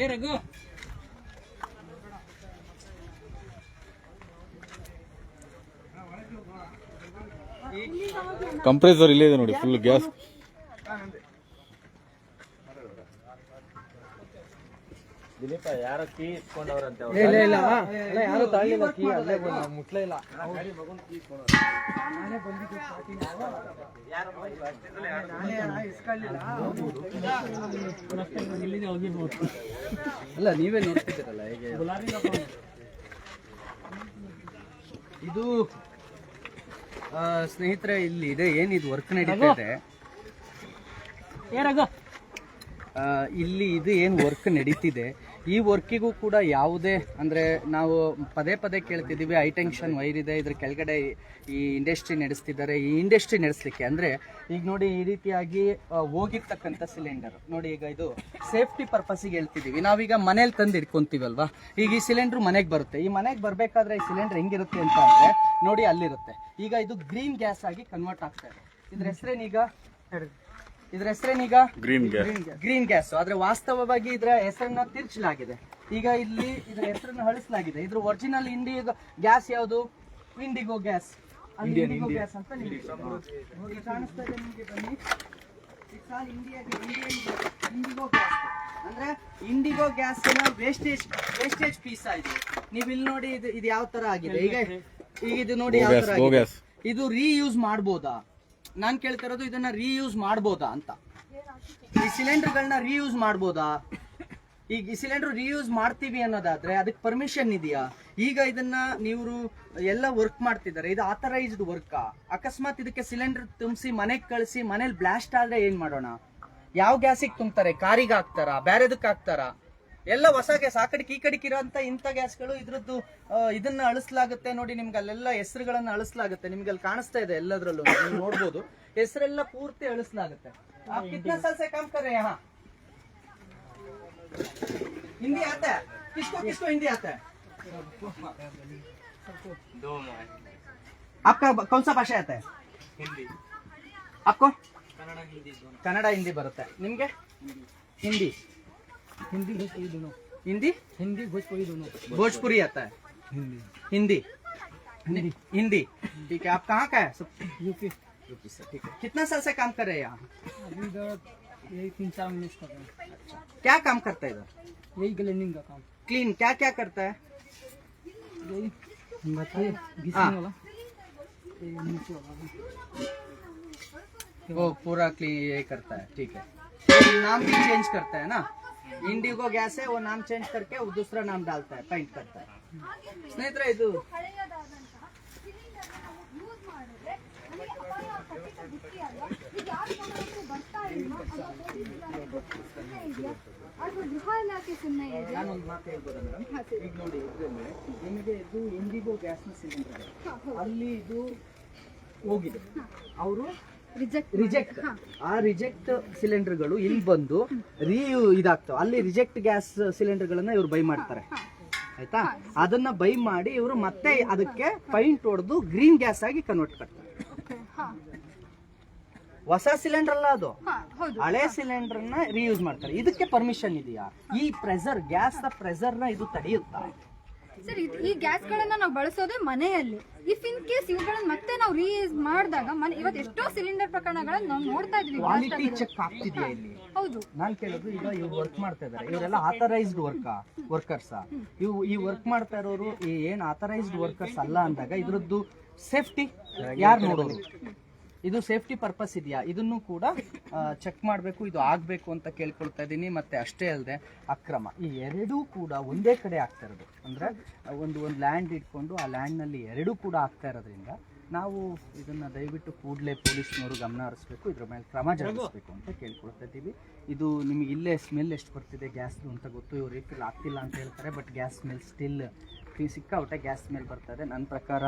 ಏ ರಘು, ಕಂಪ್ರೆಸರ್ ಇಲ್ಲೇ ಇದೆ ನೋಡಿ, ಫುಲ್ ಗ್ಯಾಸ್. ದಿಲೀಪ ಯಾರೋ ಕೀ ಇಟ್ಕೊಂಡವ್ರಂತೆ. ಇಲ್ಲ ಇಲ್ಲ ಯಾರು ತಗೊಳ್ಳಿಲ್ಲ, ಕೀ ಅಲ್ಲೇ ಮುಟ್ಲೇ ಇಲ್ಲ. ಅಲ್ಲ ನೀವೇ ನೋಡ್ತಿದ್ದೀರಲ್ಲ ಹೇಗೆ. ಇದು ಸ್ನೇಹಿತರೆ, ಇಲ್ಲಿ ಇದೆ ಏನಿದು ವರ್ಕ್ ನಡೀತಾ ಇದೆ. ಇಲ್ಲಿ ಇದು ಏನು ವರ್ಕ್ ನಡೀತಿದೆ, ಈ ವರ್ಕಿಗೂ ಕೂಡ ಯಾವುದೇ ಅಂದರೆ ನಾವು ಪದೇ ಪದೇ ಕೇಳ್ತಿದ್ದೀವಿ, ಹೈಟೆನ್ಷನ್ ವೈರ್ ಇದೆ, ಇದ್ರ ಕೆಳಗಡೆ ಈ ಇಂಡಸ್ಟ್ರಿ ನಡೆಸ್ತಿದ್ದಾರೆ. ಈ ಇಂಡಸ್ಟ್ರಿ ನಡೆಸಲಿಕ್ಕೆ ಅಂದರೆ ಈಗ ನೋಡಿ ಈ ರೀತಿಯಾಗಿ ಹೋಗಿರ್ತಕ್ಕಂಥ ಸಿಲಿಂಡರ್ ನೋಡಿ, ಈಗ ಇದು ಸೇಫ್ಟಿ ಪರ್ಪಸ್ಸಿಗೆ ಹೇಳ್ತಿದ್ದೀವಿ. ನಾವೀಗ ಮನೇಲಿ ತಂದು ಇಟ್ಕೊಂತೀವಲ್ವಾ, ಈಗ ಈ ಸಿಲಿಂಡ್ರ್ ಮನೆಗೆ ಬರುತ್ತೆ. ಈ ಮನೆಗೆ ಬರಬೇಕಾದ್ರೆ ಈ ಸಿಲಿಂಡರ್ ಹೆಂಗಿರುತ್ತೆ ಅಂತ ಅಂದರೆ ನೋಡಿ ಅಲ್ಲಿರುತ್ತೆ. ಈಗ ಇದು ಗ್ರೀನ್ ಗ್ಯಾಸ್ ಆಗಿ ಕನ್ವರ್ಟ್ ಆಗ್ತಾ ಇದೆ. ಇದ್ರ ಹೆಸರೇನೀಗ ಗ್ರೀನ್ ಗ್ಯಾಸ್. ಆದ್ರೆ ವಾಸ್ತವವಾಗಿ ಇದರ ಹೆಸರನ್ನ ತಿರ್ಚಲಾಗಿದೆ. ಈಗ ಇಲ್ಲಿ ಇದರ ಹೆಸರನ್ನ ಅಳಿಸಲಾಗಿದೆ. ಇದ್ರ ಒರಿಜಿನಲ್ ಗ್ಯಾಸ್ ಯಾವುದು? IndiGo gas. ಇಂಡಿಗೋ ಗ್ಯಾಸ್ ಅಂತ ನೋಡಿ ಕಾಣಿಸ್ತಾ ಇದೆ ನಿಮಗೆ. ಬನ್ನಿ, ಇಂಡಿಗೋ ಗ್ಯಾಸ್ ಅಂದ್ರೆ ಇಂಡಿಗೋ ಗ್ಯಾಸ್ ವೇಸ್ಟೇಜ್ ಪೀಸ್ ಆಗಿದೆ. ನೀವು ಇಲ್ಲಿ ನೋಡಿ, ಇದು ಯಾವ ತರ ಆಗಿದೆ. ಈಗ ಇದು ನೋಡಿ ಯಾವ ತರ ಆಗಿದೆ. ಇದು ರೀಯೂಸ್ ಮಾಡ್ಬೋದಾ? ನಾನ್ ಕೇಳ್ತಾ ಇರೋದು ಇದನ್ನ ರೀಯೂಸ್ ಮಾಡ್ಬೋದಾ ಅಂತ. ಈ ಸಿಲಿಂಡರ್ಗಳನ್ನ ರೀಯೂಸ್ ಮಾಡ್ಬೋದಾ? ಈಗ ಈ ಸಿಲಿಂಡರ್ ರೀಯೂಸ್ ಮಾಡ್ತೀವಿ ಅನ್ನೋದಾದ್ರೆ ಅದಕ್ಕೆ ಪರ್ಮಿಷನ್ ಇದೆಯಾ? ಈಗ ಇದನ್ನ ನೀವು ಎಲ್ಲ ವರ್ಕ್ ಮಾಡ್ತಿದ್ದಾರೆ, ಇದು ಆಥರೈಸ್ಡ್ ವರ್ಕಾ? ಅಕಸ್ಮಾತ್ ಇದಕ್ಕೆ ಸಿಲಿಂಡರ್ ತುಂಬಿಸಿ ಮನೆಗೆ ಕಳಿಸಿ ಮನೇಲಿ ಬ್ಲಾಸ್ಟ್ ಆದ್ರೆ ಏನ್ ಮಾಡೋಣ? ಯಾವ ಗ್ಯಾಸಿಗೆ ತುಂಬ್ತಾರೆ? ಕಾರಿಗೆ ಹಾಕ್ತಾರಾ? ಬೇರೆದಕ್ಕೆ ಹಾಕ್ತಾರಾ? ಎಲ್ಲ ಹೊಸ ಗ್ಯಾಸ್. ಆ ಕಡೆಗೆ ಈ ಕಡೆಗೆ ಇರೋಂಥ ಇಂಥ ಗ್ಯಾಸ್ಗಳು ಇದ್ರದ್ದು ಇದನ್ನ ಅಳಿಸಲಾಗುತ್ತೆ ನೋಡಿ. ನಿಮ್ಗೆ ಅಲ್ಲೆಲ್ಲ ಹೆಸರುಗಳನ್ನ ಅಳಿಸಲಾಗುತ್ತೆ. ನಿಮ್ಗೆ ಅಲ್ಲಿ ಕಾಣಿಸ್ತಾ ಇದೆ ಎಲ್ಲದ್ರಲ್ಲೂ ನೀವು ನೋಡ್ಬೋದು. ಹೆಸರೆಲ್ಲ ಪೂರ್ತಿ ಅಳಿಸಲಾಗುತ್ತೆ. आप कितना साल से काम कर रहे हैं यहाँ? हिंदी आता है? किसको किसको हिंदी आता है? आपका कौन सा भाषा आता है? हिंदी आपको कन्नಡ हिंदी दोनों कन्नಡ हिंदी बರುತ್ತೆ ನಿಮಗೆ हिंदी हिंदी भोजपुरी दोनों हिंदी हिंदी भोजपुरी दोनों भोजपुरी आता है हिंदी हिंदी हिंदी ठीक है आप कहाँ का है यूपी यूपी से ठीक है कितना साल से काम कर रहे हैं यहाँ अभी इधर यही 3-4 महीने से कर रहे हैं क्या काम करता है इधर यही क्लीनिंग का काम क्लीन क्या क्या करता है यही बताइए हाँ। घिसने वाला ये नीचे वाला वो पूरा क्लीन ये करता है ठीक है तो नाम भी चेंज करता है ना इंडिगो गैस है वो नाम चेंज करके वो दूसरा नाम डालता है पेंट करता है स्ನೇಹಿತರೆ ಇದು ಯೂಸ್ ಮಾಡಿದ್ರೆ ನಮಗೆ ಅಪಾಯ ಖಂಡಿತ ಬುತ್ತಿ ಅಲ್ವಾ ಈಗ ಯಾರು ಬರ್ತಾ ಇಲ್ಲ ಅಥವಾ ಗೃಹ ಇಲಾಖೆ ಸುಮ್ಮನೆ ಇದೆಯಾ ನಾನೊಂದು ಮಾತು ಹೇಳ್ಬೋದಾ ಮೇಡಮ್ ಈಗ ನೋಡಿ ಇದರಲ್ಲಿ ನಿಮಗೆ ಇದು ಇಂಡಿಗೋ ಗ್ಯಾಸ್ನ ಸಿಲಿಂಡರ್ ಅಲ್ಲಿ ಇದು ಹೋಗಿದೆ ಅವರು ರಿಜೆಕ್ಟ್ ಆ ರಿಜೆಕ್ಟ್ ಸಿಲಿಂಡರ್ಗಳು ಇಲ್ಲಿ ಬಂದು ಇದಾಗ್ತವೆ ಅಲ್ಲಿ ರಿಜೆಕ್ಟ್ ಗ್ಯಾಸ್ ಸಿಲಿಂಡರ್ಗಳನ್ನ ಇವ್ರು ಬೈ ಮಾಡ್ತಾರೆ ಆಯ್ತಾ ಅದನ್ನ ಬೈ ಮಾಡಿ ಇವರು ಮತ್ತೆ ಅದಕ್ಕೆ ಪೈಂಟ್ ಹೊಡೆದು ಗ್ರೀನ್ ಗ್ಯಾಸ್ ಆಗಿ ಕನ್ವರ್ಟ್ ಮಾಡ್ತಾರೆ ಹೊಸ ಸಿಲಿಂಡರ್ ಅಲ್ಲ ಅದು ಹಳೆ ಸಿಲಿಂಡರ್ ನ ರೀಯೂಸ್ ಮಾಡ್ತಾರೆ ಇದಕ್ಕೆ ಪರ್ಮಿಷನ್ ಇದೆಯಾ ಈ ಪ್ರೆಷರ್ ಗ್ಯಾಸ್ ನ ಪ್ರೆಷರ್ ನ ಇದು ತಡೆಯುತ್ತಾ ಸರ್ ಈ ಗ್ಯಾಸ್ ಗಳನ್ನ ನಾವು ಬಳಸೋದೇ ಮನೆಯಲ್ಲಿ ಇಫ್ ಇನ್ ಕೇಸ್ ಇವುಗಳನ್ನ ಮತ್ತೆ ನಾವು ರೀಯೂಸ್ ಮಾಡಿದಾಗ ಇವತ್ತು ಎಷ್ಟೋ ಸಿಲಿಂಡರ್ ಪ್ರಕರಣಗಳನ್ನ ನಾವು ನೋಡ್ತಾ ಇದೀವಿ ಕ್ವಾಲಿಟಿ ಚೆಕ್ ಆಗ್ತಿದೆಯಾ ಇಲ್ಲಿ ಹೌದು ನಾನು ಕೇಳೋದು ಈಗ ಇವ್ರು ವರ್ಕ್ ಮಾಡ್ತಾ ಇದಾರೆ ಇವರೆಲ್ಲ ಆಥರೈಸ್ಡ್ ವರ್ಕರ್ಸ್ ಈ ವರ್ಕ್ ಮಾಡ್ತಾ ಇರೋರು ಏನ್ ಆಥರೈಸ್ಡ್ ವರ್ಕರ್ಸ್ ಅಲ್ಲ ಅಂದಾಗ ಇದ್ರದ್ದು ಸೇಫ್ಟಿ ಯಾರು ನೋಡೋರು ಇದು ಸೇಫ್ಟಿ ಪರ್ಪಸ್ ಇದೆಯಾ ಇದನ್ನು ಕೂಡ ಚೆಕ್ ಮಾಡಬೇಕು ಇದು ಆಗಬೇಕು ಅಂತ ಕೇಳ್ಕೊಳ್ತಾ ಇದ್ದೀನಿ ಮತ್ತೆ ಅಷ್ಟೇ ಅಲ್ಲದೆ ಅಕ್ರಮ ಈ ಎರಡೂ ಕೂಡ ಒಂದೇ ಕಡೆ ಆಗ್ತಾ ಇರೋದು ಅಂದರೆ ಒಂದು ಲ್ಯಾಂಡ್ ಇಟ್ಕೊಂಡು ಆ ಲ್ಯಾಂಡ್ನಲ್ಲಿ ಎರಡೂ ಕೂಡ ಆಗ್ತಾ ಇರೋದ್ರಿಂದ ನಾವು ಇದನ್ನು ದಯವಿಟ್ಟು ಕೂಡಲೇ ಪೊಲೀಸ್ನವರು ಗಮನ ಹರಿಸ್ಬೇಕು ಇದ್ರ ಮೇಲೆ ಕ್ರಮ ಜರುಗಿಸ್ಬೇಕು ಅಂತ ಕೇಳ್ಕೊಳ್ತಾ ಇದ್ದೀವಿ ಇದು ನಿಮಗೆ ಇಲ್ಲೇ ಸ್ಮೆಲ್ ಎಷ್ಟು ಬರ್ತಿದೆ ಗ್ಯಾಸ್ದು ಅಂತ ಗೊತ್ತು ಇವ್ರು ರೀತಿಯಲ್ಲಿ ಆಗ್ತಿಲ್ಲ ಅಂತ ಹೇಳ್ತಾರೆ ಬಟ್ ಗ್ಯಾಸ್ ಸ್ಮೆಲ್ ಸ್ಟಿಲ್ ಸಿಕ್ಕಾಪಟ್ಟೆ ಗ್ಯಾಸ್ ಸ್ಮೆಲ್ ಬರ್ತಾ ಇದೆ ನನ್ನ ಪ್ರಕಾರ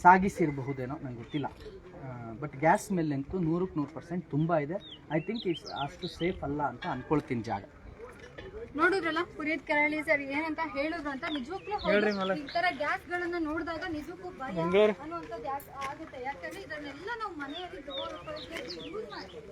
ಸಾಗಿಸಿರಬಹುದೇನೋ ನಂಗೆ ಗೊತ್ತಿಲ್ಲ ಬಟ್ ಗ್ಯಾಸ್ ಸ್ಮೆಲ್ ಅಂತೂ 100% ತುಂಬ ಇದೆ ಐ ಥಿಂಕ್ ಇಟ್ಸ್ ಅಷ್ಟು ಸೇಫ್ ಅಲ್ಲ ಅಂತ ಅನ್ಕೊಳ್ತೀನಿ ಜಾಗ ನೋಡಿದ್ರಲ್ಲ ಪುನೀತ್ ಕೆರಳಿ ಸರ್ ಏನಂತ ಹೇಳಿದ್ರು ಅಂತ ನಿಜವಾಗ್ಲೂ ಈ ತರ ಗ್ಯಾಸ್ ಗಳನ್ನ ನೋಡಿದಾಗ ನಿಜಕ್ಕೂ ಭಯ ಅನ್ನುವಂಥದ್ದು ಆಗುತ್ತೆ ಯಾಕಂದ್ರೆ ಇದನ್ನೆಲ್ಲ ನಾವು ಮನೆಯಲ್ಲಿ ಯೂಸ್ ಮಾಡ್ತೀವಿ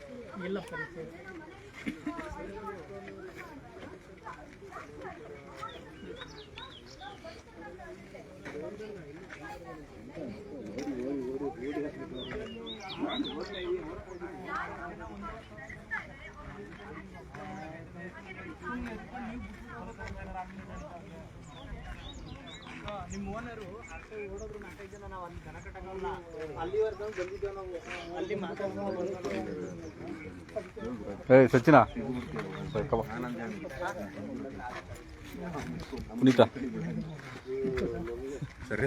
ನಿಮ್ಮ ಓನರು ಅಷ್ಟೇ ಓಡೋದ್ರು 4-5 ಜನ ನಾವು ಅಲ್ಲಿ ದನ ಕಟ್ಟಕಲ್ಲ ಅಲ್ಲಿವರೆಗೂ ಬಂದಿದ್ದೇವೆ ನಾವು ಅಲ್ಲಿ ಮಾತಾಡ್ಕೊಂಡು ಸಚಿನ ಪುನೀತ ಸರಿ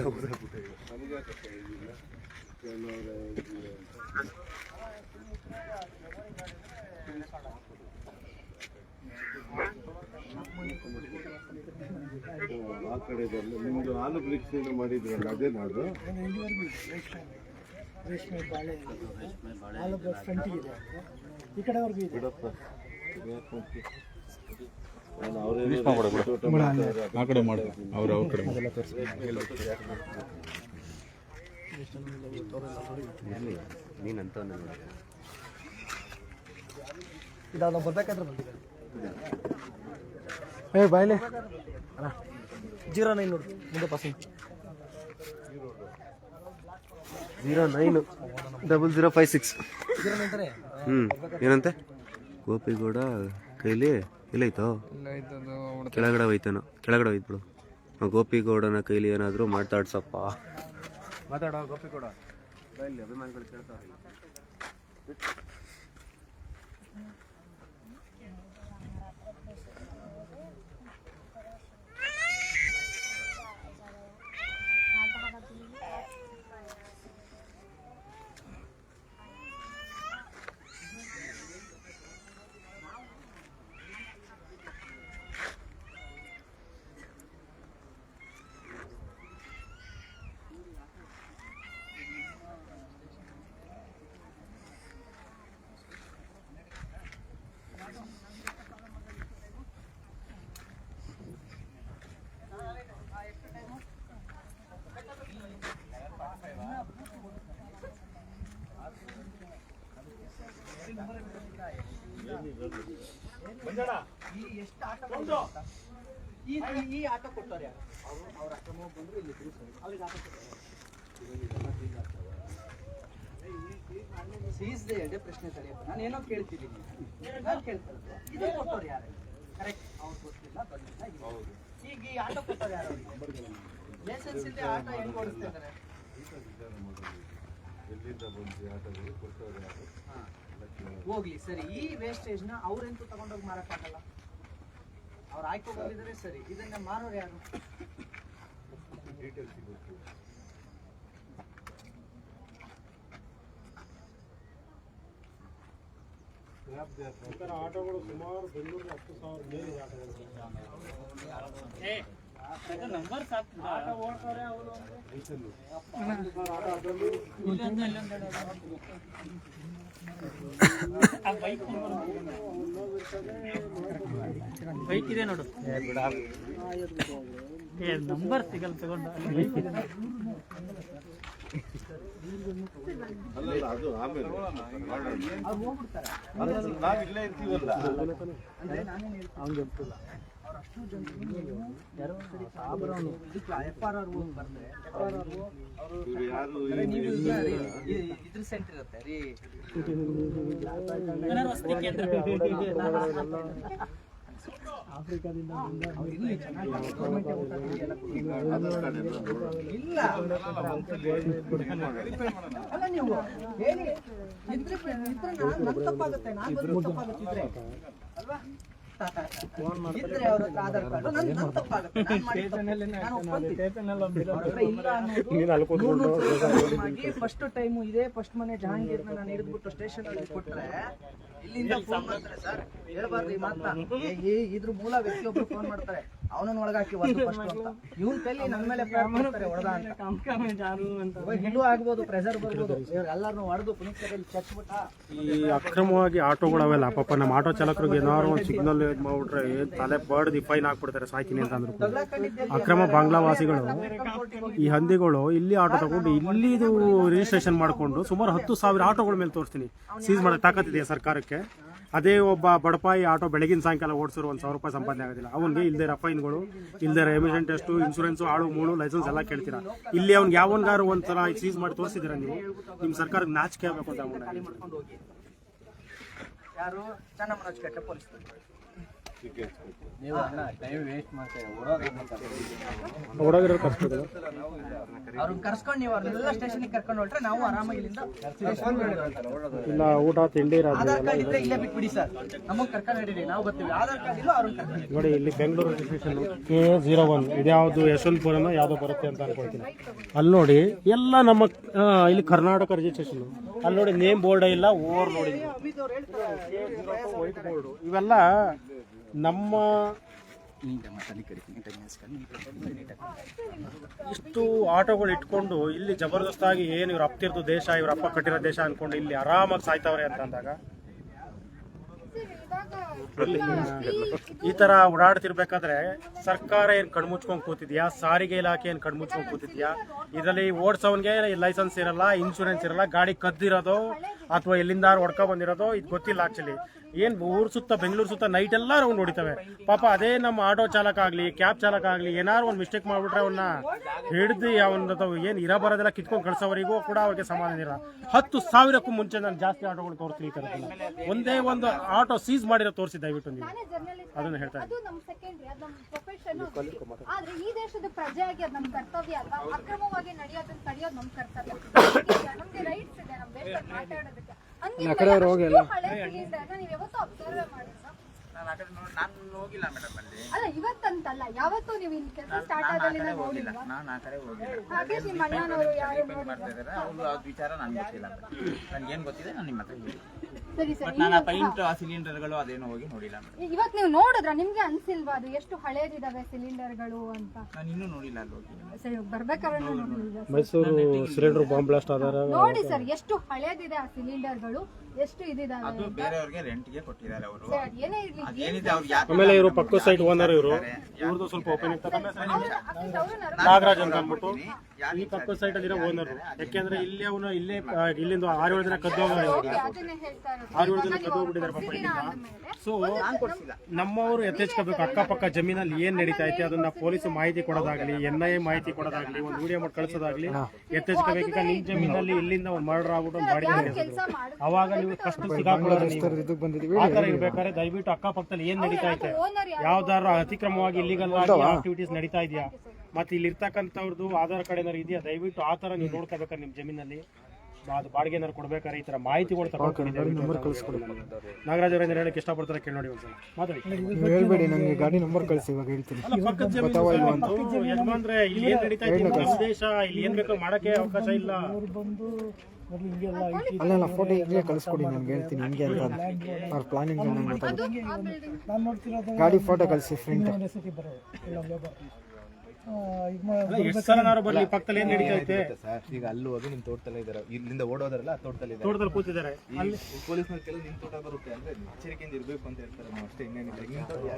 ಆ ಕಡೆ ನಿಮ್ದು ಹಾಲು ಪರೀಕ್ಷೆ ಮಾಡಿದ್ರಲ್ಲ ಅದೇ ನಾಡು ರೇಷ್ಮೆ ಬಾಳೆ ಹಾಲು ಫ್ರಂಟಿಗೆ ಇದೆ ಈ ಕಡೆವರೆಗೂ ಇದೆ ಆ ಕಡೆ ಮಾಡಿ ಅವ್ರ ಕಡೆ ನೀನಂತ ಇದಾವ ನಾವು ಬರ್ಬೇಕಾದ್ರೆ ಬಂದಿದೆ ಬಾಯ್ಲೆ 09 ನೋಡಿ ಮುಂದೆ ಪಾಸಿಂಗ್ 090056 ಏನಂತೆ ಗೋಪಿಗೌಡ ಕೈಲಿ ಎಲ್ಲೈತೋ ಕೆಳಗಡೆ ಹೋಯ್ತಾನೋ ಕೆಳಗಡೆ ಹೋಯ್ತು ಬಿಡು ಗೋಪಿಗೌಡನ ಕೈಲಿ ಏನಾದರೂ ಮಾತಾಡ್ಸಪ್ಪ ಮಾತಾಡೋ ಗೋಪಿಗೌಡ ಅಭಿಮಾನಿಗಳು ಕೇಳ್ತಾರೆ ಈ ಎಷ್ಟು ಆಟೋ ಈ ಆಟೋ ಕೊಟ್ಟವ್ರು ಯಾರು? ಅವ್ರ ಅಕ್ರಮ ಬಂದ್ರು ಇಲ್ಲಿ ಅವ್ರಿಗೆ ಆಟೋ ಸೀಸ್ದೆ ಎರಡೇ ಪ್ರಶ್ನೆ ತಡೆಯಪ್ಪ. ನಾನು ಏನೋ ಕೇಳ್ತಿದ್ದೀನಿ, ನಾನು ಕೇಳ್ತಾರೆ ಇದೇ ಕೊಟ್ಟವ್ರು ಯಾರು? ಕರೆಕ್ಟ್, ಅವ್ರು ಗೊತ್ತಿಲ್ಲ, ಬಂದಿಲ್ಲ. ಈಗ ಈ ಆಟೋ ಕೊಟ್ಟವ್ರು ಯಾರು? ಲೈಸೆನ್ಸ್ ಇಲ್ಲದೆ ಆಟೋ ಹೆಂಗ್ ಓಡಿಸ್ತಾ ಇದ್ದಾರೆ? ಹೋಗ್ಲಿ ಸರಿ, ಈ ವೇಸ್ಟೇಜ್ ನ ಅವ್ರೆಂತೂ ತಗೊಂಡೋಗಿ ಮಾರಕ್ಕಾಗಲ್ಲ. ಅವ್ರು ಆಯ್ಕೊ ಬಂದಿದ್ದಾರೆ ಸರಿ, ಇದನ್ನ ಮಾರೋರು ಯಾರು? ಆಟೋಗಳು ಸುಮಾರು ಬೆಂಗಳೂರಿಗೆ 10,000 ಮೇಲೆ ನಂಬರ್ ಆಟೋ ಓಡ್ತಾರೆ ಅವರು. ಬೈಕ್ ಇದೆ ನೋಡು, ನಂಬರ್ ಸಿಗಲ್ಲ ತಗೊಂಡ. ಅದು ಆಮೇಲೆ ಅವ್ರು ಹೋಗ್ಬಿಡ್ತಾರೆ. ನಾವಿಲ್ಲೇ ಇರ್ತೀವಲ್ಲ. ಅಂದ್ರೆ ನಾನೇನು ಹೇಳ್ತೀನಿ, ಅವ್ರು ಅಷ್ಟು ಜನ FRR ಬರ್ತಾರೆ. ಇವ್ರು ಯಾರು ನೀವು ಇದ್ರ ಸೆಂಟರ್ ಇರುತ್ತೆ ರೀ, ವಸತಿ ಕೇಂದ್ರ. ಇಲ್ಲ ಅಲ್ಲ ನೀವು ಹೇಳಿ ನನ್ ತಪ್ಪಾಗುತ್ತೆ, ತಪ್ಪಾಗುತ್ತಿದ್ರೆ ಅಲ್ವಾ ಇದ್ರೆ ಅವ್ರ ಹತ್ರ ಆಧಾರ್ ಕಾರ್ಡ್ ನನ್ ತಪ್ಪಾಗುತ್ತೆ, ಫಸ್ಟ್ ಟೈಮ್ ಇದೆ. ಫಸ್ಟ್ ಮನೆ ಜಹಾಂಗೀರ್ನ ನಾನು ಹಿಡಿದ್ಬಿಟ್ಟು ಸ್ಟೇಷನ್ ಅಲ್ಲಿ ಕೊಟ್ರೆ ಇಲ್ಲಿಂದ ಫೋನ್ ಮಾಡ್ತಾರೆ, ಸರ್ ಹೇಳ್ಬಾರ್ದು ಈ ಮಾತನ್ನ, ಇದ್ರ ಮೂಲ ವ್ಯಕ್ತಿಯೊಬ್ರು ಫೋನ್ ಮಾಡ್ತಾರೆ, ಅವನನ್ನ ಒಳಗಾಕಿ ಒಂದು ಫಸ್ಟ್ ಅಂತ. ಇವನ್ ಕೈಲಿ ನನ್ನ ಮೇಲೆ ಮಾಡ್ತಾರೆ ಹೊಡೆದ ಅಂತ. ಹಿಂದೂ ಆಗ್ಬೋದು, ಪ್ರೆಸರ್ ಬರ್ಬೋದು, ಎಲ್ಲಾರನ್ನು ಹೊಡೆದು ಪುನೀತರಲ್ಲಿ ಚಚ್ಬಿಟ್ಟ. ಈ ಅಕ್ರಮವಾಗಿ ಆಟೋಗಳವೆಲ್ಲ ಪಾಪ ನಮ್ಮ ಆಟೋ ಚಾಲಕರಿಗೆ ಏನಾದ್ರು ಒಂದು ಸಿಗ್ನಲ್ ಮಾಡ್ಬಿಟ್ರೆ ತಲೆ ಬಡ್ದು ಫೈನ್ ಹಾಕ್ಬಿಡ್ತಾರೆ, ಸಾಯ್ತೀನಿ ಅಂತ ಅಂದ್ರು. ಅಕ್ರಮ ಬಾಂಗ್ಲಾವಾಸಿಗಳು ಈ ಹಂದಿಗಳು ಇಲ್ಲಿ ಆಟೋ ತಗೊಂಡು ಇಲ್ಲಿದು ರಿಜಿಸ್ಟ್ರೇಷನ್ ಮಾಡಿಕೊಂಡು ಸುಮಾರು 10,000 ಆಟೋಗಳ ಮೇಲೆ ತೋರಿಸ್ತೀನಿ ಸೀಸ್ ಮಾಡೋ ತಾಕತ್ತಿದೆಯಾ ಸರ್ಕಾರಕ್ಕೆ? ಅದೇ ಒಬ್ಬ ಬಡಪಾಯಿ ಆಟೋ ಬೆಳಗಿನ ಸಾಯಂಕಾಲ ಓಡಿಸಿರೋ 1,000 ರೂಪಾಯಿ ಸಂಪಾದನೆ ಆಗೋದಿಲ್ಲ. ಅವನಿಗೆ ಇಲ್ದೇ ಫೈನ್ಗಳು, ಇಲ್ದೇ ಎಮಿಷನ್ ಟೆಸ್ಟು, ಇನ್ಶೂರೆನ್ಸು, ಆಳು ಮೂಳು, ಲೈಸೆನ್ಸ್ ಎಲ್ಲ ಕೇಳ್ತೀರಾ. ಇಲ್ಲಿ ಅವ್ನಿಗೆ ಯಾವನ್ಗಾರು ಒಂಥರ ಸೀಸ್ ಮಾಡಿ ತೋರಿಸಿದ್ದೀರಾ ನೀವು? ನಿಮ್ಮ ಸರ್ಕಾರಕ್ಕೆ ನಾಚಿಕೆ ಆಗಬೇಕು ಅಂತ ಯಾರು ಚೆನ್ನಮ್ಮನೋಜ್ ಕಟ್ಟ ಪೊಲೀಸ್ ಅವ್ರನ್ನ ಕರ್ಸ್ಕೊಂಡು ನೀವು ಅವ್ರನ್ನೆಲ್ಲ ಸ್ಟೇಷನ್ಗೆ ಕರ್ಕೊಂಡು ಹೊರಟ್ರೆ ನಾವು ಆರಾಮಾಗಿ ಇಲ್ಲಿಂದ ಇಲ್ಲ ಊಟ ತಿಂಡಿ ಆಧಾರ್ ಕಾರ್ಡ್ ಇದ್ರೆ ಇಲ್ಲೇ ಬಿಟ್ಬಿಡಿ ಸರ್, ನಮಗ್ ಕರ್ಕೊಂಡು ಹಿಡೀರಿ, ನಾವು ಬರ್ತೀವಿ. ಆಧಾರ್ ಕಾರ್ಡ್ ಇಲ್ಲ ಅವ್ರನ್ನ ಕರ್ಕೊಂಡು ನೋಡಿ. ಇಲ್ಲಿ ಬೆಂಗಳೂರು ರಿಜಿಸ್ಟ್ರೇಷನ್ KA01 ಇದ್ಯಾವುದು ಯಶವಂತಪುರನ ಯಾವ್ದೋ ಬರುತ್ತೆ ಅಂತ ಅನ್ಕೊಳ್ತೀನಿ. ಅಲ್ಲಿ ನೋಡಿ ಎಲ್ಲ ನಮ್ಮ ಇಲ್ಲಿ ಕರ್ನಾಟಕ ರಿಜಿಸ್ಟ್ರೇಷನ್. ಅಲ್ಲಿ ನೋಡಿ ನೇಮ್ ಬೋರ್ಡ್ ಇಲ್ಲ, ಓವರ್ ನೋಡಿ ವೈಟ್ ಬೋರ್ಡ್. ಇವೆಲ್ಲ ನಮ್ಮ ಇಷ್ಟು ಆಟೋಗಳು ಇಟ್ಕೊಂಡು ಇಲ್ಲಿ ಜಬರ್ದಸ್ತಾಗಿ ಏನು ಇವ್ರ ಅಪ್ತಿರ್ದು ದೇಶ, ಇವ್ರ ಅಪ್ಪ ಕಟ್ಟಿರೋ ದೇಶ ಅನ್ಕೊಂಡು ಇಲ್ಲಿ ಆರಾಮಾಗಿ ಸಾಯ್ತಾವ್ರೆ ಅಂತ ಅಂದಾಗ ಈ ತರ ಓಡಾಡ್ತಿರ್ಬೇಕಾದ್ರೆ ಸರ್ಕಾರ ಏನ್ ಕಣ್ಮುಚ್ಕೊಂಡ್ ಕೂತಿದ್ಯಾ? ಸಾರಿಗೆ ಇಲಾಖೆ ಏನ್ ಕಣ್ಮುಚ್ಕೊಂಡ್ ಕೂತಿದ್ಯಾ? ಇದರಲ್ಲಿ ಓಡ್ಸೋನ್ಗೆ ಲೈಸೆನ್ಸ್ ಇರಲ್ಲ, ಇನ್ಶೂರೆನ್ಸ್ ಇರಲ್ಲ, ಗಾಡಿ ಕದ್ದಿರೋದು ಅಥವಾ ಎಲ್ಲಿಂದ ಹೊಡ್ಕೊ ಬಂದಿರೋದು ಇದು ಗೊತ್ತಿಲ್ಲ. ಆಕ್ಚುಲಿ ಏನ್ ಊರ್ ಸುತ್ತ ಬೆಂಗಳೂರು ಸುತ್ತ ನೈಟ್ ಎಲ್ಲ ರೌಂಡ್ ಹೊಡಿತವೆ ಪಾಪ. ಅದೇ ನಮ್ಮ ಆಟೋ ಚಾಲಕ ಆಗ್ಲಿ, ಕ್ಯಾಬ್ ಚಾಲಕ ಆಗ್ಲಿ, ಏನಾರು ಒಂದು ಮಿಸ್ಟೇಕ್ ಮಾಡ್ಬಿಟ್ರೆ ಅವನ್ನ ಹಿಡ್ದು ಅವನ ಏನ್ ಇರ ಬರೋದೆಲ್ಲ ಕಿತ್ಕೊಂಡು ಕಳ್ಸೋವರೆಗೂ ಕೂಡ ಅವ್ರಿಗೆ ಸಮಾಧಾನ ಇಲ್ಲ. 10,000ಕ್ಕೂ ಮುಂಚೆ ನಾನು ಜಾಸ್ತಿ ಆಟೋಗಳು ತೋರಿಸ್ತೀನಿ. ಈ ತರದಲ್ಲ ಒಂದೇ ಒಂದು ಆಟೋ ಸೀಸ್ ಮಾಡಿರೋ ತೋರಿಸಿ ದಯವಿಟ್ಟು ನೀವು ಅದನ್ನ ಹೇಳ್ತಾ ಅದು ನಮ್ಮ ಸೆಕೆಂಡ್ರಿ, ಅದು ನಮ್ಮ ಪ್ರೊಫೆಷನ್. ಆದ್ರೆ ಈ ದೇಶದ ಪ್ರಜೆಯಾಗಿ ಅದು ನಮ್ಮ ಕರ್ತವ್ಯ ಅಲ್ಲ. ಅಕ್ರಮವಾಗಿ ನಡೆಯೋದನ್ನ ತಡೆಯೋದು ನಮ್ಮ ಕರ್ತವ್ಯ. ನಮ್ಗೆ ರೈಟ್ಸ್ ಇದೆ ನಮ್ಮ ದೇಶದಲ್ಲಿ ಮಾತಾಡೋದಕ್ಕೆ. ನಾನು ಹೋಗಿಲ್ಲ ಮೇಡಮ್ ಅಲ್ಲಿ. ಅಲ್ಲ ಇವತ್ತಂತಲ್ಲ, ಯಾವತ್ತೂ ನೀವು ಇಲ್ಲಿ ಕೆಲಸ ಸ್ಟಾರ್ಟ್ ಆದಾಗಲಿಂದ ಹೋಗಿಲ್ಲ. ನಾನು ಆ ಕಡೆ ಹೋಗಿಲ್ಲ. ಹಾಗೆ ನಿಮ್ಮ ಅಣ್ಣನವರು ಯಾರು ಮಾಡ್ತಾ ಇದ್ದಾರೆ ಅವ್ರು ಅದು ವಿಚಾರ ನನ್ಗೆ ಗೊತ್ತಿಲ್ಲ. ನನ್ಗೇನು ಗೊತ್ತಿದೆ ನಾನು ನಿಮ್ಮ ಹತ್ರ ಹೇಳಿ. ಸರಿ ಸರಿ. ನಾನು ಪೈಂಟ್ ಆ ಸಿಲಿಂಡರ್ಗಳು ಅದೇನು ಹೋಗಿ ನೋಡಿಲ್ಲ ಮೇಡಮ್. ಇವತ್ತು ನೀವು ನೋಡಿದ್ರ ನಿಮ್ಗೆ ಅನ್ಸಿಲ್ವಾ ಅದು ಎಷ್ಟು ಹಳೇದಿದಾವೆ ಸಿಲಿಂಡರ್ಗಳು ಅಂತ? ನಾನು ಇನ್ನೂ ನೋಡಿಲ್ಲ ಅಲ್ಲಿ ಹೋಗಿ. ಸರಿ ಬರ್ಬೇಕಾದ್ರೆ ಮೈಸೂರು ಸಿಲಿಂಡರ್ ಬಾಂಬ್ ಬ್ಲಾಸ್ಟ್ ಆದಾರ ನೋಡಿ ಸರ್ ಎಷ್ಟು ಹಳೇದಿದೆ ಆ ಸಿಲಿಂಡರ್ಗಳು. ಎಷ್ಟು ಇದಿದಾವೆ ಅದು ಬೇರೆಯವ್ರಿಗೆ ರೆಂಟ್ಗೆ ಕೊಟ್ಟಿದ್ದಾರೆ ಅವರು. ಏನೇ ಇರ್ಲಿ ಅದೇನಿದೆ ಅವ್ರಿಗೆ ಆಮೇಲೆ ಇವರು ಪಕ್ಕ ಸೈಟ್ ಓನರ್ ಇವರು ಇವ್ರದ್ದು ಸ್ವಲ್ಪ ಓಪನ್ ಇತ್ತು. ನಾಗರಾಜ್ ಅಂತ ಅಂದ್ಬಿಟ್ಟು ಈ ಪಕ್ಕ ಸೈಟ್ ಅಲ್ಲಿರೋ ಓನರ್. ಯಾಕೆಂದ್ರೆ ಇಲ್ಲಿ ಅವನು ಇಲ್ಲಿಂದ 6-7 ದಿನ ಕದ್ದೋಗಿದ್ದಾರೆ. 6-7 ದಿನ ಕದ್ದೋಗ್ಬಿಟ್ಟಿದ್ದಾರೆ ಪಾಪ ಇಲ್ಲಿಂದ. ಸೊ ನಮ್ಮವರು ಎತ್ತೆಚ್ಕೋಬೇಕು ಅಕ್ಕಪಕ್ಕ ಜಮೀನಲ್ಲಿ ಏನ್ ನಡೀತಾ ಐತೆ ಅದನ್ನ ಪೊಲೀಸ್ ಮಾಹಿತಿ ಕೊಡೋದಾಗ್ಲಿ, NIA ಮಾಹಿತಿ ಕೊಡೋದಾಗ್ಲಿ, ಒಂದು ವಿಡಿಯೋ ಮಾಡಿ ಕಳ್ಸೋದಾಗ್ಲಿ ಎತ್ತೆಚ್ಕೋಬೇಕು. ಈಗ ನಿಮ್ ಜಮೀನಲ್ಲಿ ಇಲ್ಲಿಂದ ಒಂದು ಮರ್ಡರ್ ಆಗ್ಬಿಟ್ಟು ಒಂದು ಬಾಡಿಗೆ ಅವಾಗ ನೀವು ಫಸ್ಟ್ ಸಿಗಾಕೊಳ್ಳೋದು ಆ ತರ ಇರ್ಬೇಕಾದ್ರೆ ದಯವಿಟ್ಟು ಅಕ್ಕಪಕ್ಕದಲ್ಲಿ ಏನ್ ನಡೀತಾ ಐತೆ, ಯಾವ್ದಾರ ಅತಿಕ್ರಮವಾಗಿ ಇಲ್ಲಿಗಲ್ ಆಕ್ಟಿವಿಟೀಸ್ ನಡೀತಾ ಇದೆಯಾ, ಮತ್ತೆ ಇಲ್ಲಿ ಇರ್ತಕ್ಕಂಥವ್ರದ್ದು ಆಧಾರ್ ಕಾರ್ಡ್ ಏನಾರು ಇದೆಯಾ, ದಯವಿಟ್ಟು ಆ ತರ ನೀವು ನೋಡ್ಕೋಬೇಕಾದ್ರೆ ನಿಮ್ ಜಮೀನಲ್ಲಿ ಅದು ಬಾಡಿಗೆ ಏನಾರು ಕೊಡ್ಬೇಕಾದ್ರೆ ಈ ತರ ಮಾಹಿತಿಗಳು ತಗೊಂಡ್ಕೊಂಡಿದ್ದೀವಿ. ನಾಗರಾಜ್ ಅವರೇನು ಹೇಳಕ್ಕೆ ಇಷ್ಟಪಡ್ತಾರೆ ಕೇಳಿ ನೋಡಿ ಒಂದ್ಸಲ ಮಾತಾಡಿ. ಹೇಳ್ಬೇಡಿ, ನಂಗೆ ಗಾಡಿ ನಂಬರ್ ಕಳಿಸಿ, ಇವಾಗ ಹೇಳ್ತೀನಿ. ಯಜಮಾನ್ರೆ ಇಲ್ಲಿ ಏನ್ ನಡೀತಾ ಇದೆ ನಮ್ಮ ದೇಶ, ಇಲ್ಲಿ ಏನ್ ಬೇಕು ಮಾಡಕ್ಕೆ ಅವಕಾಶ ಇಲ್ಲ. ಅಲ್ಲ ಫೋಟೋ ಈಗಲೇ ಕಳಿಸ್ಕೊಡಿ, ನನ್ಗೆ ಹೇಳ್ತೀನಿ ಹಿಂಗೆ ಅಂತ ಅವ್ರ ಪ್ಲಾನಿಂಗ್ ನಂಗೆ ಗಾಡಿ ಫೋಟೋ ಕಳಿಸಿ ಫ್ರೆಂಡ್. ಎಷ್ಟು ಸಲ ಬರ್ಲಿ ಪಕ್ಕದಲ್ಲಿ ಏನ್ ನಡೀತಾ ಐತೆ ಈಗ ಅಲ್ಲಿ ಹೋಗಿ ನಿಮ್ ತೋಟದಲ್ಲೇ ಇದಾರೆ, ಇಲ್ಲಿಂದ ಓಡೋದ್ರಲ್ಲ ಆ ತೋಟದಲ್ಲಿ ಕೂತಿದ್ದಾರೆ. ಪೊಲೀಸ್ನವ್ರು ಕೆಲವು ನಿಮ್ ತೋಟ ಬರುತ್ತೆ ಅಂದ್ರೆ ಎಚ್ಚರಿಕೆಯಿಂದ ಇರ್ಬೇಕು ಅಂತ ಹೇಳ್ತಾರೆ. ನಾವು ಅಷ್ಟೇ, ಇನ್ನೇನಿಲ್ಲ.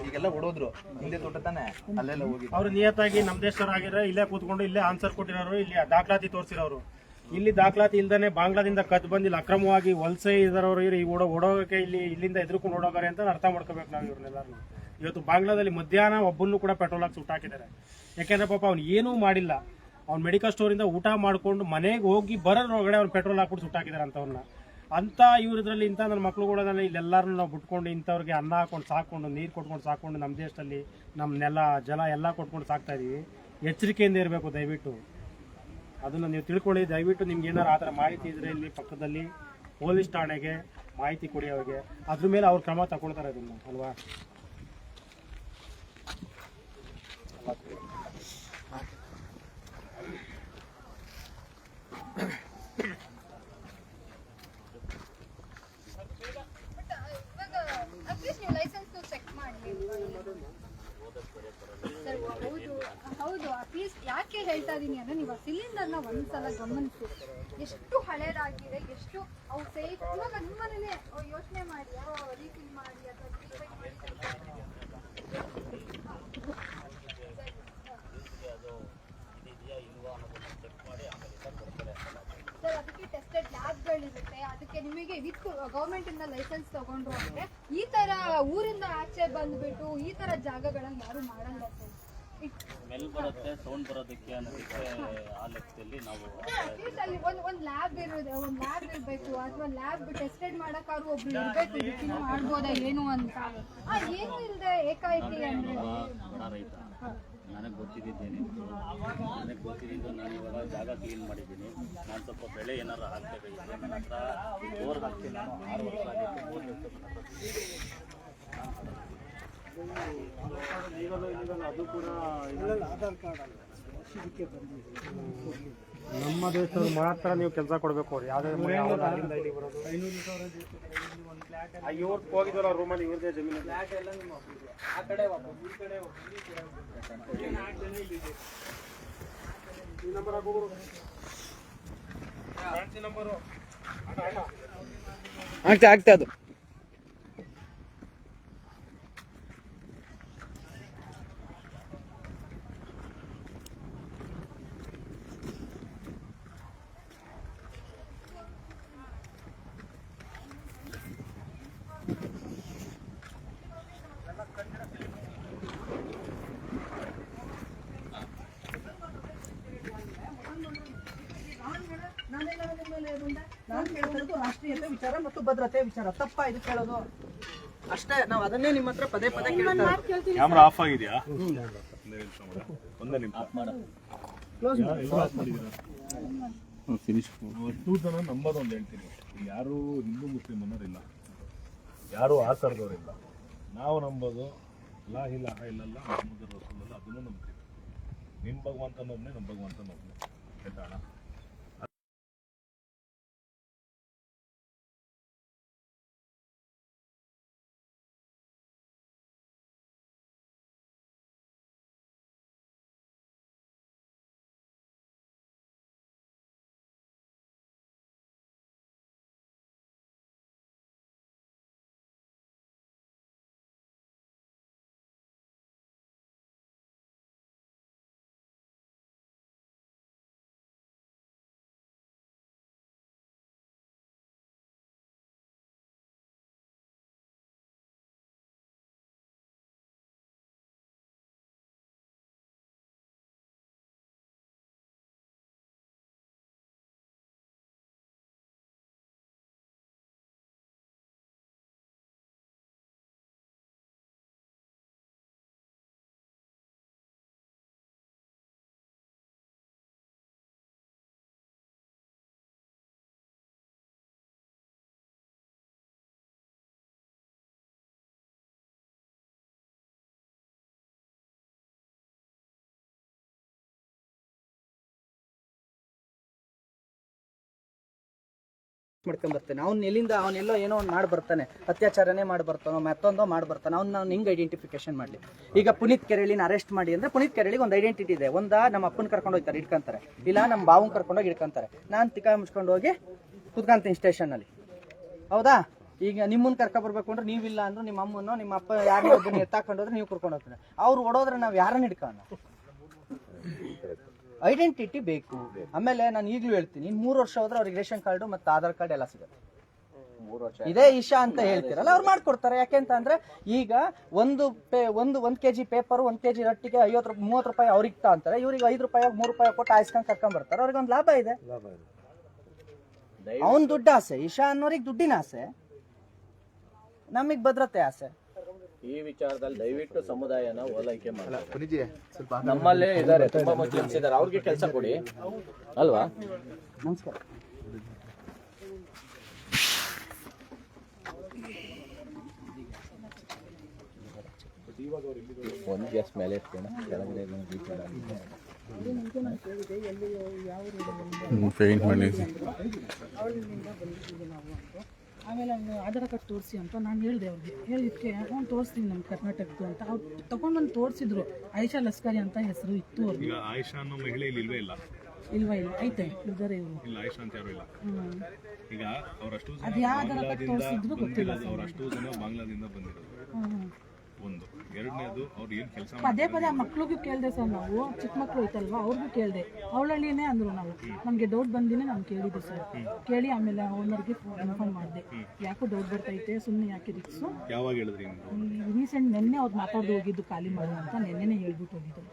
ಈಗೆಲ್ಲ ಓಡೋದ್ರು ಹಿಂದೆ ತೋಟ ತಾನೆ, ಅಲ್ಲೆಲ್ಲ ಹೋಗಿ ಅವ್ರು ನಿಯತ್ತಾಗಿ ನಮ್ ದೇಶದವರಾಗಿದ್ರೆ ಇಲ್ಲೇ ಕೂತ್ಕೊಂಡು ಇಲ್ಲೇ ಆನ್ಸರ್ ಕೊಟ್ಟಿರೋರು, ಇಲ್ಲಿ ದಾಖಲಾತಿ ತೋರಿಸಿರೋರು. ಇಲ್ಲಿ ದಾಖಲಾತಿ ಇಲ್ದಾನೆ ಬಾಂಗ್ಲಾದಿಂದ ಕದ್ ಬಂದು ಇಲ್ಲಿ ಅಕ್ರಮವಾಗಿ ವಲಸೆ ಇದಾರವ್ರು ಈ ಓಡೋಗಕ್ಕೆ ಇಲ್ಲಿಂದ ಎದುರುಕೊಂಡು ಓಡೋಗಾರೆ ಅಂತ ಅರ್ಥ ಮಾಡ್ಕೋಬೇಕು ನಾವು ಇವ್ರನ್ನೆಲ್ಲರೂ. ಇವತ್ತು ಬಾಂಗ್ಲಾದಲ್ಲಿ ಮಧ್ಯಾಹ್ನ ಒಬ್ಬನ್ನು ಕೂಡ ಪೆಟ್ರೋಲ್ ಹಾಕಿ ಸುಟ್ಟಾಕಿದ್ದಾರೆ. ಯಾಕೆಂದ್ರೆ ಪಾಪ ಅವ್ನು ಏನೂ ಮಾಡಿಲ್ಲ, ಅವ್ನು ಮೆಡಿಕಲ್ ಸ್ಟೋರಿಂದ ಊಟ ಮಾಡ್ಕೊಂಡು ಮನೆಗೆ ಹೋಗಿ ಬರೋದ್ರೊಳಗಡೆ ಅವ್ನು ಪೆಟ್ರೋಲ್ ಹಾಕ್ಬಿಟ್ಟು ಸುಟ್ಟಾಕಿದ್ದಾರೆ ಅಂತವ್ರನ್ನ. ಅಂತ ಇವ್ರದ್ರಲ್ಲಿ ಇಂಥ ನನ್ನ ಮಕ್ಳುಗಳನ್ನ ಇಲ್ಲೆಲ್ಲರನ್ನು ನಾವು ಬಿಟ್ಕೊಂಡು ಇಂಥವ್ರಿಗೆ ಅನ್ನ ಹಾಕೊಂಡು ಸಾಕೊಂಡು, ನೀರು ಕೊಟ್ಕೊಂಡು ಸಾಕೊಂಡು, ನಮ್ಮ ದೇಶದಲ್ಲಿ ನಮ್ಮ ನೆಲ ಜಲ ಎಲ್ಲ ಕೊಟ್ಕೊಂಡು ಸಾಕ್ತಾ ಇದೀವಿ. ಎಚ್ಚರಿಕೆಯಿಂದ ಇರಬೇಕು ದಯವಿಟ್ಟು. ಅದನ್ನು ನೀವು ತಿಳ್ಕೊಳ್ಳಿ ದಯವಿಟ್ಟು. ನಿಮ್ಗೆ ಏನಾರು ಆ ಥರ ಮಾಹಿತಿ ಇದ್ರೆ ಇಲ್ಲಿ ಪಕ್ಕದಲ್ಲಿ ಪೊಲೀಸ್ ಠಾಣೆಗೆ ಮಾಹಿತಿ ಕೊಡಿ ಅವ್ರಿಗೆ, ಅದ್ರ ಮೇಲೆ ಅವ್ರು ಕ್ರಮ ತಗೊಳ್ತಾರೆ ಅದನ್ನು ಅಲ್ವಾ. ಹೌದು, ಅಟ್ಲೀಸ್ಟ್ ಯಾಕೆ ಹೇಳ್ತಾ ಇದೀನಿ ಅಂದ್ರೆ ನೀವು ಸಿಲಿಂಡರ್ನ ಒಂದ್ಸಲ ಗಮನಿಸಿ, ಎಷ್ಟು ಹಳೇದಾಗಿದೆ, ಎಷ್ಟು ಅವು ಸೇಫ್. ಇವಾಗ ನಿಮ್ಮ ಮನೇಲೆ ಯೋಚನೆ ಮಾಡಿ, ರೀಫಿಲ್ ಮಾಡಿ ಅಥವಾ ಸರ್ ಅದಕ್ಕೆ ಟೆಸ್ಟೆಡ್ ಲ್ಯಾಬ್ಗಳಿರುತ್ತೆ. ಅದಕ್ಕೆ ನಿಮಗೆ ವಿತ್ ಗೌರ್ಮೆಂಟ್ ಇಂದ ಲೈಸೆನ್ಸ್ ತಗೊಂಡ್ರು ಅಂದ್ರೆ ಈ ತರ ಊರಿಂದ ಆಚೆ ಬಂದ್ಬಿಟ್ಟು ಈ ತರ ಜಾಗಗಳನ್ನ ಯಾರು ಮಾಡಲ್ಲ ಸರ್. ಸ್ಮೆಲ್ ಬರುತ್ತೆ, ಸೌಂಡ್ ಬರೋದಕ್ಕೆ ಅನ್ನೋದಕ್ಕೆ ಆ ಲೆಕ್ಕದಲ್ಲಿ ನಾವು ಅಲ್ಲಿ ಒಂದು ಲ್ಯಾಬ್ ಇರಬೇಕು, ಅಥವಾ ಲ್ಯಾಬ್ ಟೆಸ್ಟೆಡ್ ಮಾಡಕ್ಕಾದ್ರು ಒಬ್ರು ಇರ್ಬೇಕು, ಇದಕ್ಕೆ ಮಾಡ್ಬೋದಾ ಏನು ಅಂತ. ಏನು ಇಲ್ಲದೆ ಏಕಾಏಕಿ ಅಂದ್ರೆ ರೈತ ನನಗೆ ಗೊತ್ತಿದ್ದೇನೆ, ನನಗೆ ಗೊತ್ತಿದ್ದು ನಾನು ಇವಾಗ ಜಾಗ ಕ್ಲೀನ್ ಮಾಡಿದ್ದೀನಿ. ನಾನು ಸ್ವಲ್ಪ ಬೆಳೆ ಏನಾರು ಹಾಕ್ಬೇಕಾಗಿದೆ. ನನ್ನ ಹತ್ರ ಬೋರ್ ಹಾಕ್ತೀನಿ, ನಾನು 6 ವರ್ಷ ಆಗಿತ್ತು ಬೋರ್ ಅದು ಕೂಡ ಆಧಾರ್ ಕಾರ್ಡ್ ಅಲ್ಲ, ನಮ್ಮ ದೇಶದವ್ರು ಮಾತ್ರ ನೀವು ಕೆಲಸ ಕೊಡಬೇಕು. ಅವ್ರು ಯಾವುದೇ ಇಲ್ಲಿ ಬರೋದು ಇವ್ರು ಹೋಗಿದ್ವಲ್ಲ ರೂಮಲ್ಲಿ, ಇವ್ರದೇ ಜಮೀನು ಆ ಕಡೆ ಈ ಕಡೆ ಈ ನಂಬರ್ ಹಾಕೋರು ನಂಬರು ಆಗ್ತಾ ಅದು ನಾನು ಕೇಳ್ತಿರೋದು ರಾಷ್ಟ್ರೀಯತೆ ವಿಚಾರ ಮತ್ತು ಭದ್ರತೆ ವಿಚಾರ. ತಪ್ಪ ಇದು ಕೇಳೋದು ಅಷ್ಟೇ. ನಾವು ಅದನ್ನೇ ನಿಮ್ಮ ಹತ್ರ ಪದೇ ಪದೇ ಕೇಳ್ತೀವಿ. ಕ್ಯಾಮ್ರಾ ಆಫ್ ಆಗಿದೆಯಾ? ಒಂದೇ ನಿಮಿಷ ಅಷ್ಟೂತನ ನಂಬೋದು ಒಂದು ಹೇಳ್ತೀನಿ. ಯಾರು ಹಿಂದೂ ಮುಸ್ಲಿಂ ಅನ್ನೋರಿಲ್ಲ, ಯಾರು ಆಸರ್ದವರಿಲ್ಲ. ನಾವು ನಂಬೋದು ಲಾ ಇಲಾಹ ಇಲ್ಲಲ್ಲ ಮುಹಮ್ಮದ್ ರಸೂಲುಲ್ಲಾಹ್, ಅದನ್ನು ನಂಬ್ತೀವಿ. ನಿಮ್ಮ ಭಗವಂತನೊಬ್ಬನೇ, ನಮ್ಮ ಭಗವಂತನೊಬ್ಬನೇ. ಆಯ್ತಾ? ಮಾಡ್ಕೊಂಡ್ ಬರ್ತಾನೆ. ಅವನೆಲ್ಲೋ ಏನೋ ಒಂದು ಮಾಡಿ ಬರ್ತಾನೆ, ಅತ್ಯಾಚಾರನೇ ಮಾಡಿ ಬರ್ತಾನೋ ಮತ್ತೊಂದೋ ಮಾಡಿ ಬರ್ತಾನೆ. ಅವ್ನು ಹಿಂಗೆ ಐಡೆಂಟಿಫಿಕೇಶನ್ ಮಾಡಲಿ? ಈಗ ಪುನೀತ್ ಕೆರೆಳಿನ ಅರೆಸ್ಟ್ ಮಾಡಿ ಅಂದ್ರೆ ಪುನೀತ್ ಕೆರೆಳಿಗೆ ಒಂದು ಐಡೆಂಟಿಟಿ ಇದೆ. ನಮ್ಮ ಅಪ್ಪನ ಕರ್ಕೊಂಡು ಹೋಗ್ತಾರೆ ಇಟ್ಕೊಂತಾರೆ, ಇಲ್ಲ ನಮ್ಮ ಬಾವನ್ ಕರ್ಕೊಂಡೋಗಿ ಇಟ್ಕೊಂತಾರೆ. ನಾನು ತಿಕ್ಕ ಮುಚ್ಕೊಂಡು ಹೋಗಿ ಕುತ್ಕೊಂತೀನಿ ಸ್ಟೇಷನಲ್ಲಿ, ಹೌದಾ? ಈಗ ನಿಮ್ಮನ್ನ ಕರ್ಕೊಬರ್ಬೇಕು ಅಂದ್ರೆ ನೀವಿಲ್ಲ ಅಂದ್ರೆ ನಿಮ್ಮ ಅಮ್ಮನೋ ನಿಮ್ಮ ಅಪ್ಪ ಯಾರನ್ನ ಒಬ್ಬನ ಎತ್ತಾಕೊಂಡೋದ್ರೆ ನೀವು ಕರ್ಕೊಂಡು ಹೋಗ್ತಾರೆ. ಅವ್ರು ಓಡೋದ್ರೆ ನಾವು ಯಾರನ್ನ ಹಿಡ್ಕೋಣ? ಐಡೆಂಟಿಟಿ ಬೇಕು. ಆಮೇಲೆ ನಾನು ಈಗಲೂ ಹೇಳ್ತೀನಿ, 3 ವರ್ಷ ಹೋದ್ರೆ ಅವ್ರಿಗೆ ರೇಷನ್ ಕಾರ್ಡು ಮತ್ತು ಆಧಾರ್ ಕಾರ್ಡ್ ಎಲ್ಲ ಸಿಗುತ್ತೆ. ಇದೇ ಇಶಾ ಅಂತ ಹೇಳ್ತೀರಲ್ಲ, ಅವ್ರು ಮಾಡ್ಕೊಡ್ತಾರೆ. ಯಾಕೆಂತಂದ್ರೆ ಈಗ ಒಂದು kg ಪೇಪರ್ 1 kg ರೊಟ್ಟಿಗೆ 30 ರೂಪಾಯಿ ಅವ್ರಿಗೆ ಅಂತಾರೆ, ಇವ್ರಿಗೆ 5 ರೂಪಾಯಿ 3 ರೂಪಾಯಿ ಕೊಟ್ಟು ಆಯ್ಸ್ಕೊಂಡು ಕರ್ಕೊಂಡ್ ಬರ್ತಾರೆ. ಅವ್ರಿಗೆ ಒಂದು ಲಾಭ ಇದೆ. ಅವನ್ ದುಡ್ಡು ಆಸೆ, ಇಶಾ ಅನ್ನೋರಿಗೆ ದುಡ್ಡಿನ ಆಸೆ, ನಮಗ್ ಭದ್ರತೆ ಆಸೆ. ಈ ವಿಚಾರದಲ್ಲಿ ದಯವಿಟ್ಟು ಸಮುದಾಯನ ಓಲೈಕೆ ಮಾಡಿ. ನಮ್ಮಲ್ಲೇ ಇದ್ದಾರೆ, ತುಂಬಾ ಮುಸ್ಲಿಮ್ಸ್ ಇದ್ದಾರೆ, ಅವ್ರಿಗೆ ಕೆಲಸ ಕೊಡಿ ಅಲ್ವಾ? ನಮಸ್ಕಾರ. ಒಂದು ಗ್ಯಾಸ್ ಮೇಲೆ ಇಟ್ಕೊಂಡು ಕೆಳಗಡೆ ಪೇಂಟ್ ಮಾಡಿ ಆಮೇಲೆ ಅವ್ನು ಆಧಾರ್ ಕಾರ್ಡ್ ತೋರಿಸಿ ಅಂತ ನಾನು ಹೇಳಿದೆ ಅವ್ರಿಗೆ. ಹೇಳಿದ್ದಕ್ಕೆ ಅವ್ನು ತೋರಿಸ್ತೀನಿ ನಮ್ಮ ಕರ್ನಾಟಕದ್ದು ಅಂತ ಅವ್ರು ತಗೊಂಡ್ಬಂದು ತೋರಿಸಿದ್ರು. ಆಯಿಷಾ ಲಸ್ಕರಿ ಅಂತ ಹೆಸರು ಇತ್ತು ಅವ್ರಿಗೆ. ಈಗ ಆಯಿಷಾ ಅನ್ನೋ ಮಹಿಳೆ ಇಲ್ಲಿ ಇಲ್ವೇ ಇಲ್ಲ? ಇಲ್ಲ ಐತೆ, ಇದ್ದಾರೆ ಇವರು. ಇಲ್ಲ, ಆಯಿಷಾ ಅಂತ ಯಾರು ಇಲ್ಲ. ಈಗ ಅವರಷ್ಟು ಅದು ಯಾವ ಆಧಾರ್ ಕಾರ್ಡ್ ತೋರಿಸಿದ್ರು ಗೊತ್ತಿಲ್ಲ. ಅವರಷ್ಟು ಜನ ಬಾಂಗ್ಲಾದಿಂದ ಬಂದಿರೋದು ಒಂದು. ಎರಡನೇದು ಅವ್ರು ಏನು ಕೆಲಸ ಪದೇ ಪದೇ ಮಕ್ಳಿಗೂ ಕೇಳಿದೆ ಸರ್ ನಾವು. ಚಿಕ್ಕ ಮಕ್ಳು ಐತಲ್ವಾ ಅವ್ರಿಗೂ ಕೇಳಿದೆ. ಅವಳಳ್ಳಿನೇ ಅಂದ್ರು ನಾವು. ನಮಗೆ ಡೌಟ್ ಬಂದಿನೇ ನಾನು ಕೇಳಿದ್ದೆ ಸರ್. ಕೇಳಿ ಆಮೇಲೆ ಓನರ್ಗೆ ಇನ್ಫಾರ್ಮ್ ಮಾಡಿದೆ. ಯಾಕೋ ಡೌಟ್ ಬರ್ತೈತೆ, ಸುಮ್ಮನೆ ಯಾಕೆ ರಿಕ್ಸು. ಯಾವಾಗ ಹೇಳಿದ್ರಿ? ರೀಸೆಂಟ್ ನೆನ್ನೆ ಅವ್ರು ಮಾತಾಡಿ ಹೋಗಿದ್ದು ಖಾಲಿ ಮಾಡು ಅಂತ ನೆನ್ನೆನೇ ಹೇಳ್ಬಿಟ್ಟು ಹೋಗಿದ್ರು.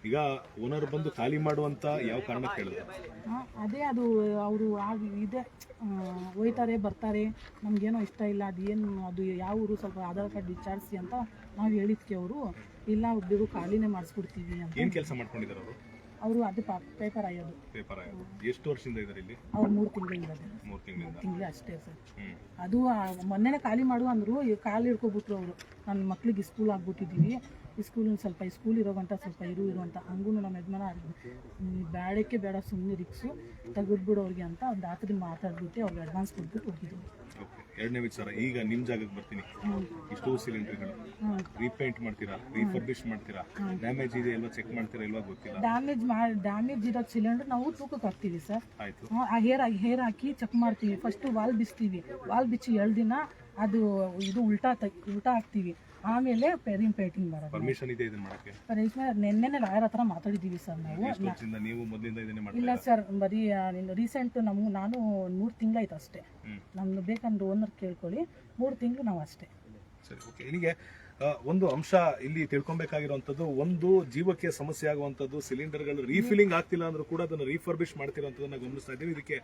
ಈಗ ಓನರ್ ಬಂದು ಖಾಲಿ ಮಾಡುವಂತ ಯಾವ ಕಾರಣಕ್ಕೆ ಹೇಳಿದ್ರು? ಅದೇ ಅದು ಅವರು ಇದೆ ಹೋಯ್ತಾರೆ ಬರ್ತಾರೆ, ನಮ್ಗೇನೋ ಇಷ್ಟ ಇಲ್ಲ, ಅದು ಯಾವ ಊರು ಸ್ವಲ್ಪ ಆಧಾರ್ ಕಾರ್ಡ್ ವಿಚಾರಿಸಿ ಅಂತ ನಾವು ಹೇಳಿದ್ಕೆ ಅವರು ಇಲ್ಲ ಬೇಗ ಖಾಲಿನೇ ಮಾಡಿಸ್ಬಿಡ್ತೀವಿ ಅಂತ. ಏನು ಕೆಲಸ ಮಾಡ್ಕೊಂಡಿದ್ದಾರೆ ಅವರು? ಅವರು ಅದು ಪೇಪರ್ ಆಯೋದು. ಪೇಪರ್ ಆಯೋದು. ಎಷ್ಟು ವರ್ಷದಿಂದ ಇದ್ದಾರೆ ಇಲ್ಲಿ? ಅವ್ರು 3 ತಿಂಗಳಿಂದ. 3 ತಿಂಗಳು ಅಷ್ಟೇ ಸರ್. ಅದು ಮೊನ್ನೆನೇ ಖಾಲಿ ಮಾಡು ಅಂದರು. ಕಾಲು ಹಿಡ್ಕೊಬಿಟ್ರು ಅವರು. ನನ್ನ ಮಕ್ಳಿಗೆ ಸ್ಕೂಲ್ ಆಗ್ಬಿಟ್ಟಿದ್ದೀವಿ, ಸ್ಕೂಲ್ ಇರೋ ಗಂಟ ಸ್ವಲ್ಪ ಇರು ಅಂತ. ಹಂಗೂ ನಮ್ಮ ಯಜಮಾನ ಬೇಡಕ್ಕೆ ಬೇಡ, ಸುಮ್ಮನೆ ರಿಕ್ಸು ತೆಗೆದ್ಬಿಡು ಅವ್ರಿಗೆ ಅಂತ ಒಂದು ರಾತ್ರಿ ಮಾತಾಡ್ಬಿಟ್ಟು ಅವ್ರಿಗೆ ಅಡ್ವಾನ್ಸ್ ಕೊಟ್ಬಿಟ್ಟು ಹೋಗಿದ್ರು. ಎರಡನೇ ವಿಚಾರ, ಈಗ ನಿಮ್ ಜಾಗಕ್ಕೆ ಬರ್ತೀನಿ. ಇಷ್ಟು ಸಿಲಿಂಡರ್ಗಳು ರೀಪೇಂಟ್ ಮಾಡ್ತೀರಾ, ರೀಫರ್ಬಿಶ್ ಮಾಡ್ತೀರಾ, ಡ್ಯಾಮೇಜ್ ಇದೆ ಇಲ್ವಾ ಚೆಕ್ ಮಾಡ್ತೀರಾ ಇಲ್ವಾ ಗೊತ್ತಿಲ್ಲ. ಡ್ಯಾಮೇಜ್ ಇರೋ ಸಿಲಿಂಡರ್ ನಾವು ತೂಕಕ್ಕೆ ಹಾಕ್ತೀವಿ ಸರ್. ಆಯ್ತು. ಹೇರ್ ಹಾಕಿ ಚೆಕ್ ಮಾಡ್ತೀವಿ. ಫಸ್ಟ್ ವಾಲ್ ಬಿಚ್ತೀವಿ. ವಾಲ್ ಬಿಚ್ಚಿ 2 ದಿನ ಅದು ಇದು ಉಲ್ಟಾ ಹಾಕ್ತೀವಿ. ಆಮೇಲೆ ಪೇಂಟಿಂಗ್ ಮಾಡೋದು. ಪರ್ಮಿಷನ್ ಇದೆ ಇದನ್ನ ಮಾಡಕ್ಕೆ? ನೆನ್ನೆ ಲಾಯರ್ ಹತ್ರ ಮಾತಾಡಿದ್ದೀವಿ ಸರ್ ನಾವು. ನೀವು ಮೊದಲಿಂದ ಇದನ್ನೇ ಮಾಡ್ತೀರಾ? ಇಲ್ಲ ಸರ್, ಬರೀ ರೀಸೆಂಟ್ ನಾನು 3 ತಿಂಗಳಾಯ್ತು ಅಷ್ಟೇ. ನಮ್ದು ಬೇಕಂದ್ರೆ ಓನರ್ ಕೇಳ್ಕೊಳ್ಳಿ, 3 ತಿಂಗಳು ನಾವು ಅಷ್ಟೇ. ಸರಿ, ಓಕೆ. ಇಲ್ಲಿಗೆ ಒಂದು ಅಂಶ ಇಲ್ಲಿ ತಿಳ್ಕೊಬೇಕಾಗಿರುವಂಥದ್ದು, ಒಂದು ಜೀವಕ್ಕೆ ಸಮಸ್ಯೆ ಆಗುವಂಥದ್ದು ಸಿಲಿಂಡರ್ಗಳು ರೀಫಿಲಿಂಗ್ ಆಗ್ತಿಲ್ಲ ಅಂದ್ರೂ ಕೂಡ ಅದನ್ನು ರೀಫರ್ಬಿಶ್ ಮಾಡ್ತಿರೋಂಥದ್ದನ್ನ ಗಮನಿಸ್ತಾ ಇದ್ದೀವಿ. ಇದಕ್ಕೆ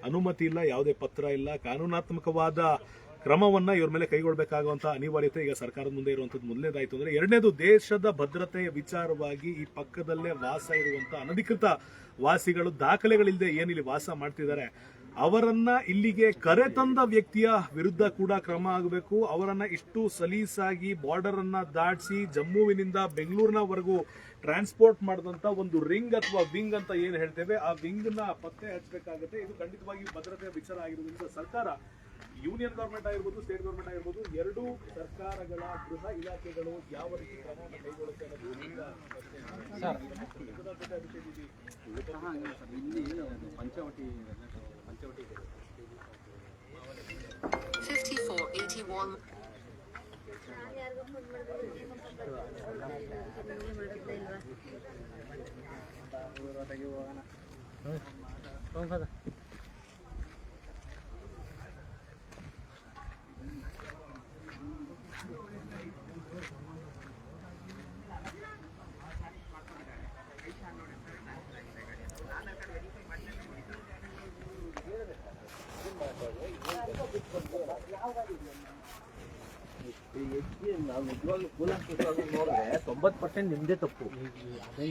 ಅನುಮತಿ ಇಲ್ಲ, ಯಾವುದೇ ಪತ್ರ ಇಲ್ಲ, ಕಾನೂನಾತ್ಮಕವಾದ ಕ್ರಮವನ್ನ ಇವ್ರ ಮೇಲೆ ಕೈಗೊಳ್ಳಬೇಕಾಗುವಂತ ಅನಿವಾರ್ಯತೆ ಈಗ ಸರ್ಕಾರದ ಮುಂದೆ ಇರುವಂತದ್ದು ಮೊದಲನೇದಾಯ್ತು. ಅಂದ್ರೆ ಎರಡನೇದು, ದೇಶದ ಭದ್ರತೆಯ ವಿಚಾರವಾಗಿ ಈ ಪಕ್ಕದಲ್ಲೇ ವಾಸ ಇರುವಂತ ಅನಧಿಕೃತ ವಾಸಿಗಳು ದಾಖಲೆಗಳಿಲ್ಲದೆ ಏನಿಲ್ಲಿ ವಾಸ ಮಾಡ್ತಿದ್ದಾರೆ ಅವರನ್ನ ಇಲ್ಲಿಗೆ ಕರೆತಂದ ವ್ಯಕ್ತಿಯ ವಿರುದ್ಧ ಕೂಡ ಕ್ರಮ ಆಗಬೇಕು. ಅವರನ್ನ ಇಷ್ಟು ಸಲೀಸಾಗಿ ಬಾರ್ಡರ್ ಅನ್ನ ದಾಟಿಸಿ ಜಮ್ಮುವಿನಿಂದ ಬೆಂಗಳೂರಿನವರೆಗೂ ಟ್ರಾನ್ಸ್ಪೋರ್ಟ್ ಮಾಡಿದಂತ ಒಂದು ರಿಂಗ್ ಅಥವಾ ವಿಂಗ್ ಅಂತ ಏನು ಹೇಳ್ತೇವೆ, ಆ ವಿಂಗ್ ನ ಪತ್ತೆ ಹಚ್ಚಬೇಕಾಗುತ್ತೆ. ಇದು ಖಂಡಿತವಾಗಿ ಭದ್ರತೆಯ ವಿಚಾರ ಆಗಿರುವುದರಿಂದ ಸರ್ಕಾರ, ಯೂನಿಯನ್ ಗವರ್ಮೆಂಟ್ ಆಗಿರ್ಬೋದು, ಸ್ಟೇಟ್ ಗವರ್ಮೆಂಟ್ ಆಗಿರ್ಬೋದು, ಎರಡೂ ಸರ್ಕಾರಗಳ ಗೃಹ ಇಲಾಖೆಗಳು ಯಾವ ರೀತಿ ಕ್ರಮವನ್ನು ಕೈಗೊಳ್ಳುತ್ತೆ ಅನ್ನೋದು ನಾವು ನಿಜವಾಗ್ಲೂ ಕೂಲಂಕುಷವಾಗಿ ನೋಡಿದ್ರೆ 90% ನಿಮ್ಮದೇ ತಪ್ಪು. ಅದೇ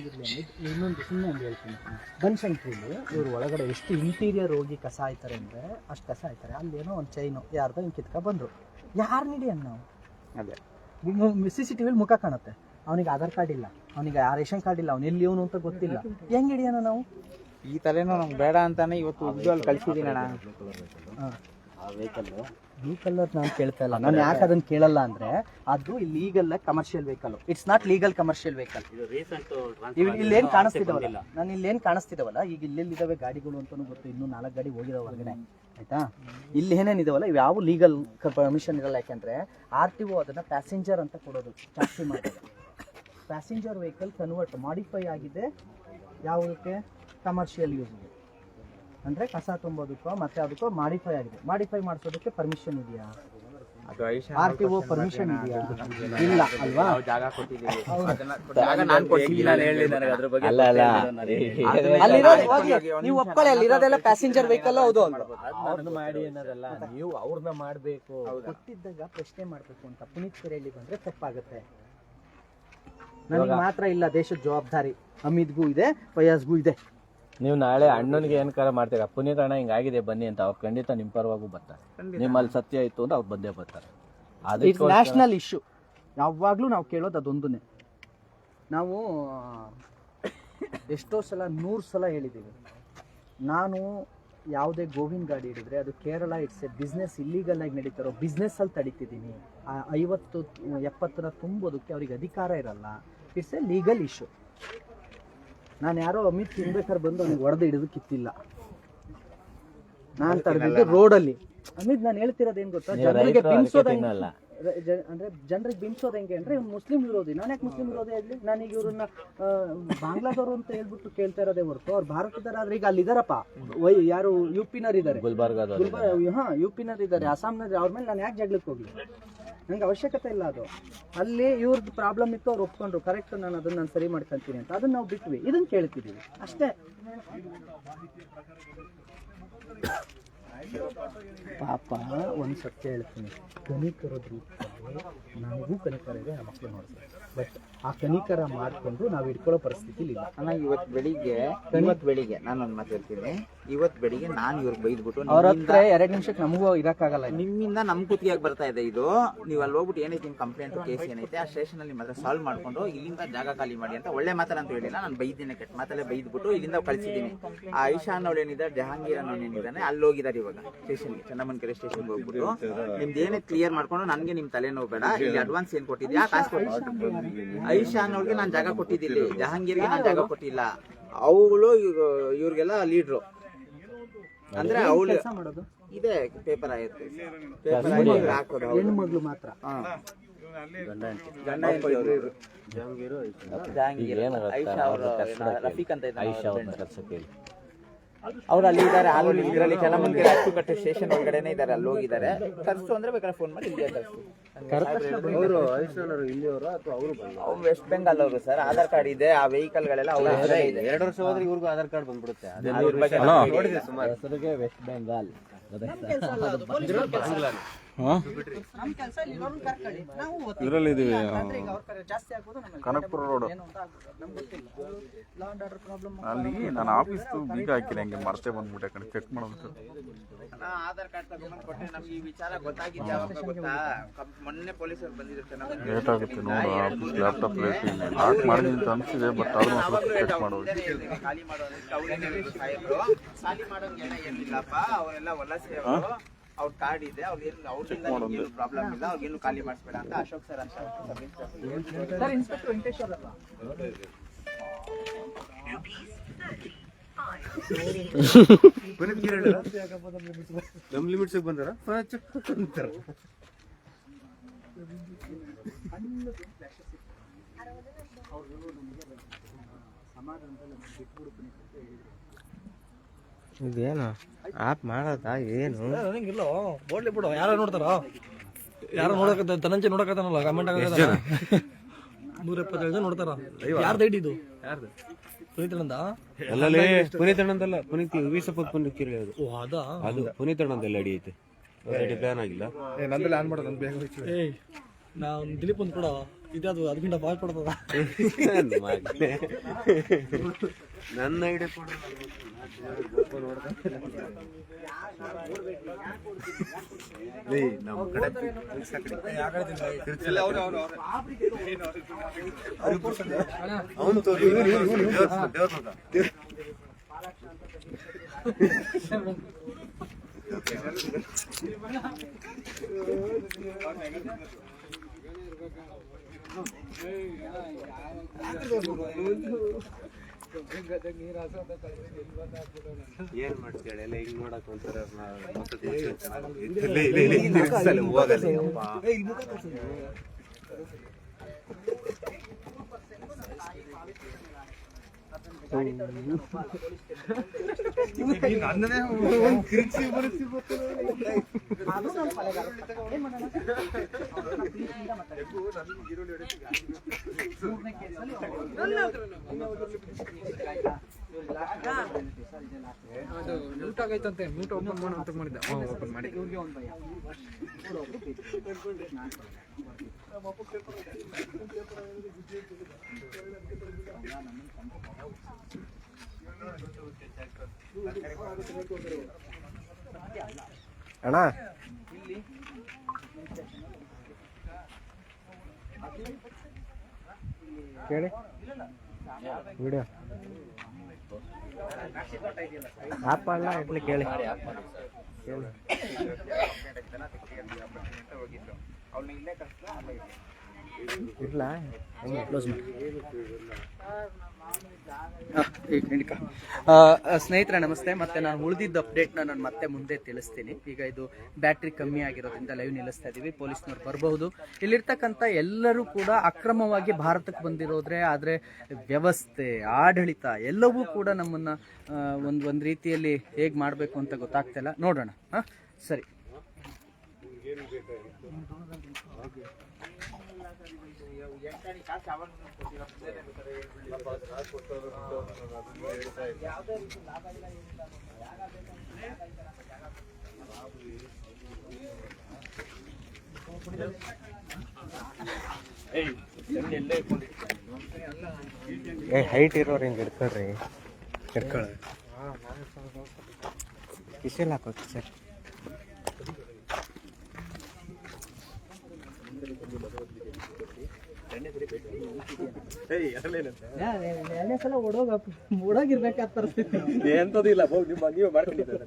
ಇನ್ನೊಂದು ಸುಮ್ಮನೆ ಒಂದು ಹೇಳ್ತೀನಿ, ಬನಶಂಕರಿಲಿ ಇವ್ರು ಒಳಗಡೆ ಎಷ್ಟು ಇಂಟೀರಿಯರ್ ಹೋಗಿ ಕಸ ಆಯ್ತಾರೆ ಅಂದರೆ ಅಷ್ಟು ಕಸ ಆಯ್ತಾರೆ. ಅಲ್ಲೇನೋ ಒಂದು ಚೈನು ಯಾರ್ದೋ ಹಿಂಗೆ ಕಿತ್ಕೊ ಬಂದರು. ಯಾರು ಹಿಡಿಯನ್ ನಾವು? ಅದೇ CCTVಲಿ ಮುಖ ಕಾಣುತ್ತೆ. ಅವನಿಗೆ ಆಧಾರ್ ಕಾರ್ಡ್ ಇಲ್ಲ, ಅವನಿಗೆ ರೇಷನ್ ಕಾರ್ಡ್ ಇಲ್ಲ, ಅವ್ನು ಎಲ್ಲಿ ಇವನು ಅಂತ ಗೊತ್ತಿಲ್ಲ. ಹೆಂಗೆ ಹಿಡಿಯೋಣ ನಾವು? ಈ ತಲೆನೋ ನಂಗೆ ಬೇಡ ಅಂತಾನೆ ಇವತ್ತು ಉಜ್ವಲ್ ಕಳ್ಸಿದೀನಿ ಅಣ್ಣ. ಆ ವೆಹಿಕಲ್ ವೆಹಿಕಲ್ ನಾನು ಕೇಳ್ತಾ ಇಲ್ಲ. ನಾನು ಯಾಕೆ ಅದನ್ನ ಕೇಳಲ್ಲ ಅಂದ್ರೆ ಅದು legal commercial vehicle, it's not legal commercial vehicle. ಇದು ರೀಸೆಂಟ್ ಇಲ್ಲೇನ್ ಕಾಣಿಸ್ತಿದಾವಲ್ಲ, ನಾನು ಇಲ್ಲೇನ್ ಕಾಣಿಸ್ತಿದಾವಲ್ಲ, ಈಗ ಇಲ್ಲೆಲ್ಲಿದಾವೆ ಗಾಡಿಗಳು ಅಂತಾನು ಗೊತ್ತು, ಇನ್ನೂ 4 ಗಾಡಿ ಹೋಗಿದಾವೆ ಹೊರಗಡೆ, ಆಯ್ತಾ. ಇಲ್ಲಿ ಏನೇನಿದಾವಲ್ಲ ಇವು ಯಾವ ಲೀಗಲ್ ಪರ್ಮಿಷನ್ ಇರಲ್ಲ. ಯಾಕೆಂದ್ರೆ RTO ಅದನ್ನ ಪ್ಯಾಸೆಂಜರ್ ಅಂತ ಕೊಡೋದು, ಟ್ಯಾಕ್ಸಿ ಮಾಡೋದು. ಪ್ಯಾಸೆಂಜರ್ ವೆಹಿಕಲ್ ಕನ್ವರ್ಟ್ ಮಾಡಿಫೈ ಆಗಿದೆ ಯಾವುದಕ್ಕೆ, ಕಮರ್ಷಿಯಲ್ ಯೂಸ್ಗೆ, ಅಂದ್ರೆ ಕಸ ತುಂಬೋದಕ್ಕೋ ಮತ್ತೆ ಅದಕ್ಕೋ ಮಾಡಿಫೈ ಆಗಿದೆ. ಮಾಡಿಫೈ ಮಾಡಿಸೋದಕ್ಕೆ ಪರ್ಮಿಷನ್ ಇದೆಯಾ, RTO ಪರ್ಮಿಷನ್ ಇದೆಯಾ? ಇಲ್ಲ ಅಲ್ವಾ. ಜಾಗ ಕೊಟ್ಟಿದ್ದೀವಿ, ಜಾಗ ನಾನು ಕೊಟ್ಟಿದ್ದೀನಿ. ನೀವು ಒಪ್ಕೊಳ್ಳಿ, ಅಲ್ಲಿರೋದೆಲ್ಲ ಪ್ಯಾಸೆಂಜರ್ ವೆಹಿಕಲ್ ಹೌದು ಮಾಡಿ ಅನ್ನೋದಲ್ಲ, ನೀವು ಅವ್ರನ್ನ ಮಾಡ್ಬೇಕು. ಕೊಟ್ಟಿದ್ದಾಗ ಪ್ರಶ್ನೆ ಮಾಡ್ಬೇಕು ಅಂತ ಪುನೀತ್ ಕೆರೆಯಲ್ಲಿ ಬಂದ್ರೆ ತಪ್ಪಾಗುತ್ತೆ. ನನಗೆ ಮಾತ್ರ ಇಲ್ಲ, ದೇಶದ ಜವಾಬ್ದಾರಿ ಅಮಿತ್ಗೂ ಇದೆ, ಫಯಾಜ್ಗೂ ಇದೆ. ನೀವು ನಾಳೆ ಅಣ್ಣನಿಗೆ ಏನ್ಕಾರ ಮಾಡ್ತೀರಾ, ಪುನೀತ್ ಅಣ್ಣ ಹಿಂಗಾಗಿದೆ ಬನ್ನಿ ಅಂತ, ಅವ್ರು ಖಂಡಿತ ನಿಮ್ಮ ಪರವಾಗೂ ಬರ್ತಾರೆ. ನಿಮ್ಮಲ್ಲಿ ಸತ್ಯ ಇತ್ತು ಅಂದ್ರೆ ಅವ್ರು ಬಂದೇ ಬರ್ತಾರೆ. It's national issue. ಯಾವಾಗಲೂ ನಾವು ಕೇಳೋದು ಅದೊಂದನ್ನೇ. ನಾವು ಎಷ್ಟೋ ಸಲ 100 ಸಲ ಹೇಳಿದ್ದೀವಿ, ನಾನು ಯಾವುದೇ ಗೋವಿನ ಗಾಡಿ ಹಿಡಿದ್ರೆ ಅದು Kerala it's A business, illegal ಆಗಿ ನಡೀತಾರೋ ಬಿಸ್ನೆಸ್ಸಲ್ಲಿ ತಡೀತಿದ್ದೀನಿ. 50-70 ತುಂಬೋದಕ್ಕೆ ಅವ್ರಿಗೆ ಅಧಿಕಾರ ಇರಲ್ಲ. It's A legal issue. ನಾನು ಯಾರೋ ಅಮಿತ್ ತಿನ್ಬೇಕಾದ್ರೆ ಬಂದು ಅವ್ನಿಗೆ ಹೊಡೆದು ಹಿಡಿದು ಕಿತ್ತಿಲ್ಲ, ನಾನು ತಡೆದಿದ್ದು ರೋಡಲ್ಲಿ. ಅಮಿತ್ ನಾನು ಹೇಳ್ತಿರೋದು ಏನು ಗೊತ್ತಾ, ಜನರಿಗೆ ಬಿಂಬಿಸೋದಂಗೆ ಅಂದ್ರೆ ಜನರಿಗೆ ಬಿಂಬಿಸೋದು ಹೆಂಗೆ ಅಂದ್ರೆ ಮುಸ್ಲಿಂ ವಿರೋಧಿ. ನಾನು ಯಾಕೆ ಮುಸ್ಲಿಂ ವಿರೋಧಿ ಆಗಲಿ? ನಾನೀಗ ಇವ್ರನ್ನ ಬಾಂಗ್ಲಾದವರು ಅಂತ ಹೇಳ್ಬಿಟ್ಟು ಕೇಳ್ತಾ ಇರೋದೇ ಹೊರತು ಅವ್ರು ಭಾರತದವ್ರು. ಆದ್ರೆ ಈಗ ಅಲ್ಲಿ ಇದಾರಪ್ಪ, ಯಾರು UP-ನವ್ರು ಇದ್ದಾರೆ, UP-ನವ್ರು ಇದ್ದಾರೆ, ಅಸ್ಸಾಂನವ್ರು. ಅವ್ರ ಮೇಲೆ ನಾನು ಯಾಕೆ ಜಗಳಕ್ಕೆ ಹೋಗ್ಲಿ? ನಂಗೆ ಅವಶ್ಯಕತೆ ಇಲ್ಲ ಅದು. ಅಲ್ಲಿ ಇವ್ರದ್ದು ಪ್ರಾಬ್ಲಮ್ ಇತ್ತು, ಅವ್ರು ಒಪ್ಕೊಂಡ್ರು, ಕರೆಕ್ಟ್, ನಾನು ಅದನ್ನ ನಾನು ಸರಿ ಮಾಡ್ಕೊಂತೀನಿ ಅಂತ, ಅದನ್ನ ನಾವು ಬಿಟ್ವಿ. ಇದನ್ನ ಕೇಳ್ತಿದ್ದೀವಿ ಅಷ್ಟೇ. ಪಾಪ ಒಂದು ಸತ್ಯ ಹೇಳ್ತೀನಿ, ಕನಿಕರದ್ದು ನನಗೂ ಕನಿಕರ ಇದೆ, ನಮ್ಮ ಮಕ್ಕಳು ನೋಡ್ತಾರೆ. ಬಟ್ ಆ ಕನಿಕರ ಮಾಡಿಕೊಂಡು ನಾವು ಇಟ್ಕೊಳ್ಳೋ ಪರಿಸ್ಥಿತಿ ಇಲ್ಲ. ಅಣ್ಣ ಇವತ್ತು ಬೆಳಿಗ್ಗೆ ನಾನೊಂದು ಮಾತು ಹೇಳ್ತೀನಿ. ಇವತ್ತು ಬೆಳಿಗ್ಗೆ ನಾನು ಇವ್ರಿಗೆ ಬೈದ್ಬಿಟ್ಟು ಅವ್ರ ಹತ್ರ 2 ನಿಮಿಷಕ್ಕೆ ನಮಗೂ ಇರಕ್ಕಾಗಲ್ಲ. ನಿಮ್ಮಿಂದ ನಮ್ ಕುತ್ತಿಗೆಯಾಗಿ ಬರ್ತಾ ಇದೆ ಇದು. ನೀವು ಅಲ್ಲಿ ಹೋಗ್ಬಿಟ್ಟು ಏನೈತೆ ನಿಮ್ಮ ಕಂಪ್ಲೇಂಟ್ ಕೇಸ್ ಏನೈತೆ ಆ ಸ್ಟೇಷನ್ ಅಲ್ಲಿ ಮಾತ್ರ ಸಾಲ್ವ್ ಮಾಡ್ಕೊಂಡು ಇಲ್ಲಿಂದ ಜಾಗ ಖಾಲಿ ಮಾಡಿ ಅಂತ ಒಳ್ಳೆ ಮಾತಲ್ಲ ಅಂತ ಹೇಳಿಲ್ಲ. ನಾನು ಬೈದಿನ ಕೆಟ್ಟ ಮಾತಲ್ಲೇ ಬೈದ್ಬಿಟ್ಟು ಇಲ್ಲಿಂದ ಕಳಿಸಿದ್ದೀನಿ. ಆ ಐಶಾ ಅನ್ನೋಳೇನಿದ್ದಾರೆ, ಜಹಾಂಗೀರ್ ಅನ್ನೋನೇನಿದ್ದಾನೆ, ಅಲ್ಲಿ ಹೋಗಿದ್ದಾರೆ ಇವಾಗ ಸ್ಟೇಷನ್ಗೆ, ಚೆನ್ನಮ್ಮನಕೆರೆ ಸ್ಟೇಷನ್ಗೆ ಹೋಗ್ಬಿಟ್ಟು ನಿಮ್ದು ಏನೇ ಕ್ಲಿಯರ್ ಮಾಡ್ಕೊಂಡು ನನಗೆ ನಿಮ್ ತಲೆನೋವು ಬೇಡ, ಇಲ್ಲಿ ಅಡ್ವಾನ್ಸ್ ಏನ್ ಕೊಟ್ಟಿದ್ಯಾ ಕಾಸು ಕೊಟ್ಟು. ಐಶಾ ಅನ್ನೋಳಿಗೆ ನಾನು ಜಾಗ ಕೊಟ್ಟಿದ್ದೀನಿ, ಜಹಾಂಗೀರ್ಗೆ ನಾನು ಜಾಗ ಕೊಟ್ಟಿಲ್ಲ. ಅವಳು ಇವ್ರಿಗೆಲ್ಲ ಲೀಡ್ರು ಅಂದ್ರೆ ಅವಳು ಇದೆ. ಪೇಪರ್ ಆಯ್ತು, ಹಾಕೋದು ಹೆಣ್ಮಗಳು ಮಾತ್ರ. ಜಹಾಂಗೀರ್, ಐಶಾ ಅವರು, ರಫೀಕ್ ಅಂತ ಅವ್ರು ಅಲ್ಲಿ ಇದ್ದಾರೆ. ಅಲ್ಲಿ ಇದರಲ್ಲಿ ಚೆನ್ನಮ್ಮನಕೆರೆ ಅಚ್ಚುಕಟ್ಟೆ ಸ್ಟೇಷನ್ ಒಳಗಡೆನೆ ಇದ್ದಾರೆ, ಅಲ್ಲಿ ಹೋಗಿದ್ದಾರೆ. ಕರ್ಸು ಅಂದ್ರೆ ಬೇಕಾದ್ರೆ ಫೋನ್ ಮಾಡಿ ಇಲ್ಲಿ ಅವರು ಇಲ್ಲಿಯವರು ಅಥವಾ ಅವರು ಅವ್ರು ವೆಸ್ಟ್ ಬೆಂಗಾಲ್ ಅವರು ಸರ್. ಆಧಾರ್ ಕಾರ್ಡ್ ಇದೆ, ಆ ವೆಹಿಕಲ್ ಗಳೆಲ್ಲ ಅವ್ರ ಹೆಸರೇ ಇದೆ. 2 ವರ್ಷ ಹೋದ್ರೆ ಇವ್ರಿಗೂ ಆಧಾರ್ ಕಾರ್ಡ್ ಬಂದ್ಬಿಡುತ್ತೆ. ಹೆಸರಿಗೆ ವೆಸ್ಟ್ ಬೆಂಗಾಲ್. ಇದರಲ್ಲಿದ್ದೀವಿ ಕನಕಪುರ ರೋಡ್ ಅಲ್ಲಿ. ನಾನು ಆಫೀಸ್ ಬೀಗ ಹಾಕಿಲ್ಲ, ಹಂಗೆ ಮರ್ತೇ ಬಂದ್ಬಿಟ್ಟೆ ಕಣೆ, ಚೆಕ್ ಮಾಡೋದು. ಆಧಾರ್ ಕಾರ್ಡ್ ತಗೊಂಡ್ಬಂದು ಕೊಟ್ಟೆ. ನಮ್ಗೆ ಈ ವಿಚಾರ ಗೊತ್ತಾಗಿದ್ದೆ ಯಾವಾಗ ಗೊತ್ತಾ, ಮೊನ್ನೆ ಪೊಲೀಸರು ಬಂದಿದ್ರು. ಲೇಟ್ ಆಗುತ್ತೆ ನೋಡು, ಆಫೀಸ್ ಲ್ಯಾಪ್ಟಾಪ್ ಲಾಕ್ ಮಾಡಿದ್ದೀನಿ ಅಂತ ಅನಿಸಿದೆ, ಬಟ್ ಆದ್ರೂ ಚೆಕ್ ಮಾಡೋದು. ಖಾಲಿ ಮಾಡೋದಕ್ಕೆ ಸಾಹೇಬ್ರು ಖಾಲಿ ಮಾಡೋಂಗೆಲ್ಲ ಏನಿಲ್ಲಪ್ಪ, ಅವರೆಲ್ಲ ವಲಸೆ ಅವರು. ಅವ್ರ ಕಾರ್ಡ್ ಇದೆ, ಅವ್ರಿಗೆ ಪ್ರಾಬ್ಲಮ್ ಇಲ್ಲ, ಅವ್ರಿಗೇನು ಖಾಲಿ ಮಾಡಿಸ್ಬೇಡ ಅಂತ ಅಶೋಕ್ ಸರ್ ಅಂತ ಇನ್ಸ್ಪೆಕ್ಟರ್ ವೆಂಕಟೇಶ್ವರ ನಮ್ ಲಿಮಿಟ್ಸ್ ಬಂದಾರ. ಇದೇನು ಆಪ್ ಮಾಡದ ಏನು ಇಲ್ಲ ಬೋಡ್ಲಿ ಬಿಡು, ಯಾರು ನೋಡ್ತಾರ, ಯಾರು ನೋಡಕ ಧನಂಜಯ ನೋಡಕತ್ತಾನಲ್ಲ, ಕಮೆಂಟ್ ಆಗದ 175 ಜನ ನೋಡ್ತಾರ. ಯಾರ್ದು ಐಡಿ ಇದು? ಯಾರ್ದು? ಪುನೀತ್ ಅಣ್ಣಂದ? ಅಲ್ಲಲ್ಲಿ ಪುನೀತ್ ಅಣ್ಣಂದಲ್ಲ, ಪುನೀತ್ ವೀಸಪ್ಪ ಪುನೀತ್ ಕಿರಿ ಅದು. ಓ ಅದಾ? ಅದು ಪುನೀತ್ ಅಣ್ಣಂದಲ್ಲ ಅಡಿ ಐತೆ. ರೆಡಿ ಪ್ಲಾನ್ ಆಗಿಲ್ಲ. ನಂದಲ್ಲ ಆನ್ ಮಾಡೋದು, ನಂದು ಬೇಗ. ಏಯ್ ನಾವು ದಿಲೀಪ್ ಒಂದು ಕೂಡ ಇದಾದ್ರು ಅದಕ್ಕಿಂತ ಬಾಯ್ ಕೊಡ್ತದ. ನನ್ನ ಐಡಿಯಾ ಕೊಡ ನಮ್ಮ ಕಡೆ ಅವನು ಏನ್ ಮಾಡ್ತೀಯ ಎಲ್ಲ ಹಿಂಗ್ ನೋಡಕ್ ಒಂಥರ ಮ್ಯೂಟ್ ಆಗೈತಂತೆ, ಮ್ಯೂಟ್ ಓಪನ್ ಮಾಡು ಅಂತ ಮಾಡಿದ್ದೆ, ಓಪನ್ ಮಾಡಿ. ಅಣ್ಣ ಕೇಳಿ ವಿಡಿಯೋ ಆಪ್ ಅಲ್ಲ ಇಟ್ಲಿ ಕೇಳಿ ಕೇಳಿ. ಇರ್ಲಾ ಕ್ಲೋಸ್ ಮಾಡಿ. ಸ್ನೇಹಿತರೆ ನಮಸ್ತೆ. ಮತ್ತೆ ನಾನು ಉಳಿದಿದ್ದ ಅಪ್ಡೇಟ್ನ ನಾನು ಮತ್ತೆ ಮುಂದೆ ತಿಳಿಸ್ತೀನಿ. ಈಗ ಇದು ಬ್ಯಾಟ್ರಿ ಕಮ್ಮಿ ಆಗಿರೋದ್ರಿಂದ ಲೈವ್ ನಿಲ್ಲಿಸ್ತಾ ಇದ್ದೀವಿ. ಪೊಲೀಸ್ನವ್ರು ಬರಬಹುದು. ಇಲ್ಲಿರ್ತಕ್ಕಂಥ ಎಲ್ಲರೂ ಕೂಡ ಅಕ್ರಮವಾಗಿ ಭಾರತಕ್ಕೆ ಬಂದಿರೋದ್ರೆ, ಆದರೆ ವ್ಯವಸ್ಥೆ, ಆಡಳಿತ ಎಲ್ಲವೂ ಕೂಡ ನಮ್ಮನ್ನು ಒಂದು ರೀತಿಯಲ್ಲಿ ಹೇಗೆ ಮಾಡಬೇಕು ಅಂತ ಗೊತ್ತಾಗ್ತಿಲ್ಲ. ನೋಡೋಣ. ಸರಿ. ಹೈಟ್ ಇರೋರು ಹಿಂಗೆ ಹಿಡ್ಕೊಳ್ರಿ, ಹಿಡ್ಕೊಳ್ಳ ಕಿಸೆಲ್ಲ ಹಾಕೋದು ಸರ್. ಎರಡನೇ ಸಲ ಓಡೋಗಿರ್ಬೇಕಾದ ಪರಿಸ್ಥಿತಿ ಎಂತದಿಲ್ಲ, ನೀವು ಮಾಡ್ಕೊಂಡಿದ್ದಾರೆ.